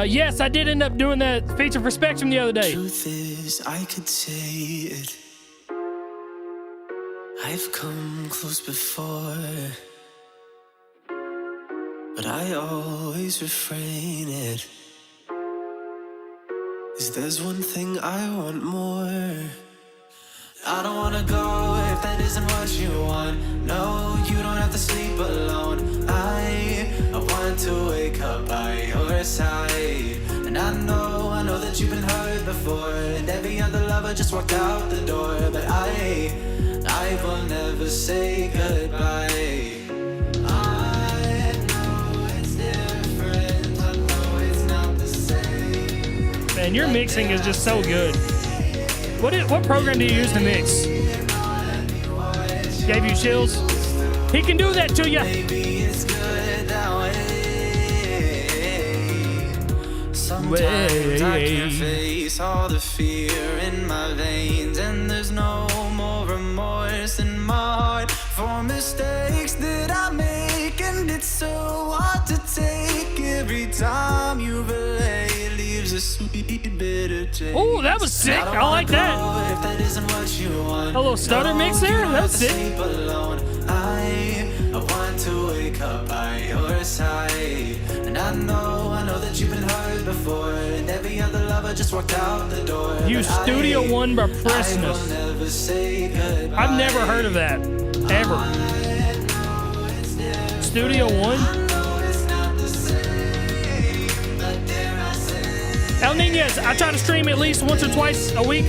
S7: Yes, I did end up doing that feature for Spectrum the other day.
S4: Truth is, I could say it. I've come close before, but I always refrain it. 'Cause there's one thing I want more. I don't wanna go if that isn't what you want. No, you don't have to sleep alone. I want to wake up by your side. And I know that you've been hurt before. And every other lover just walked out the door. But I will never say goodbye. I know it's different. I know it's not the same.
S7: Man, your mixing is just so good. What program do you use to mix? Gave you chills? He can do that to you.
S4: Sometimes I can't face all the fear in my veins, and there's no more remorse in my heart for mistakes that I make, and it's so hard to take every time you relate. Leaves a sweet bitter taste.
S7: Oh, that was sick. I like that.
S4: If that isn't what you want,
S7: a little stutter mix there. That was sick.
S4: I want to wake up by your side. And I know that you've been hurt before. And every other lover just walked out the door.
S7: You Studio One by Presness. I've never heard of that. Ever. Studio One? El Nunez, I try to stream at least once or twice a week.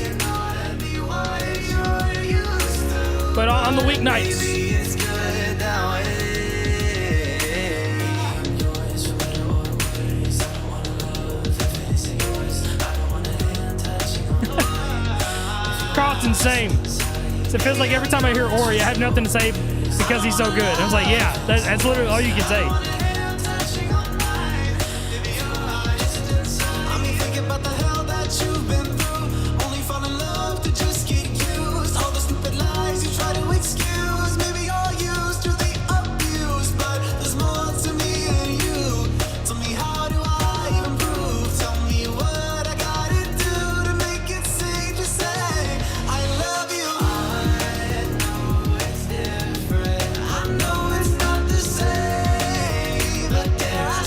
S7: But on the weeknights. caught insane. So it feels like every time I hear Ori, I have nothing to say because he's so good. I was like, yeah, that's literally all you can say.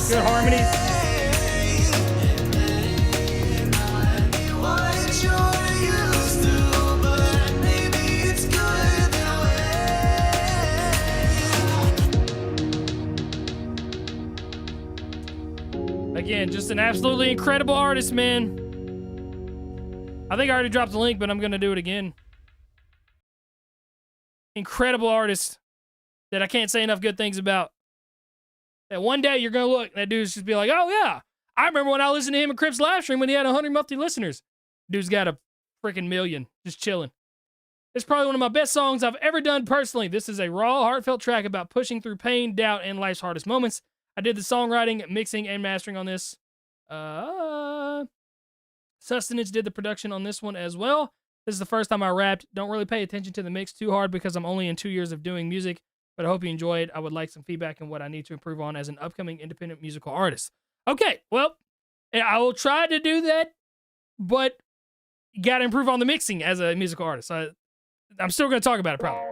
S7: Good harmonies. Again, just an absolutely incredible artist, man. I think I already dropped the link, but I'm going to do it again. Incredible artist that I can't say enough good things about. That one day you're going to look, and that dude's just be like, oh, yeah. I remember when I listened to him in Crypt's live stream when he had 100 monthly listeners. Dude's got a freaking million, just chilling. It's probably one of my best songs I've ever done personally. This is a raw, heartfelt track about pushing through pain, doubt, and life's hardest moments. I did the songwriting, mixing, and mastering on this. Sustenance did the production on this one as well. This is the first time I rapped. Don't really pay attention to the mix too hard because I'm only in 2 years of doing music, but I hope you enjoy it. I would like some feedback on what I need to improve on as an upcoming independent musical artist. Okay, well, I will try to do that, but you got to improve on the mixing as a musical artist. I'm still going to talk about it probably.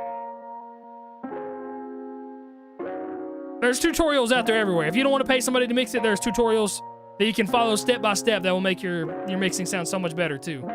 S7: There's tutorials out there everywhere. If you don't want to pay somebody to mix it, there's tutorials that you can follow step by step that will make your mixing sound so much better too.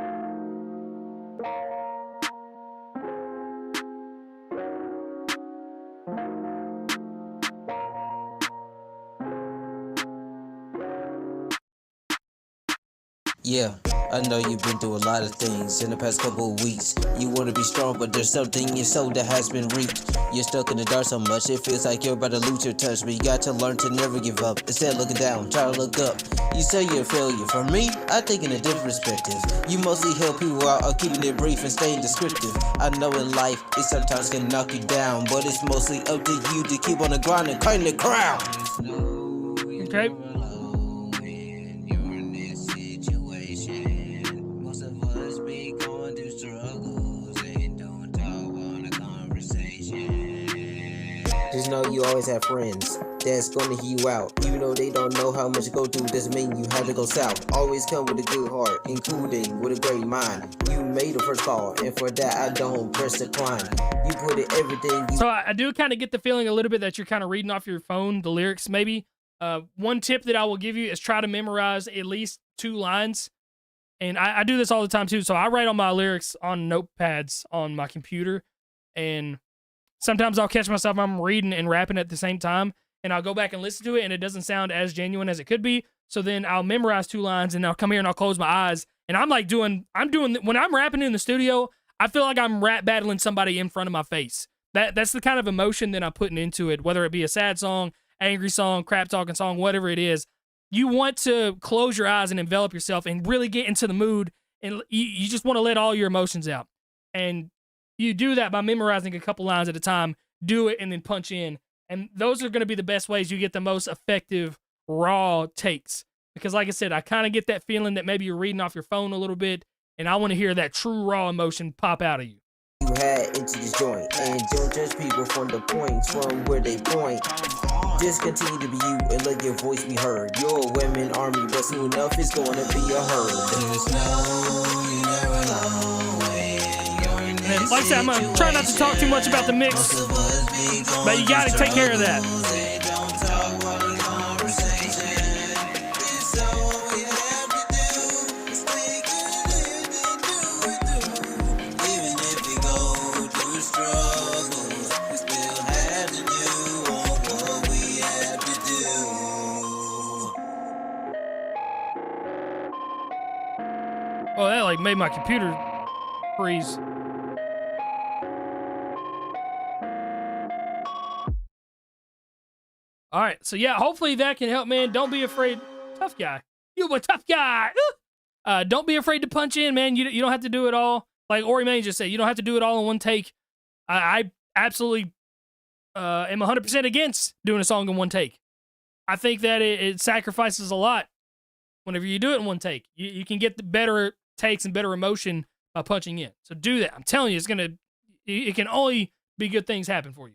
S11: Yeah, I know you've been through a lot of things in the past couple of weeks. You want to be strong, but there's something in your soul that has been reaped. You're stuck in the dark so much, it feels like you're about to lose your touch. But you got to learn to never give up. Instead of looking down, try to look up. You say you're a failure. For me, I think in a different perspective. You mostly help people out of keeping it brief and staying descriptive. I know in life, it sometimes can knock you down, but it's mostly up to you to keep on the grind and claim the crown.
S7: Okay.
S11: Just know you always have friends that's gonna hear you out. Even though they don't know how much you go through, doesn't mean you have to go south. Always come with a good heart, including with a great mind. You made the first call, and for that I don't press decline. You put it everything you...
S7: So I do kind of get the feeling a little bit that you're kind of reading off your phone, the lyrics maybe. One tip that I will give you is try to memorize at least 2 lines. And I do this all the time too. So I write all my lyrics on notepads on my computer, and sometimes I'll catch myself, I'm reading and rapping at the same time, and I'll go back and listen to it, and it doesn't sound as genuine as it could be. So then I'll memorize 2 lines, and I'll come here and I'll close my eyes, and I'm like when I'm rapping in the studio, I feel like I'm rap battling somebody in front of my face. That's the kind of emotion that I'm putting into it, whether it be a sad song, angry song, crap talking song, whatever it is. You want to close your eyes and envelop yourself and really get into the mood, and you just want to let all your emotions out. And you do that by memorizing a couple lines at a time, do it, and then punch in. And those are going to be the best ways you get the most effective, raw takes. Because like I said, I kind of get that feeling that maybe you're reading off your phone a little bit, and I want to hear that true, raw emotion pop out of you.
S11: You had into this joint, and don't judge people from the points from where they point. Just continue to be you and let your voice be heard. You're a women army, but soon enough it's going to be a herd.
S7: And like I said, I'm going to try not to talk too much about the mix, but you got to take care of that. Well, that like made my computer freeze. All right, so yeah, hopefully that can help, man. Don't be afraid. Tough guy. You a tough guy. Don't be afraid to punch in, man. You don't have to do it all. like Ori May just said, you don't have to do it all in one take. I absolutely am 100% against doing a song in one take. I think that it sacrifices a lot whenever you do it in one take. You can get the better takes and better emotion by punching in. So do that. I'm telling you, it can only be good things happen for you.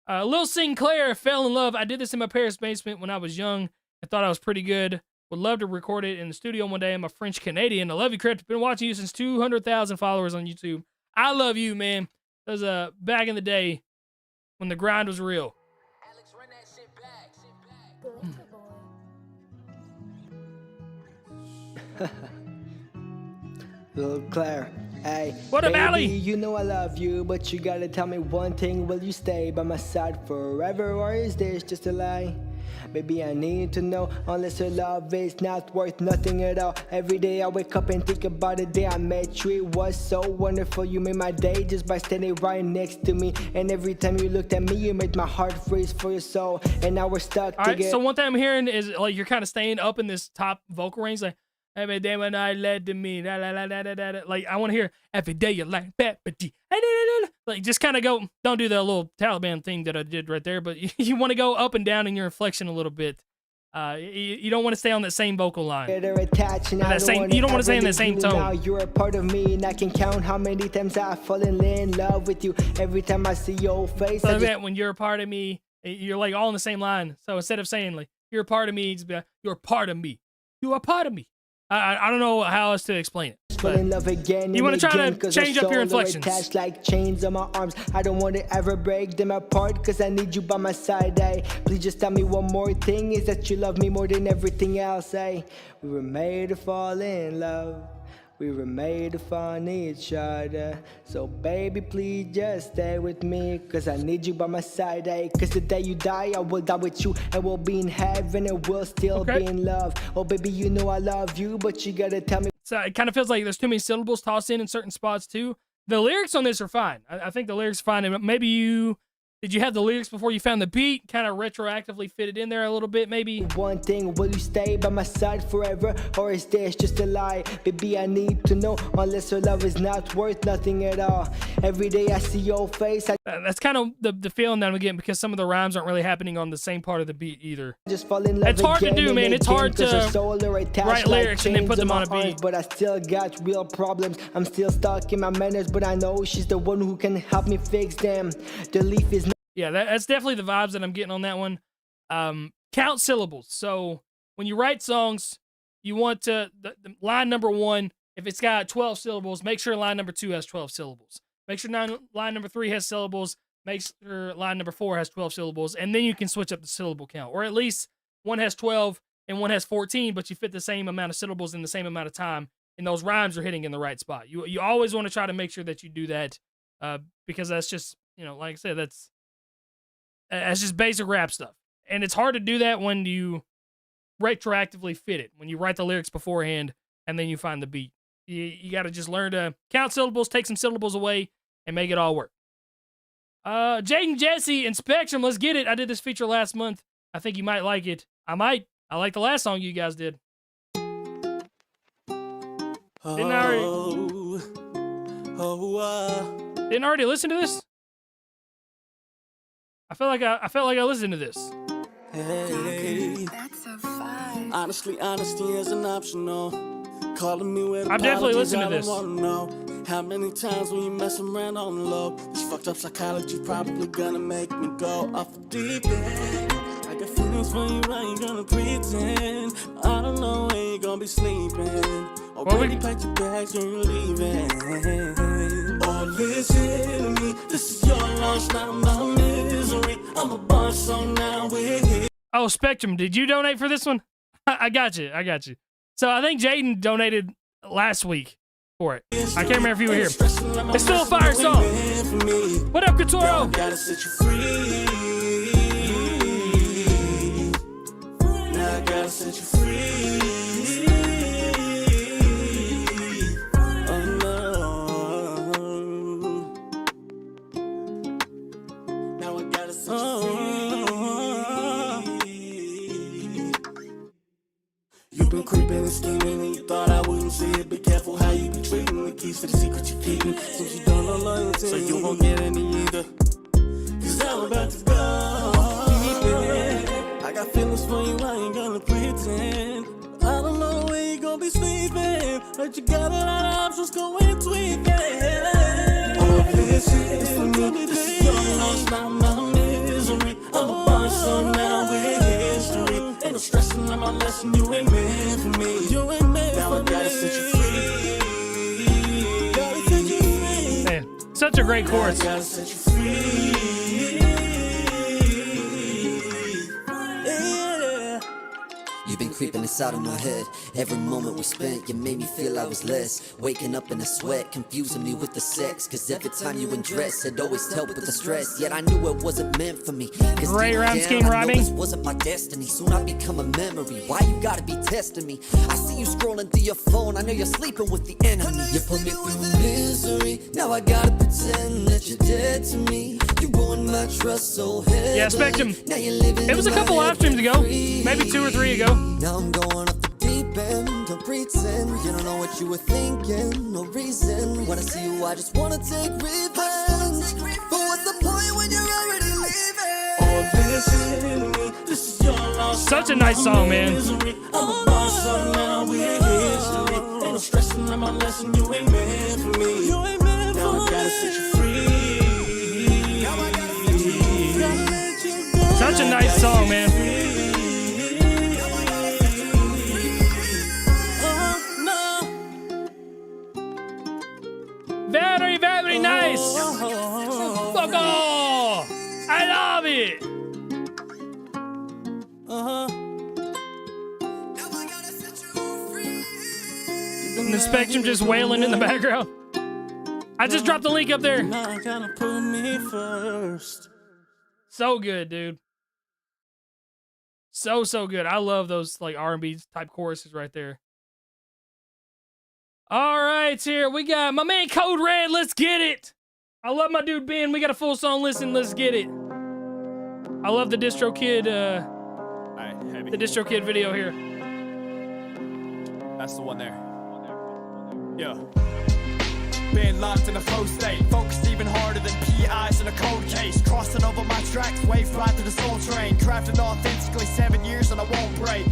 S7: Lil Sinclair, Fell in Love. I did this in my parents' basement when I was young. I thought I was pretty good. Would love to record it in the studio one day. I'm a French Canadian. I love you, Crypt. Been watching you since 200,000 followers on YouTube. I love you, man. That was back in the day when the grind was real.
S19: Lil Claire, hey.
S7: What up,
S19: baby,
S7: Allie?
S19: You know I love you, but you gotta tell me one thing. Will you stay by my side forever, or is this just a lie? Baby, I need to know, unless your love is not worth nothing at all. Every day I wake up and think about the day I met you. It was so wonderful, you made my day just by standing right next to me. And every time you looked at me, you made my heart freeze for your soul. And now we're stuck
S7: All right,
S19: together.
S7: so one thing I'm hearing is like you're kind of staying up in this top vocal range, like every day when I led to me, da, da, da, da, da, da. Like I want to hear every day you like that, but like just kind of go. Don't do the little Taliban thing that I did right there, but you want to go up and down in your inflection a little bit. You don't want to stay on that same vocal line.
S19: Attached, and
S7: That same, you don't want to stay in that same tone.
S19: Now you're a part of me, and I can count how many times I've fallen in love with you. Every time I see your face,
S7: So that when you're a part of me, you're like all in the same line. So instead of saying like you're a part of me, it's be like, you're a part of me. You are a part of me. I don't know how else to explain it. But
S19: in love again,
S7: you want to try to change up your
S19: inflections.
S7: inflections.
S19: Attached like chains on my arms. I don't want to ever break them apart, cause I need you by my side. Please just tell me one more thing, is that you love me more than everything else. We were made to fall in love. We were made to find each other. So baby, please just stay with me, cause I need you by my side. Cause the day you die, I will die with you, and we'll be in heaven, and we'll still be in love. Oh baby, you know I love you, but you gotta tell me.
S7: So it kind of feels like there's too many syllables tossed in certain spots too. The lyrics on this are fine. I think the lyrics are fine. And maybe did you have the lyrics before you found the beat? Kind of retroactively fit it in there a little bit, maybe.
S19: One thing, will you stay by my side forever, or is this just a lie? Baby, I need to know, unless your love is not worth nothing at all. Every day I see your face.
S7: That's kind of the feeling that I'm getting, because some of the rhymes aren't really happening on the same part of the beat either.
S19: Just fall in love.
S7: It's hard to do, man. It's hard to write lyrics and then put them on a beat.
S19: But I still got real problems. I'm still stuck in my manners, but I know she's the one who can help me fix them. The leaf is not.
S7: Yeah, that's definitely the vibes that I'm getting on that one. Count syllables. So when you write songs, you want to, the line number 1, if it's got 12 syllables, make sure line number 2 has 12 syllables. Make sure line number 3 has syllables. Make sure line number 4 has 12 syllables. And then you can switch up the syllable count. Or at least one has 12 and one has 14, but you fit the same amount of syllables in the same amount of time. And those rhymes are hitting in the right spot. You always want to try to make sure that you do that, because that's just, like I said, that's just basic rap stuff. And it's hard to do that when you retroactively fit it, when you write the lyrics beforehand and then you find the beat. You got to just learn to count syllables, take some syllables away, and make it all work. Jaden Jesse and Spectrum, let's get it. I did this feature last month. I think you might like it. I like the last song you guys did. Didn't I already listen to this? I felt like I listened to this.
S4: Hey, that's so fun. Honestly, honesty is an optional. Calling me with
S7: I've definitely listened to this.
S4: Know how many times when you mess around on the low, this fucked up psychology probably gonna make me go off the deep end. I got feelings for you, I ain't gonna pretend. I don't know when you're gonna be sleeping. Already packed your bags and you're leaving. Oh, listen to me, this is your loss, not my misery. I'm a boss, so now we're here.
S7: Oh, Spectrum, did you donate for this one? I got you. So I think Jaden donated last week for it. I can't remember if you were here. It's still a fire song. What up, Couture?
S4: Gotta set you free. Now I gotta set you free. You've been creeping and scheming and you thought I wouldn't see it. Be careful how you be treating me.
S1: keys to the secret you're keeping. Since you don't know loyalty, so you won't get any either. Cause I'm about to go deep in. I got feelings for you, I ain't gonna pretend. I don't know where you gonna be sleeping, but you got a lot of options going tweaking. Oh, this is for me, this is your loss, not my misery. I'm a boss, so now we're history. Ain't no stressing on my lesson, you ain't meant for me. You ain't meant now for me. Now I gotta set you free. Gotta set you free.
S7: Man, such a great chorus.
S1: Gotta set you free.
S20: You've been creeping inside of my head. Every moment we spent, you made me feel I was less. Waking up in a sweat, confusing me with the sex. Cause every time you undress, it always helped with the stress. Yet I knew it wasn't meant for me. Cause
S7: Great round scheme,
S20: I know
S7: Robbie.
S20: this wasn't my destiny. Soon I become a memory. Why you gotta be testing me? I see you scrolling through your phone. I know you're sleeping with the enemy. You put me through misery. Now I gotta pretend that you're dead to me. You ruined my trust so heavily.
S7: Yeah, Spectrum.
S20: Now you're living
S7: It was a
S20: in my
S7: couple live
S20: head
S7: streams ago,
S20: free.
S7: maybe 2 or 3 ago.
S20: Now I'm going off the deep end. Don't pretend you don't know what you were thinking. No reason. When I see you, I just wanna take revenge. But what's the point when you're already leaving?
S1: Oh, listen to me. This is your loss.
S7: Such a nice song, man.
S1: I'm a boss, so now we're history. Ain't no stressing on my lesson, you ain't meant for me. You ain't meant for me. Now I gotta set you free. Now I gotta set you free. Gotta let you go.
S7: Such a nice song, man. Very, very nice. Fuck off. I love it. And the Spectrum just wailing in the background. I just dropped the link up there.
S1: Now gotta put me first.
S7: So good, dude. So good. I love those like R&B type choruses right there. All right, here we got my man Code Red. Let's get it. I love my dude Ben. We got a full song listen. Let's get it. I love the Distro Kid. The Distro Kid video here.
S21: That's the one there. Yeah. Been locked in a flow state, focused even harder than PIs in a cold case. Crossing over my tracks, wave right through the soul train. Crafting authentically 7 years and I won't break.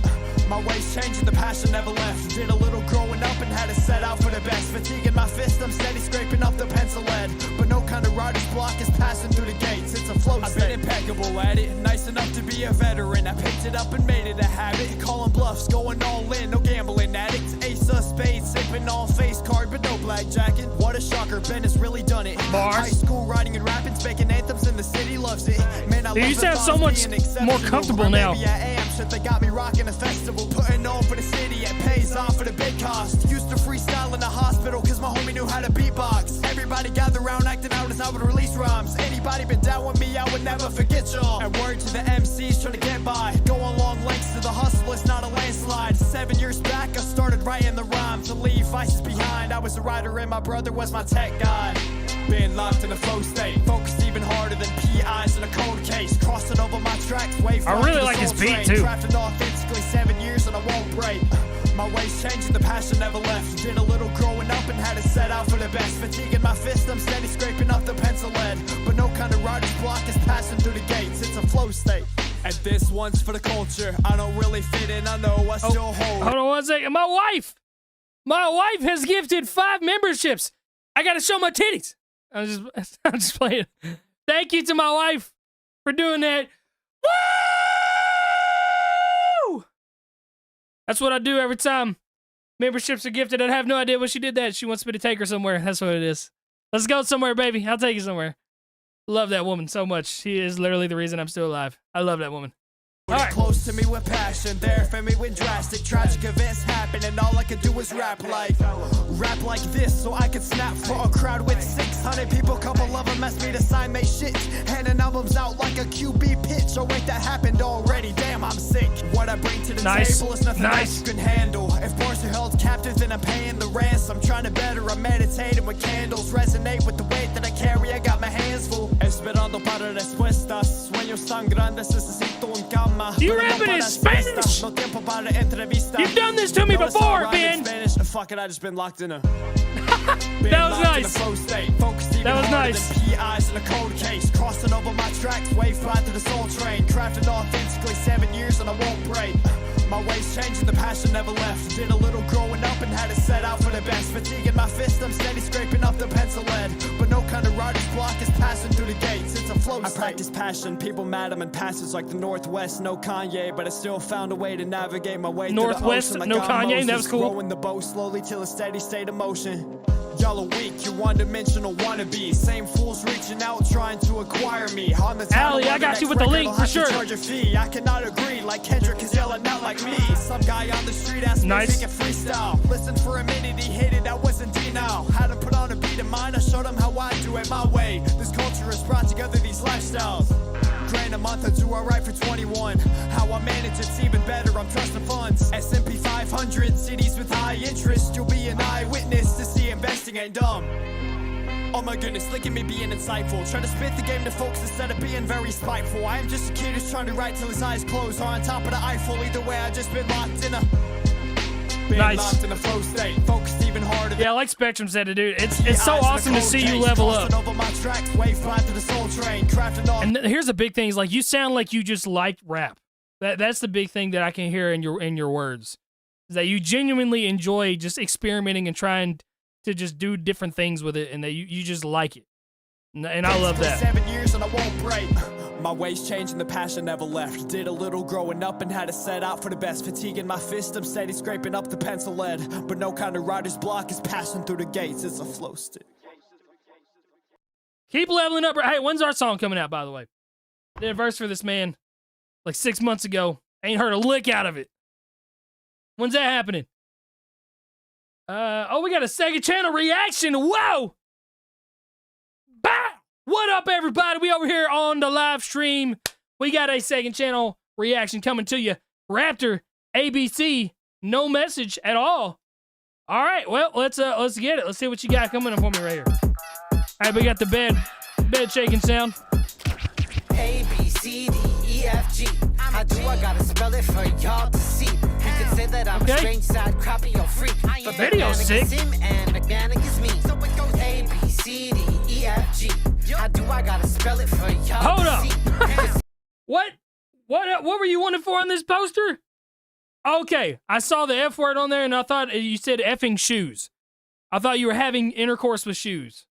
S21: My ways changing, the passion never left. Did a little growing up and had to set out for the best. Fatiguing my fist, I'm steady scraping up the pencil lead. But no kind of writer's block is passing through the gates. It's a flow state. I've been impeccable at it, nice enough to be a veteran. I picked it up and made it a habit. Calling bluffs, going all in, no gambling addicts. Ace of spades, sipping on face card, but no black jacket. What a shocker, Ben has really done it.
S7: Bars.
S21: High school writing and rapping, spanking anthems in the city loves it. Man, I
S7: Dude,
S21: love
S7: you sound so much more comfortable now.
S21: Maybe I am, shit, they got me rocking a festival. Putting on for the city, it pays off for the big cost. Used to freestyle in the hospital, cause my homie knew how to beatbox. Everybody gather around, acting out as I would release rhymes. Anybody been down with me, I would never forget y'all. And word to the MCs trying to get by. Going long lengths to the hustle, it's not a landslide. 7 years back, I started writing the rhyme. To leave vices behind, I was a writer and my brother was my tech guy. Been locked in a flow state, focused even harder than PIs in a cold case. Crossing over my tracks, wave
S7: I really like his beat too.
S21: Crafting authentically 7 years and I won't break. My ways changing, the passion never left. Did a little growing up and had to set out for the best. Fatiguing my fist, I'm steady scraping up the pencil lead. But no kind of writer's block is passing through the gates. It's a flow state. And this one's for the culture. I don't really fit in, I know I still hold.
S7: Hold on 1 second. My wife has gifted 5 memberships. I gotta show my titties. I'm just playing. Thank you to my wife for doing that. Woo! That's what I do every time memberships are gifted. I have no idea what she did that. She wants me to take her somewhere. That's what it is. Let's go somewhere, baby. I'll take you somewhere. Love that woman so much. She is literally the reason I'm still alive. I love that woman.
S21: All right. Close to me with passion, there for me when drastic, tragic events happen, and all I can do is rap like this, so I can snap for a crowd with 600 people. Couple of them asked me to sign my shit, handing albums out like a QB pitch. Oh wait, that happened already. Damn, I'm sick. What I bring to the table is nothing else you can handle. If bars are held captive, then I'm paying the ransom. Trying to better, I'm meditating with candles. Resonate with the weight that I carry. I got my hands full. Esperando para respuestas. Sueños tan grandes, necesito un cama.
S7: You rapping in Spanish? You've done this to me before, Ben.
S21: fuck it, I just been locked in a...
S7: That was nice. That was nice.
S21: PIs in a cold case, crossing over my tracks, wave fly through the soul train, crafting authentically 7 years and I won't break. My ways changing, the passion never left. Did a little growing up and had to set out for the best. Fatigue in my fist, I'm steady scraping off the pencil lead. But no kind of writer's block is passing through the gates. It's a flow state. I practice passion, people mad I'm in passes like the Northwest. No Kanye, but I still found a way to navigate my way
S7: Northwest,
S21: through the ocean.
S7: no
S21: Like
S7: Kanye, that was cool.
S21: Rowing the boat slowly till a steady state of motion. Y'all are weak, you one-dimensional wannabes. Same fools reaching out trying to acquire me. On the
S7: Allie, I got you with the link for sure.
S21: Charge a fee. I cannot agree, like Kendrick is yelling out like me. Some guy on the street asked me if he can freestyle. Listen for a minute, he hit it, I wasn't denial. Had to put on a beat of mine, I showed him how I do it my way. This culture has brought together these lifestyles. Grand a month, I do alright for 21. How I manage it's even better, I'm trusting funds. S&P 500, cities with high interest. You'll be an eyewitness to see investing ain't dumb. Oh my goodness, look at me being insightful. Trying to spit the game to folks instead of being very spiteful. I am just a kid who's trying to write till his eyes close. Or on top of the Eiffel, either way I just been locked in a...
S7: Nice.
S21: Locked in a flow state, focused even harder.
S7: Yeah, like Spectrum said it, dude. It's so awesome to see you level up. And here's the big thing: is like you sound like you just like rap. That's the big thing that I can hear in your words. Is that you genuinely enjoy just experimenting and trying to just do different things with it, and that you just like it. And I love that.
S21: 7 years and I won't break. My ways changed and the passion never left. Did a little growing up and had to set out for the best. Fatigue in my fist, I'm steady scraping up the pencil lead. But no kind of writer's block is passing through the gates. It's a flow stick.
S7: Keep leveling up. Hey, when's our song coming out, by the way? Did a verse for this man like 6 months ago. Ain't heard a lick out of it. When's that happening? Oh, we got a second channel reaction. Whoa! Bah! What up, everybody? We over here on the live stream. We got a second channel reaction coming to you. Raptor ABC, no message at all. All right, well, let's get it. Let's see what you got coming up for me right here. All right, we got the bed shaking sound.
S2: A, B, C, D, E, F, G. How do I gotta spell it for y'all to see? You could say that I'm a strange side crappie or freak. But
S7: video's sick.
S2: Is him and mechanic is me. So it goes A, B, C, D, E, F, G. How do I gotta spell it for y'all
S7: Hold
S2: to
S7: up.
S2: see?
S7: What were you wanting for on this poster? Okay, I saw the F word on there and I thought you said effing shoes. I thought you were having intercourse with shoes.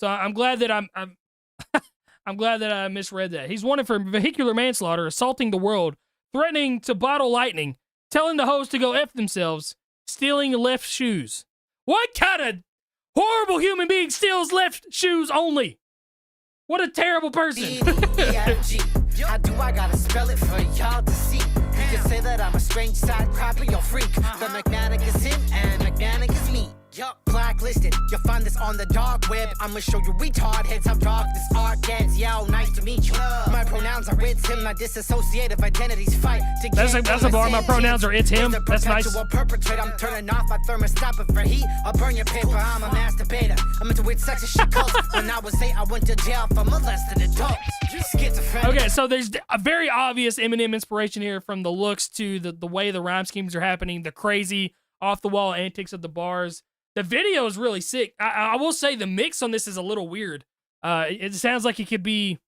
S7: So I'm glad that I'm glad that I misread that. He's wanted for vehicular manslaughter, assaulting the world, threatening to bottle lightning, telling the host to go F themselves, stealing left shoes. What kind of horrible human being steals left shoes only? What a terrible person.
S2: How do I gotta spell it for y'all to see? You can say that I'm a strange side crappie or freak. The mechanic is him and mechanic is me. Yup, blacklisted. You'll find this on the dark web. I'ma show you retard heads how dark this art gets. Yo, nice to meet you. My pronouns are it's him. My disassociative identities fight to
S7: That's a bar. My pronouns are it's him. That's nice.
S2: Perpetrate. I'm turning off my thermostat, but for heat, I'll burn your paper. I'm a masturbator. I'm into weird sex and shit cults. When I was 8, I went to jail for molesting adults. Schizophrenic.
S7: Okay, so there's a very obvious Eminem inspiration here, from the looks to the way the rhyme schemes are happening, the crazy off-the-wall antics of the bars. The video is really sick. I will say the mix on this is a little weird. It sounds like it could be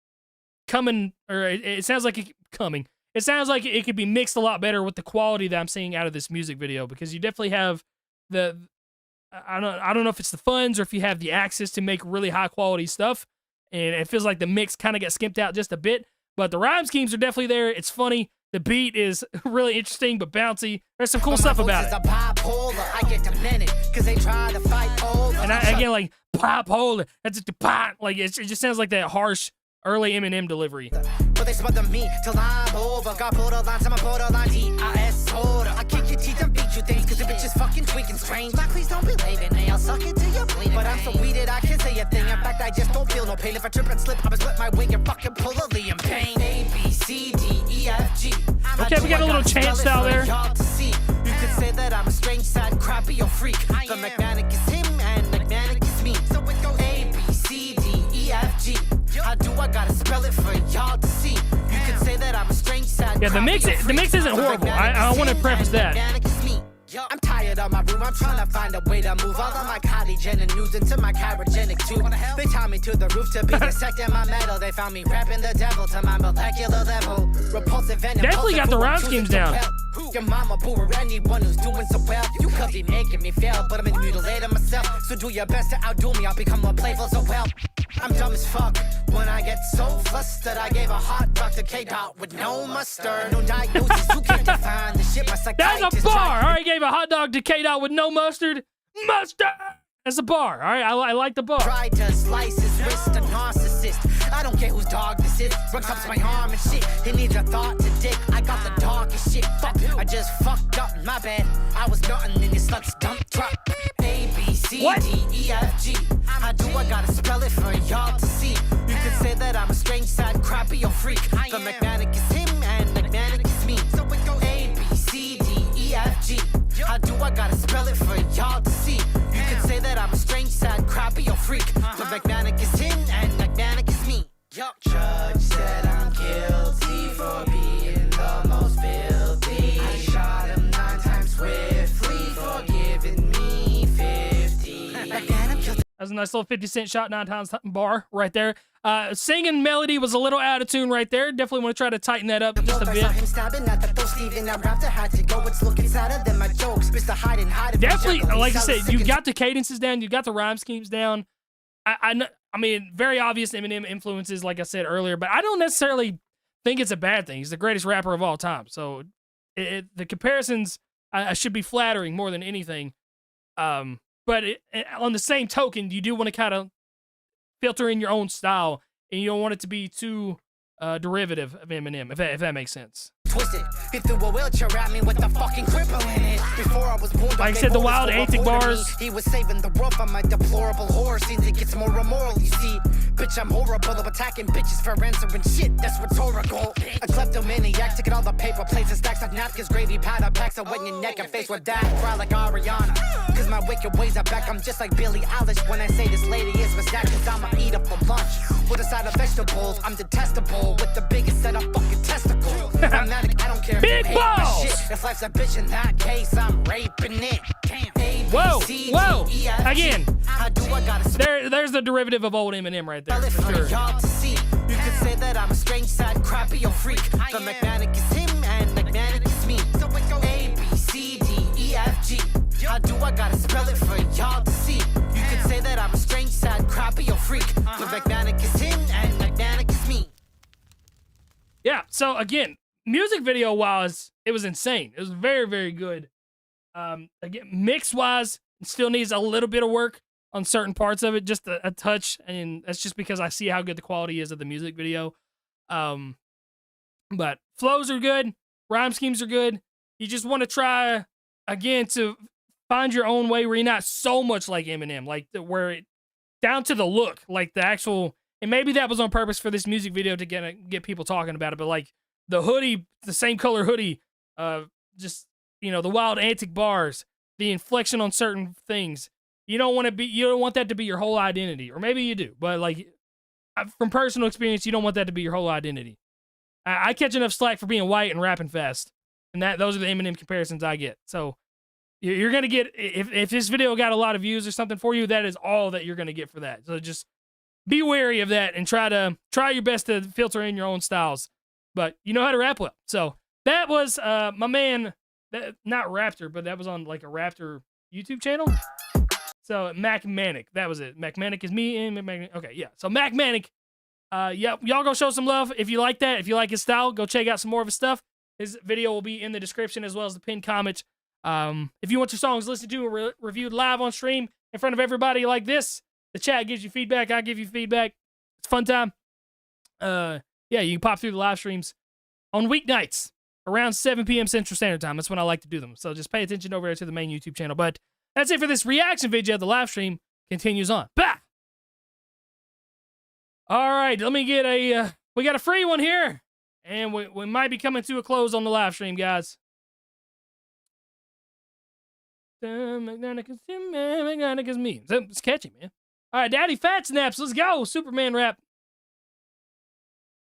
S7: coming, or it sounds like it sounds like it could be mixed a lot better with the quality that I'm seeing out of this music video, because you definitely have I don't know if it's the funds or if you have the access to make really high quality stuff, and it feels like the mix kind of got skimped out just a bit, but the rhyme schemes are definitely there. It's funny. The beat is really interesting but bouncy. There's some cool stuff about it.
S2: I get demented because they try to fight over.
S7: And again, like pop holder, that's just the pot. Like it just sounds like that harsh early Eminem delivery.
S2: But they smother me till I'm over. Got borderlines, I'm a borderline DIS holder. I kick your teeth and beat you things because the bitch is fucking tweaking strange. Like, please don't believe in me, I'll suck it till you're bleeding. But I'm so weeded, I can't say a thing. In fact, I just don't feel no pain. If I trip and slip, I'ma split my wing and fucking pull a Liam Payne. A, B, C, D, E, F, G.
S7: Okay, we got a little chant style there.
S2: You could say that I'm a strange side crappie or freak. The mechanic is him and mechanic is me. So it goes A, B, C, D, E, F, G. How do I gotta spell it for y'all to see? You could say that I'm a strange side.
S7: Yeah, the mix isn't horrible. I want to preface that.
S2: I'm tired out my room, I'm trying to find a way to move all of my collagen and news into my chirogenic tube. They tied me to the roof to be dissecting my metal. They found me rapping the devil to my molecular level. Repulsive and
S7: definitely got the rhyme schemes down.
S2: Your mama boo or anyone who's doing so well. You could be making me fail, but I'm in mutilating myself. So do your best to outdo me, I'll become more playful so well. I'm dumb as fuck when I get so flustered. I gave a hot dog to K-Dot with no mustard. No diagnosis, you can't define the shit my psychiatrist.
S7: That's a bar. All right, gave a hot dog to K-Dot with no mustard. Mustard. That's a bar. All right, I like the bar.
S2: Try to slice his wrist, a narcissist. I don't care whose dog this is. Runs up to my arm and shit. He needs a thought to dick. I got the darkest shit. Fuck, I just fucked up. My bad. I was nothing in this slut's dump truck. A, B, C, D, E, F, G. How do I gotta spell it for y'all to see? You could say that I'm a strange side, crappy or freak. The magnetic is him and magnetic is me. So it goes A, B, C, D, E, F, G. How do I gotta spell it for y'all to see? You could say that I'm a strange side, crappy or freak. The magnetic is him and magnetic is me. Judge said I'm guilty for being the most filthy. I shot him 9 times swiftly for giving me 50.
S7: That's a nice little 50 Cent shot 9 times bar right there. Singing melody was a little out of tune right there. Definitely want to try to tighten that up just a bit. Definitely, like I said, you got the cadences down, you got the rhyme schemes down. I mean, very obvious Eminem influences, like I said earlier, but I don't necessarily think it's a bad thing. He's the greatest rapper of all time. So the comparisons should be flattering more than anything. But on the same token, you do want to kind of filter in your own style, and you don't want it to be too derivative of Eminem, if that makes sense.
S2: Twisted. He threw a wheelchair at me with the fucking cripple in it. Before I was born,
S7: like I said, the wild antic bars.
S2: He was saving the world from my deplorable horror scenes. It gets more immoral, you see. Bitch, I'm horrible of attacking bitches for answering shit. That's rhetorical. A kleptomaniac, taking all the paper plates and stacks of napkins, gravy powder packs of wet in your neck and face with that. Cry like Ariana. Cause my wicked ways are back. I'm just like Billie Eilish when I say this lady is my snack. Cause I'ma eat up for lunch with a side of vegetables. I'm detestable with the biggest set of fucking testicles. I'm not, I don't care.
S7: Big balls!
S2: If life's a bitch in that case, I'm raping it.
S7: Whoa, whoa! Again, there's the derivative of old Eminem right there. For sure.
S2: You could say that I'm a strange side, crappy or freak. The magnetic is him and magnetic is me. So it go A, B, C, D, E, F, G. How do I gotta spell it for y'all to see? You could say that I'm a strange side, crappy or freak. The magnetic is him and magnetic is me.
S7: Yeah, so again, music video wise, it was insane. It was very, very good. Again, mix wise, it still needs a little bit of work on certain parts of it, just a touch, and that's just because I see how good the quality is of the music video. But flows are good, rhyme schemes are good. You just want to try again to find your own way where you're not so much like Eminem, like where it down to the look, like the actual. And maybe that was on purpose for this music video to get people talking about it, but like the hoodie, the same color hoodie, just, you know, the wild antic bars, the inflection on certain things. You don't want that to be your whole identity, or maybe you do, but like from personal experience, you don't want that to be your whole identity. I catch enough slack for being white and rapping fast, and those are the Eminem comparisons I get. So you're gonna get, if this video got a lot of views or something for you, that is all that you're gonna get for that. So just be wary of that and try your best to filter in your own styles. But you know how to rap well. So that was my man, not Raptor, but that was on like a Raptor YouTube channel. So Mac Manic, that was it. Mac Manic is me and Mac. Okay, yeah. So Mac Manic, yeah, y'all go show some love if you like that. If you like his style, go check out some more of his stuff. His video will be in the description as well as the pinned comment. If you want your songs listened to and reviewed live on stream in front of everybody like this, the chat gives you feedback. I give you feedback. It's a fun time. Yeah, you can pop through the live streams on weeknights around 7 p.m. Central Standard Time. That's when I like to do them. So just pay attention over there to the main YouTube channel. But that's it for this reaction video. The live stream continues on. Bah! All right, let me get we got a free one here. And we might be coming to a close on the live stream, guys. Magnetic is me. It's catchy, man. All right, Daddy Fat Snaps, let's go. Superman rap.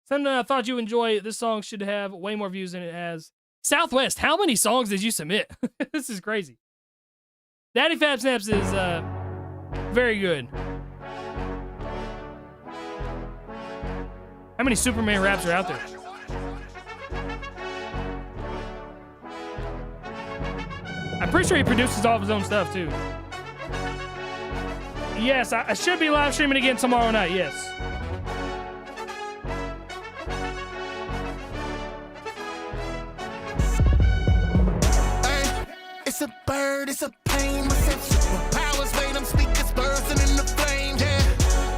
S7: Something I thought you enjoy. This song should have way more views than it has. Southwest, how many songs did you submit? This is crazy. Daddy Fab Snaps is very good. How many Superman raps are out there? I'm pretty sure he produces all of his own stuff too. Yes, I should be live streaming again tomorrow night. Yes.
S5: It's a bird, it's a pain. My sensual powers made them speak as birds and in the flame. Yeah,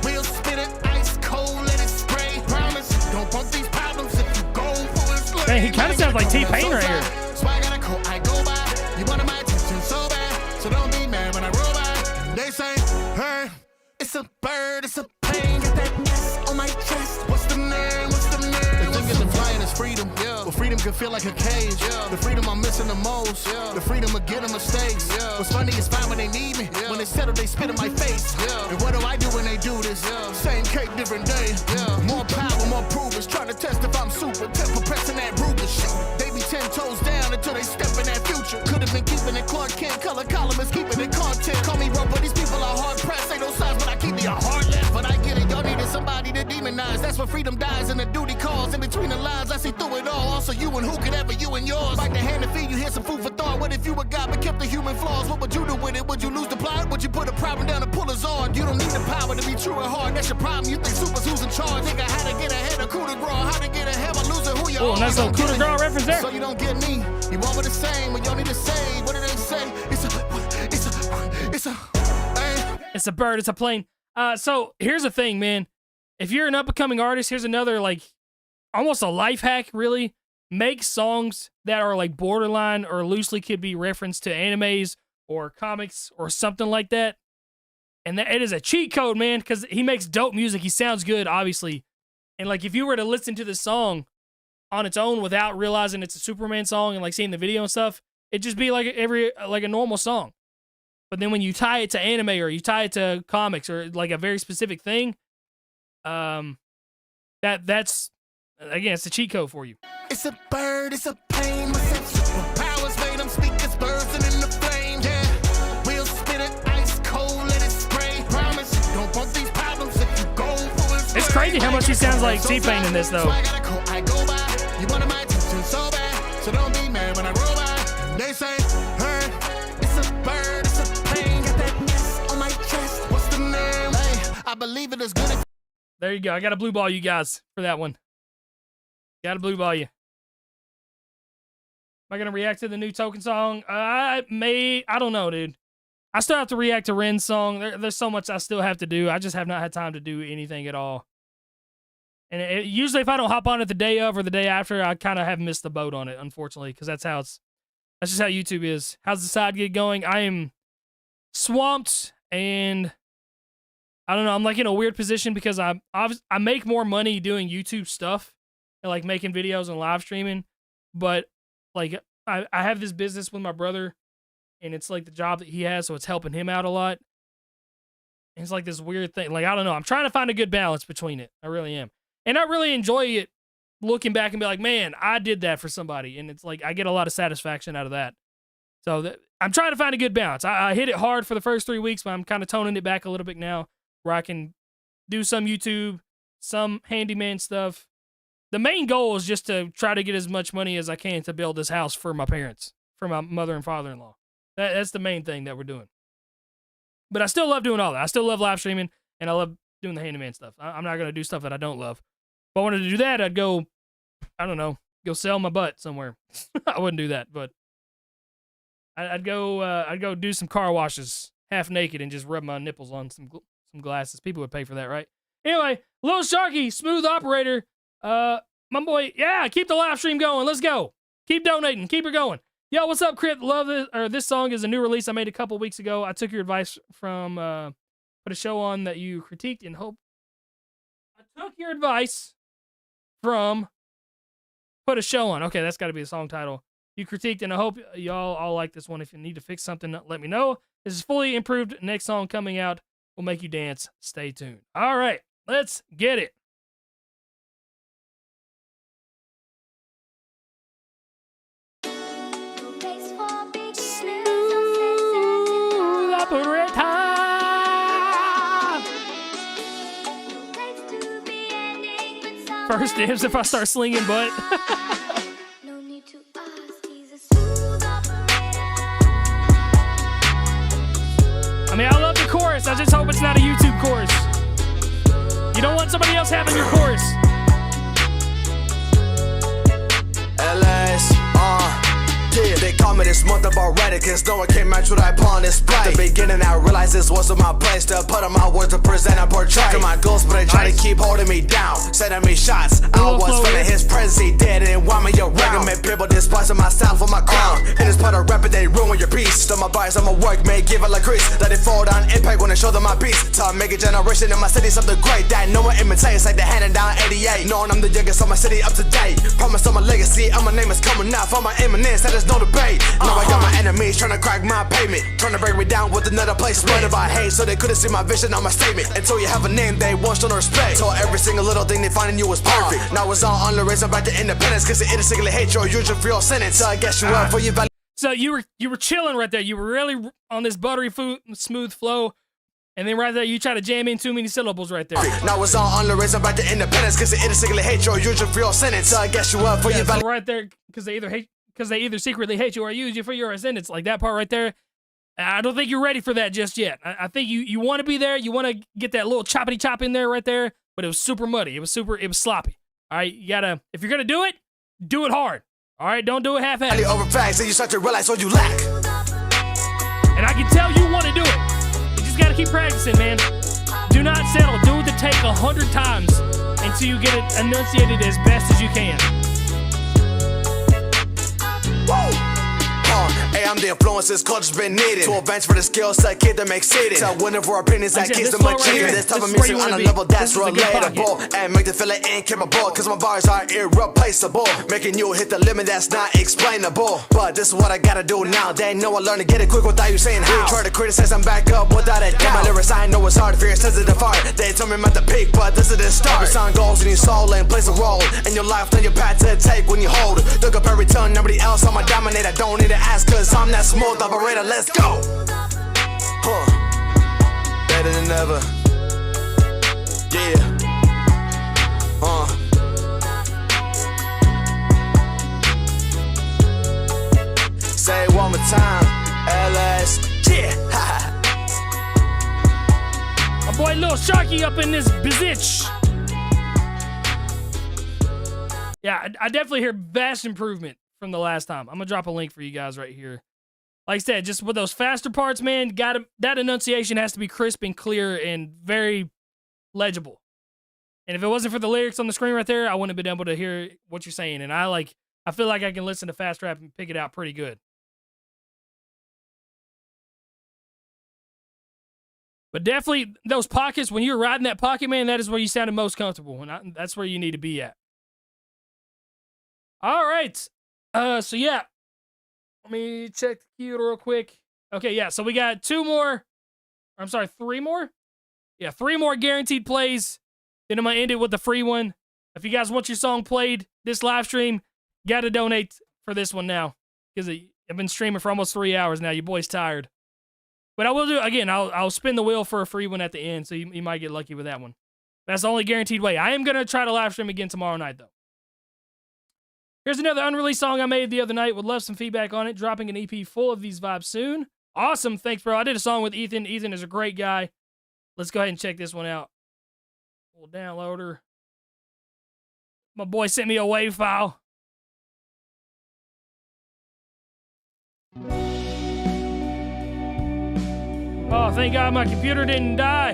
S5: we'll spit it ice cold, let it spray. Promise, don't want these problems if you go for it. Slay.
S7: Man, he kind of sounds like T-Pain right here.
S5: So I got a coat, I go by. You wanted my attention so bad, so don't be mad when I roll by. They say, hey, it's a bird, it's a pain. Get that S on my chest. What's the name? What's the name? The thing is, flying is freedom. Yeah. Well, freedom can feel like a cage. Yeah. The freedom I'm missing the most. Yeah. The freedom of getting mistakes. Yeah. What's funny is fine when they need me. Yeah. When they settle, they spit in my face. Yeah. And what do I do when they do this? Yeah. Same cake, different day. Yeah. More power, more provers. Trying to test if I'm super. Temper pressing that Ruger shit. They be 10 toes down until they step in that future. Could have been keeping it Clark Kent. Color columnists keeping it content. Call me rough, but these people are hard pressed. Ain't no size, but I keep me a hard left. But I get it. Y'all needed somebody to demonize. That's where freedom dies and the duty calls. In between the lines, I see through it all. Also, you and who could ever you and yours. Like the hand to feed you, here's some food for thought. What if you were God but kept the human flaws? What would you do with it? Would you lose the plot? Would you put a problem down and pull us on? You don't need the power to be true and hard. That's your problem. You think super's who's in charge. Nigga, how to get ahead of coup de grace. How to get ahead of losing who you are.
S7: Oh, nice little coup de grace reference there.
S5: So you don't get me. You want me the same, but y'all need to say. What do they say?
S7: It's a bird, it's a plane. So here's the thing, man. If you're an up-and-coming artist, here's another, like, almost a life hack, really. Make songs that are, like, borderline or loosely could be referenced to animes or comics or something like that. And it is a cheat code, man, because he makes dope music. He sounds good, obviously. And, like, if you were to listen to this song on its own without realizing it's a Superman song and, like, seeing the video and stuff, it'd just be like a normal song. But then when you tie it to anime or you tie it to comics or like a very specific thing, that's again, it's a cheat code for you.
S5: It's a bird, it's a pain. My sensual powers made them speak as birds and in the flame. Yeah, we'll spit it ice cold, let it spray. Promise, don't want these problems if you go for it.
S7: It's crazy how much he sounds like T-Pain in this, though.
S5: So I got a coat, I go by. You wanted my attention so bad, so don't be mad when I roll by. They say, hey, it's a bird, it's a pain. Got that S on my chest. What's the name? Hey, I believe it is good.
S7: There you go. I got a blue ball you guys for that one. Got a blue ball you. Am I going to react to the new Token song? I don't know, dude. I still have to react to Ren's song. There's so much I still have to do. I just have not had time to do anything at all. And usually if I don't hop on it the day of or the day after, I kind of have missed the boat on it, unfortunately, because that's just how YouTube is. How's the side gig going? I am swamped, and I don't know. I'm like in a weird position because I make more money doing YouTube stuff and like making videos and live streaming, but like I have this business with my brother, and it's like the job that he has, so it's helping him out a lot. And it's like this weird thing. Like, I don't know. I'm trying to find a good balance between it. I really am. And I really enjoy it, looking back and be like, man, I did that for somebody. And it's like, I get a lot of satisfaction out of that. So I'm trying to find a good balance. I hit it hard for the first 3 weeks, but I'm kind of toning it back a little bit now where I can do some YouTube, some handyman stuff. The main goal is just to try to get as much money as I can to build this house for my parents, for my mother and father-in-law. That's the main thing that we're doing. But I still love doing all that. I still love live streaming, and I love doing the handyman stuff. I'm not going to do stuff that I don't love. If I wanted to do that, I'd go, I don't know, go sell my butt somewhere. I wouldn't do that, but I'd go do some car washes half naked and just rub my nipples on some glasses. People would pay for that, right? Anyway, Lil Sharky, smooth operator. My boy, yeah, keep the live stream going. Let's go. Keep donating. Keep it going. Yo, what's up, Crypt? Love this. This song is a new release I made a couple weeks ago. I took your advice from put a show on that you critiqued and hope. I took your advice from put a show on. Okay, that's got to be the song title. You critiqued, and I hope y'all all like this one. If you need to fix something, let me know. This is fully improved. Next song coming out will make you dance. Stay tuned. All right, let's get it. operator. First dibs if I start slinging butt. I mean, I love the chorus. I just hope it's not a YouTube chorus. You don't want somebody else having your chorus.
S8: LS, yeah, they call me this month about Reddit, cause no one can match what I put on display. At the beginning, I realized this wasn't my place to put on my words to present and portray. To my goals, but they try to keep holding me down, sending me shots. I was feeling his presence, he did it, and want me around. Made people despising my style for my crown. In this part of rapping, they ruin your piece. Still my bars, I'm a work, may give it like Chris. Let it fall down, impact when I show them my piece. Till I make a generation in my city something great that no one imitates, like the handing down 88. Knowing I'm the youngest of my city up to date. Promise on my legacy, and my name is coming out for my eminence, that is no debate. Now I got my enemies trying to crack my pavement, trying to break me down with another place. Spread by hate so they couldn't see my vision on my statement. Until you have a name, they won't show no respect. So every single little thing they find in you was perfect. Now it's all on the race, I'm back to independence, cause the innocently hate your usual for your sentence. So I guess you up for your value.
S7: So you were chilling right there. You were really on this buttery smooth flow. And then right there, you try to jam in too many syllables right there.
S8: Now it's all on the race, I'm back to independence, cause the innocently hate your usual for your sentence. So I guess you up for your value.
S7: So right there, because they either secretly hate you or use you for your sentence. Like that part right there, I don't think you're ready for that just yet. I think you want to be there. You want to get that little choppity chop in there right there. But it was super muddy. It was sloppy. All right, you gotta, if you're gonna do it hard. All right, don't do it half-assed.
S8: Over facts, and you start to realize what you lack.
S7: And I can tell you want to do it. You just gotta keep practicing, man. Do not settle. Do the take 100 times until you get it enunciated as best as you can.
S8: Whoa! Hey, I'm the influences culture's been needed to advance for the skills that kid that makes it. Tell winning for opinions that keeps them achieving. This type of music on a level that's relatable and make them feel it incapable. Cause my bars are irreplaceable, making you hit the limit that's not explainable. But this is what I gotta do now. They know I learn to get it quick without you saying how. Try to criticize, I'm back up without a doubt. My lyrics, I know it's hard to fear, sensitive art. They told me I'm at the peak, but this is the start. Every song goes in your soul and plays a role in your life, then your path to take when you hold. Look up every tongue, nobody else, I'm a dominator. Don't need to ask, cause I'm that smooth operator, let's go! Better than ever. Yeah. Say it one more time. LS. Yeah.
S7: My boy Lil Chucky up in this bitch. Yeah, I definitely hear vast improvement from the last time. I'm gonna drop a link for you guys right here. Like I said, just with those faster parts, man, that enunciation has to be crisp and clear and very legible. And if it wasn't for the lyrics on the screen right there, I wouldn't have been able to hear what you're saying. And I feel like I can listen to fast rap and pick it out pretty good. But definitely those pockets, when you're riding that pocket, man, that is where you sounded most comfortable. And that's where you need to be at. All right. So yeah. Let me check the queue real quick. Okay, yeah, so we got 3 more. Yeah, 3 more guaranteed plays. Then I'm going to end it with the free one. If you guys want your song played this live stream, got to donate for this one now. Because I've been streaming for almost 3 hours now. Your boy's tired. But I will do, again, I'll spin the wheel for a free one at the end, so you might get lucky with that one. That's the only guaranteed way. I am going to try to live stream again tomorrow night, though. Here's another unreleased song I made the other night. Would love some feedback on it. Dropping an EP full of these vibes soon. Awesome. Thanks, bro. I did a song with Ethan. Ethan is a great guy. Let's go ahead and check this one out. Full downloader. My boy sent me a WAV file. Oh, thank God my computer didn't die.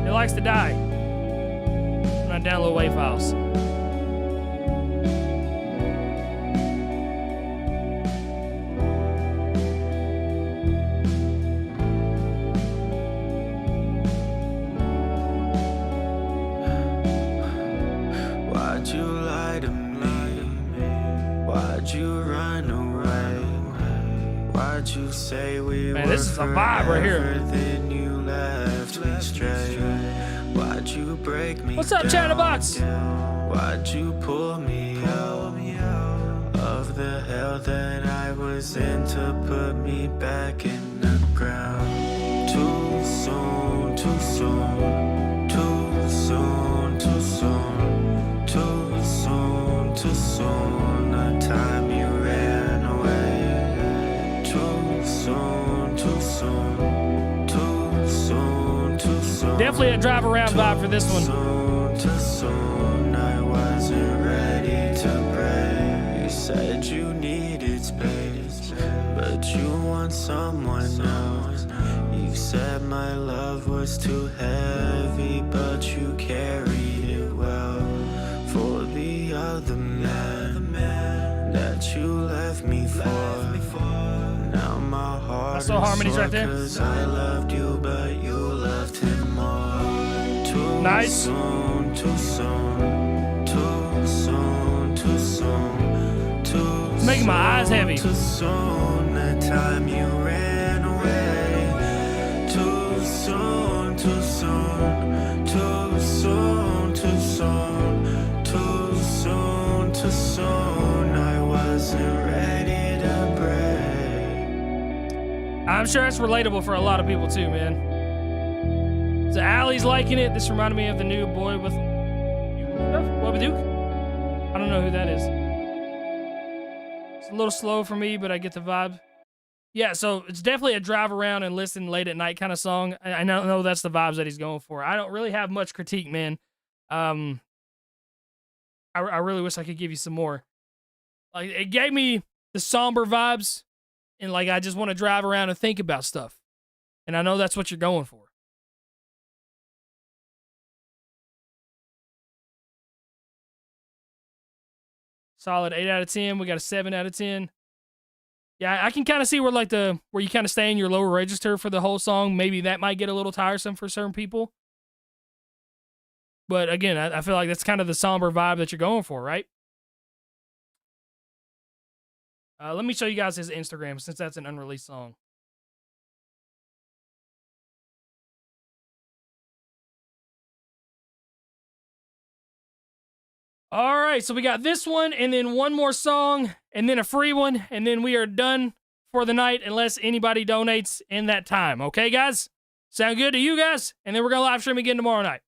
S7: It likes to die when I download WAV files.
S4: Why'd you lie to me? Why'd you run away? Why'd you say we
S7: Man,
S4: were
S7: this is a vibe right here.
S4: then you left me straight? Why'd you break me?
S7: What's up, Chatterbox?
S4: Why'd you pull me out of the hell that I was in to put me back in the
S1: ground. Too soon, too soon, too soon, too soon, too soon, too soon. The time you ran away. Too soon, too soon, too soon, too soon.
S7: Definitely a drive around vibe for this one.
S1: Too soon, I wasn't ready to break. You said you needed space, but you want someone else. You said my love was too heavy, but you carried it well. For the other man that you left me for. Now my heart
S7: I saw harmonies right there.
S1: 'Cause I loved you, but you loved him more. Too
S7: Nice.
S1: soon, too soon, too soon, too soon, too
S7: It's making my eyes heavy.
S1: Too soon, the time you ran away. Too soon, too soon, too soon, too soon, too soon, too soon. I wasn't ready to break.
S7: I'm sure it's relatable for a lot of people too, man. So Allie's liking it. This reminded me of the new Boy with Duke. I don't know who that is. It's a little slow for me, but I get the vibe. Yeah, so it's definitely a drive around and listen late at night kind of song. I know that's the vibes that he's going for. I don't really have much critique, man. I really wish I could give you some more. Like, it gave me the somber vibes, and like I just want to drive around and think about stuff. And I know that's what you're going for. Solid 8 out of 10. We got a 7 out of 10. Yeah, I can kind of see where where you kind of stay in your lower register for the whole song. Maybe that might get a little tiresome for certain people. But again, I feel like that's kind of the somber vibe that you're going for, right? Let me show you guys his Instagram since that's an unreleased song. All right, so we got this one, and then one more song, and then a free one, and then we are done for the night unless anybody donates in that time. Okay, guys? Sound good to you guys? And then we're going to live stream again tomorrow night.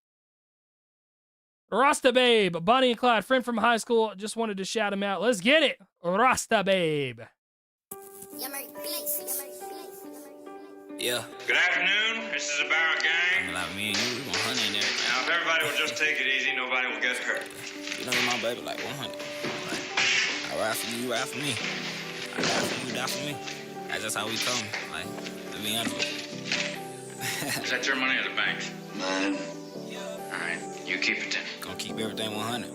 S7: Rasta Babe, Bonnie and Clyde, friend from high school. Just wanted to shout him out. Let's get it. Rasta Babe.
S9: Yeah.
S10: Good afternoon. This is a Barrel Gang.
S9: Like me and you, we gon' hunt in there.
S10: Now, if everybody will just take it easy, nobody will get hurt.
S9: You know my baby like 100. Like, I ride for you, you ride for me. I die for you, you die for me. That's just how we come. Like, to be honest with you.
S10: Is that your money or the bank's?
S9: Mine.
S10: All right, you keep it then.
S9: Gonna keep everything 100. You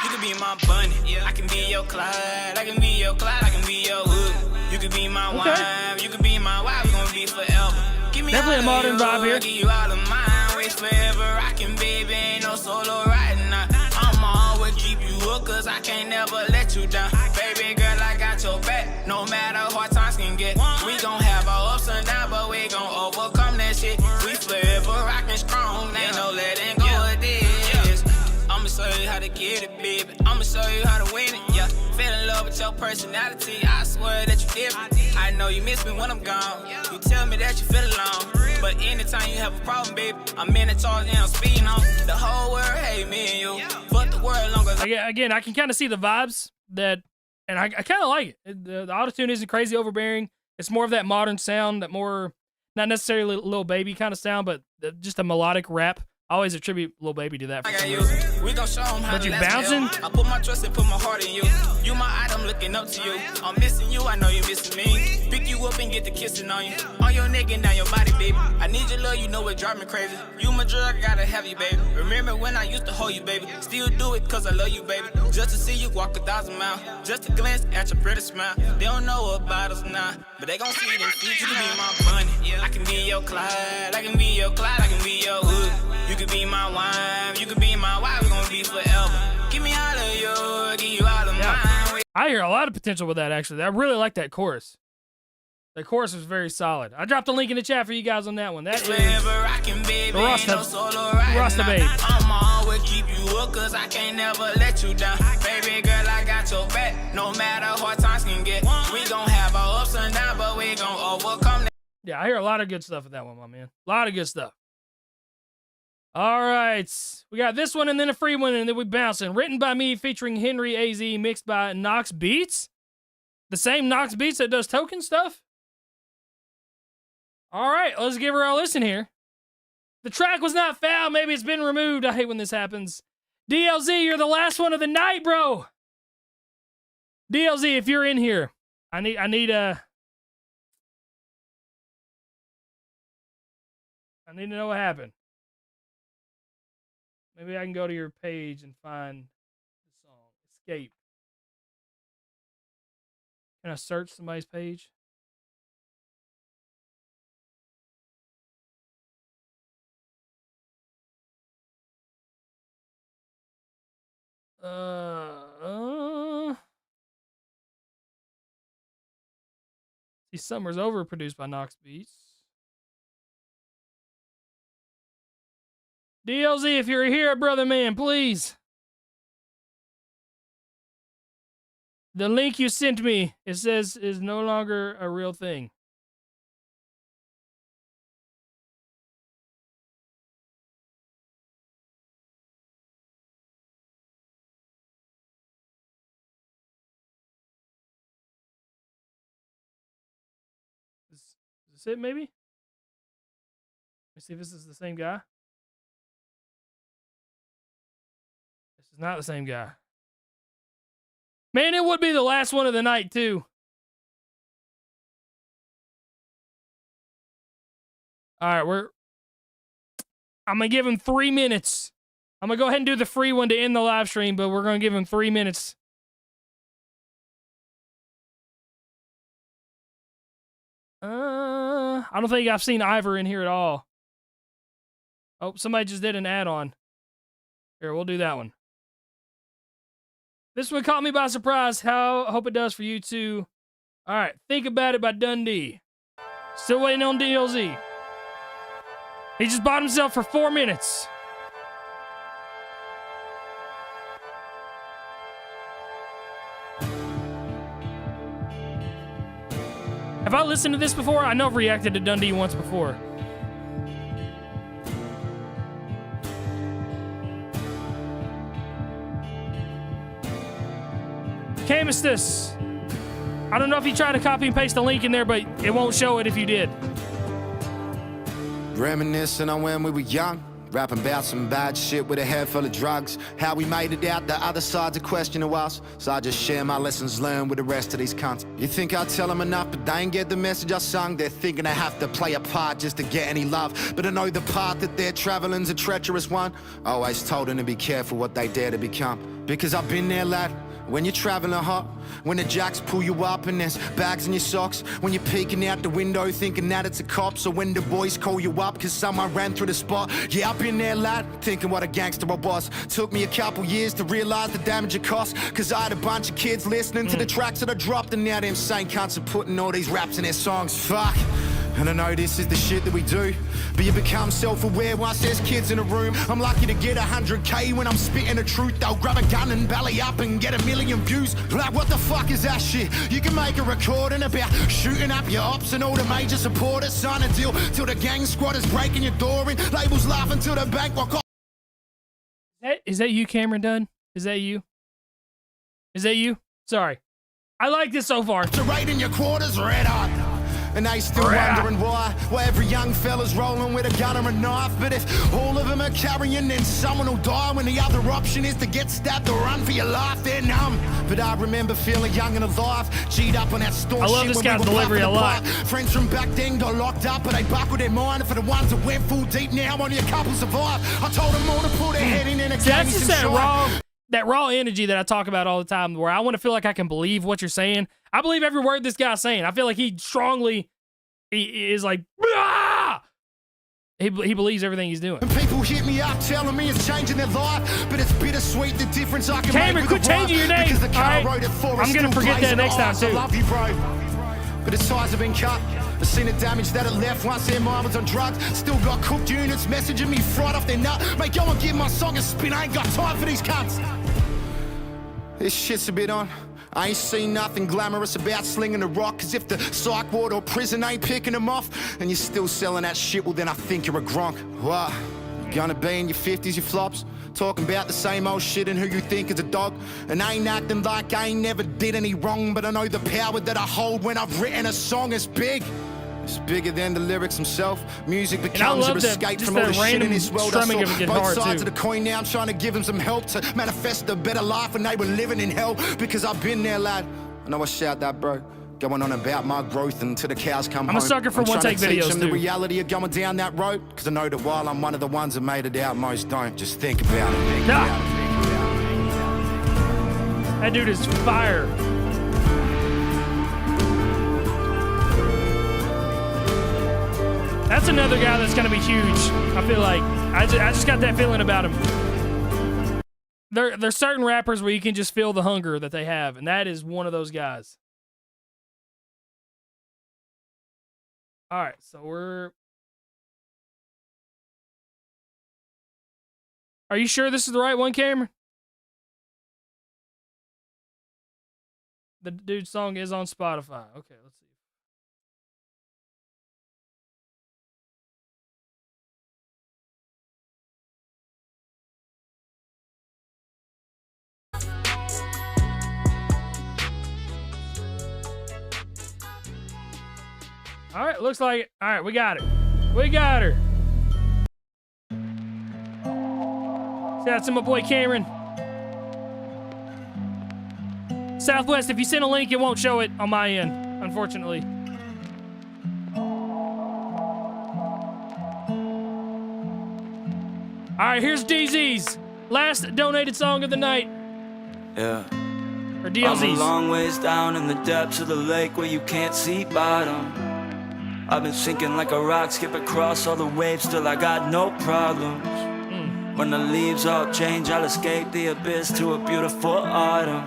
S9: can be my bunny. I can be your Clyde. I can be your Clyde. I can be your hood. You can be my wife. You can be my wife. We're gonna be forever. Give me
S7: definitely a modern vibe here.
S9: Give you all of mine. Ways forever. Rockin', baby. Ain't no solo riding now. I'ma always keep you up, cause I can't never let you down. Baby girl, I got your back. No matter what times can get. We gon' have our ups and downs, but we gon' overcome that shit. We forever rockin' strong. Ain't no letting go of this. I'ma show you how to get it, baby. I'ma show you how to win it, yeah. Fell in love with your personality. I swear that you different. I know you miss me when I'm gone. You tell me that you feel alone. But anytime you have a problem, baby, I'm in the charge and I'm speeding on. The whole world hate me and you. But the world longer.
S7: Again, I can kind of see the vibes that, and I kind of like it. The autotune isn't crazy overbearing. It's more of that modern sound, that more, not necessarily Lil Baby kind of sound, but just a melodic rap. I always attribute Lil Baby to that. For some reason.
S9: We gon' show 'em how
S7: But
S9: to
S7: you
S9: last
S7: bouncing?
S9: forever. I put my trust and put my heart in you. You my item, looking up to you. I'm missing you, I know you missing me. Pick you up and get the kissing on you. On your neck and down your body, baby. I need your love, you know it drive me crazy. You my drug, I gotta have you, baby. Remember when I used to hold you, baby. Still do it cause I love you, baby. Just to see you walk 1,000 miles. Just to glance at your pretty smile. They don't know about us now, but they gon' see it in future. You can be my bunny. I can be your Clyde. I can be your Clyde. I can be your hood. You can be my wine. You can be my wife. We're gonna be forever. Give me all of you. Give you all of mine.
S7: I hear a lot of potential with that, actually. I really like that chorus. The chorus is very solid. I dropped a link in the chat for you guys on that one. That is the Rasta Babe.
S9: I'ma always keep you up, cause I can't never let you down. Baby girl, I got got your back. No matter what times can get. We gon' have our ups and downs, but we gon' overcome that.
S7: Yeah, I hear a lot of good stuff in that one, my man. A lot of good stuff. All right. We got this one and then a free one, and then we bouncing. Written by me, featuring Henry AZ, mixed by Nox Beats. The same Nox Beats that does token stuff? All right, let's give her a listen here. The track was not found. Maybe it's been removed. I hate when this happens. DLZ, you're the last one of the night, bro. DLZ, if you're in here, I need to know what happened. Maybe I can go to your page and find the song. Escape. Can I search somebody's page? See, Summer's Over, produced by Nox Beats. DLZ, if you're here, brother man, please. The link you sent me, it says, is no longer a real thing. Is this it, maybe? Let me see if this is the same guy. This is not the same guy. Man, it would be the last one of the night, too. All right, I'm going to give him 3 minutes. I'm going to go ahead and do the free one to end the live stream, but we're going to give him 3 minutes. I don't think I've seen Ivor in here at all. Oh, somebody just did an add-on. Here, we'll do that one. This one caught me by surprise. I hope it does for you too. All right, Think About It by Dundee. Still waiting on DLZ. He just bought himself for 4 minutes. Have I listened to this before? I know I've reacted to Dundee once before. Camistus. I don't know if you tried to copy and paste the link in there, but it won't show it if you did.
S6: Reminiscing on when we were young, rapping about some bad shit with a head full of drugs. How we made it out, the other side's a question of us. So I just share my lessons learned with the rest of these cunts. You think I tell them enough, but they ain't get the message I sung. They're thinking I have to play a part just to get any love. But I know the path that they're traveling's a treacherous one. Always told them to be careful what they dare to become. Because I've been there, lad. When you're traveling hot, when the jacks pull you up and there's bags in your socks, when you're peeking out the window thinking that it's a cop, so when the boys call you up cause someone ran through the spot. Yeah, I've been there, lad, thinking what a gangster I was. Took me a couple years to realize the damage it cost, cause I had a bunch of kids listening to the tracks that I dropped, and now them same cunts are putting all these raps in their songs. Fuck. And I know this is the shit that we do, but you become self-aware once there's kids in a room. I'm lucky to get 100K when I'm spitting the truth. They'll grab a gun and belly up and get 1 million views. Like, what the fuck is that shit? You can make a recording about shooting up your ops and all the major supporters. Sign a deal till the gang squad is breaking your door in. Labels laughing till the bank walk off.
S7: Is that you, Cameron Dunn? Is that you? Is that you? Sorry. I like this so far.
S6: To raid in your quarters, red hot. And they still wondering why every young fella's rolling with a gun or a knife. But if all of them are carrying, then someone will die. When the other option is to get stabbed or run for your life, they're numb. But I remember feeling young and alive, G'd up on that storm.
S7: I love this guy's delivery a lot.
S6: Friends from back then got locked up, but they buckled their mind. And for the ones that went full deep now, only a couple survive. I told them all to pull their head in and it
S7: that's just that raw energy that I talk about all the time, where I want to feel like I can believe what you're saying. I believe every word this guy's saying. I feel like he is like, ah! He believes everything he's doing.
S6: And people hit me up telling me it's changing their life, but it's bittersweet the difference I can
S7: Cameron,
S6: make with
S7: quit changing your name.
S6: The car wrote it for
S7: I'm gonna forget that next time too.
S6: I love you, bro. But its ties have been cut. I've seen the damage that it left once their mind was on drugs. Still got cooked units messaging me fried off their nut. Mate, go and give my song a spin. I ain't got time for these cunts. This shit's a bit on. I ain't seen nothing glamorous about slinging a rock, cause if the psych ward or prison ain't picking them off, and you're still selling that shit, well then I think you're a gronk. Wow, you gonna be in your 50s, you flops, talking about the same old shit and who you think is a dog, and I ain't acting like I ain't never did any wrong, but I know the power that I hold when I've written a song is big. It's bigger than the lyrics themselves. Music becomes your escape from all the shit in this world. I saw both sides of the coin now. I'm trying to give them some help to manifest a better life when they were living in hell. Because I've been there, lad. I know I shout that, bro. Going on about my growth until the cows come home.
S7: I'm a sucker for one-take videos,
S6: too. The reality of going down that road. Because I know that while I'm one of the ones that made it out, most don't. Just think about it. Think about it.
S7: That dude is fire. That's another guy that's gonna be huge. I feel like I just got that feeling about him. There's certain rappers where you can just feel the hunger that they have, and that is one of those guys. All right, so Are you sure this is the right one, Cameron? The dude's song is on Spotify. Okay, let's see. All right, looks like it. All right, we got it. We got her. Shout out to my boy Cameron. Southwest, if you send a link, it won't show it on my end, unfortunately. All right, here's DZ's last donated song of the night.
S4: Yeah.
S7: Or DLZ's.
S4: I'm a long ways down in the depths of the lake where you can't see bottom. I've been sinking like a rock, skip across all the waves till I got no problems. When the leaves all change, I'll escape the abyss to a beautiful autumn.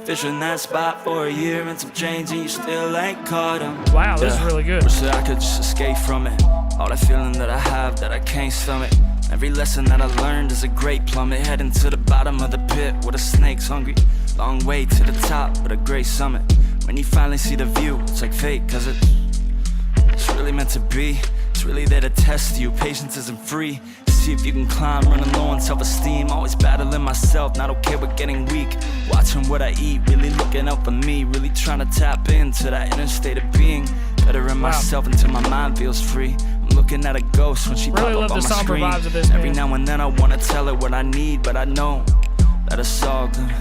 S4: Fishing that spot for a year and some change and you still ain't caught 'em.
S7: Wow, this is really good.
S4: Wish that I could just escape from it. All that feeling that I have that I can't stomach. Every lesson that I learned is a great plummet. Heading to the bottom of the pit where the snake's hungry. Long way to the top but a great summit. When you finally see the view, it's like fate, cause it's really meant to be. It's really there to test you. Patience isn't free. See if you can climb, running low on self-esteem. Always battling myself, not okay with getting weak. Watching what I eat, really looking out for me. Really trying to tap into that inner state of being. Bettering myself until my mind feels free. I'm looking at a ghost when she
S7: really
S4: pop up on my screen.
S7: Vibes of this,
S4: Every
S7: man.
S4: now and then I wanna tell her what I need, but I know that it's all good.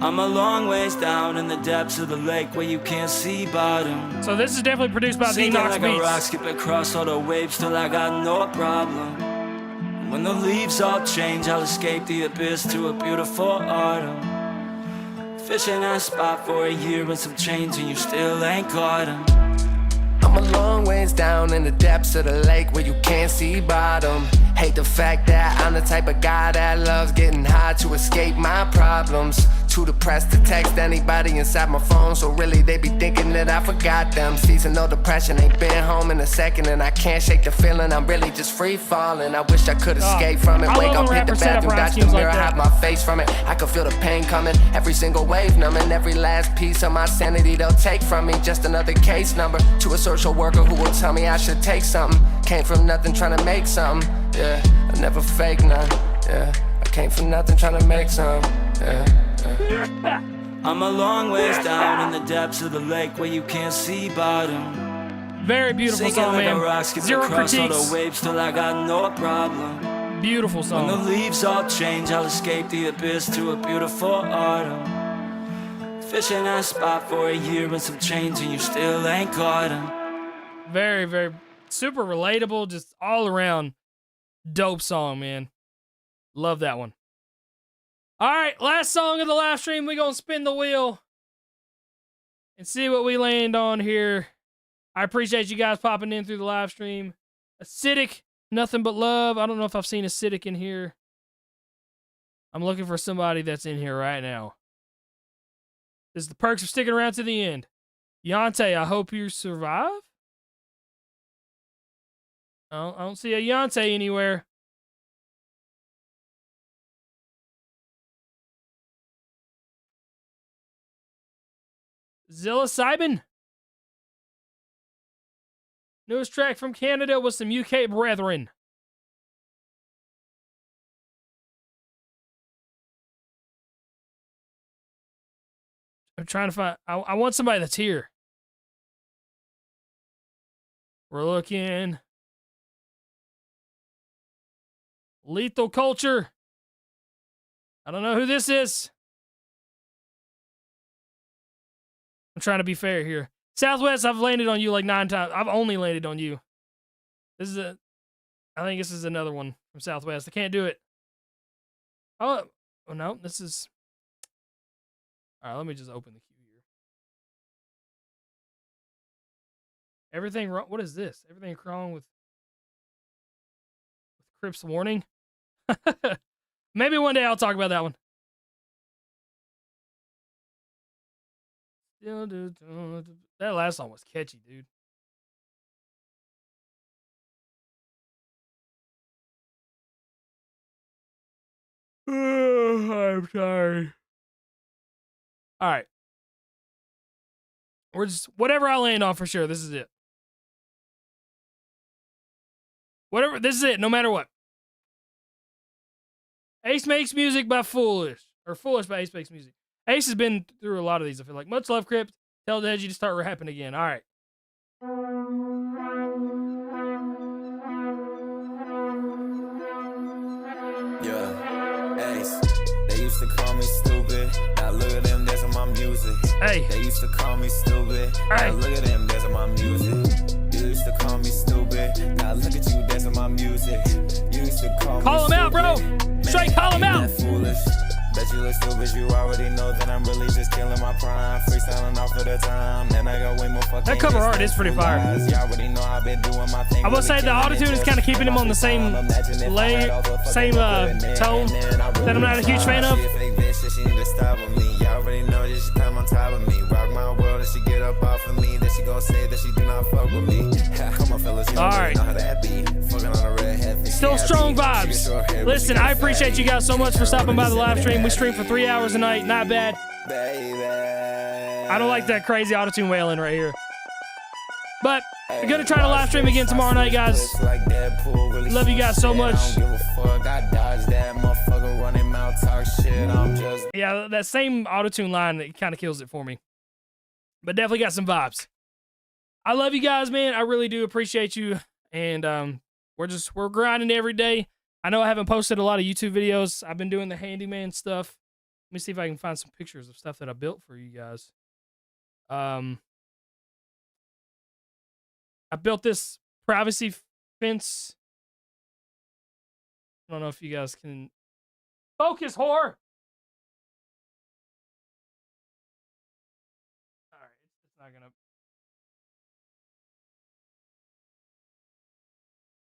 S4: I'm a long ways down in the depths of the lake where you can't see bottom.
S7: So this is definitely produced by the
S4: Sinking
S7: Enox
S4: like
S7: Beats.
S4: a rock, skip across all the waves till I got no problem. When the leaves all change, I'll escape the abyss to a beautiful autumn. Fishing that spot for a year and some change and you still ain't caught 'em.
S12: I'm a long ways down in the depths of the lake where you can't see bottom. Hate the fact that I'm the type of guy that loves getting high to escape my problems. Too depressed to text anybody inside my phone, so really they be thinking that I forgot them. Seasonal depression, ain't been home in a second, and I can't shake the feeling. I'm really just free falling. I wish I could escape from it. Wake up, hit the bathroom, dodge the mirror, hide my face from it. I can feel the pain coming, every single wave numbing. Every last piece of my sanity they'll take from me. Just another case number to a social worker who will tell me I should take something. Came from nothing trying to make something. Yeah, I never fake none. Yeah, I came from nothing trying to make something. Yeah.
S4: I'm a long ways down in the depths of the lake where you can't see bottom.
S7: Very beautiful
S4: Sinking
S7: song,
S4: like
S7: man.
S4: a rock, skip
S7: Zero
S4: across all
S7: critiques.
S4: the waves till I got no problem.
S7: Beautiful song.
S4: When the leaves all change, I'll escape the abyss to a beautiful autumn. Fishing that spot for a year and some change and you still ain't caught 'em.
S7: Very, very super relatable, just all around dope song, man. Love that one. All right, last song of the live stream. We're going to spin the wheel and see what we land on here. I appreciate you guys popping in through the live stream. Acidic, Nothing But Love. I don't know if I've seen Acidic in here. I'm looking for somebody that's in here right now. This is the perks of sticking around to the end. Yante, I hope you survive. I don't see a Yante anywhere. Psilocybin. Newest track from Canada with some UK brethren. I'm trying to find... I want somebody that's here. We're looking... Lethal Culture. I don't know who this is. I'm trying to be fair here. Southwest, I've landed on you like 9 times. I've only landed on you. This is a... I think this is another one from Southwest. I can't do it. Oh no, this is... All right, let me just open the queue here. Everything wrong... What is this? Everything wrong with Crypt's warning? Maybe one day I'll talk about that one. That last song was catchy, dude. I'm sorry. All right. We're just... Whatever I land on for sure, this is it. Whatever, this is it, no matter what. Ace Makes Music by Foolish. Or Foolish by Ace Makes Music. Ace has been through a lot of these, I feel like. Much love, Crypt. Tell Deji to start rapping again. All right.
S13: Yeah. Ace. They used to call me stupid. Now look at them, that's my music.
S7: Hey.
S13: They used to call me stupid. Now look at them, that's my music. You used to call me stupid. Now look at you, that's my music. You used to call
S7: him out, bro. Straight call him out.
S13: Foolish. Bet you look stupid, you already know that I'm really just killing my prime. Freestyling off of the time, and I got way more fucking...
S7: That cover art is pretty fire.
S13: Y'all already know I've been doing my thing.
S7: I will say the autotune is kind of keeping him on the same same tone that I'm not a huge fan of.
S13: She need to stop with me. Y'all already know that she come on top of me. Rock my world and she get up off of me. That she gon' say that she do not fuck with me. Come on, fellas, you know how that be. Fucking on a red head.
S7: Still strong vibes. Listen, I appreciate you guys so much for stopping by the live stream. We stream for 3 hours a night. Not bad. I don't like that crazy autotune wailing right here. But we're gonna try to live stream again tomorrow night, guys. Love you guys so much. Yeah, that same autotune line, it kind of kills it for me. But definitely got some vibes. I love you guys, man. I really do appreciate you. And we're grinding every day. I know I haven't posted a lot of YouTube videos. I've been doing the handyman stuff. Let me see if I can find some pictures of stuff that I built for you guys. I built this privacy fence. I don't know if you guys can focus, whore. All right, it's not gonna.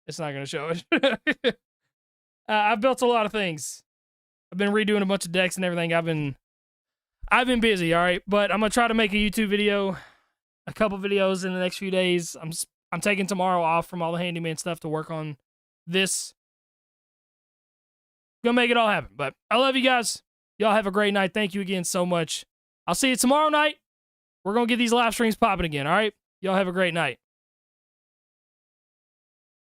S7: It's not gonna show it. I've built a lot of things. I've been redoing a bunch of decks and everything. I've been busy, all right. But I'm gonna try to make a YouTube video, a couple videos in the next few days. I'm taking tomorrow off from all the handyman stuff to work on this. Gonna make it all happen. But I love you guys. Y'all have a great night. Thank you again so much. I'll see you tomorrow night. We're gonna get these live streams popping again, all right? Y'all have a great night.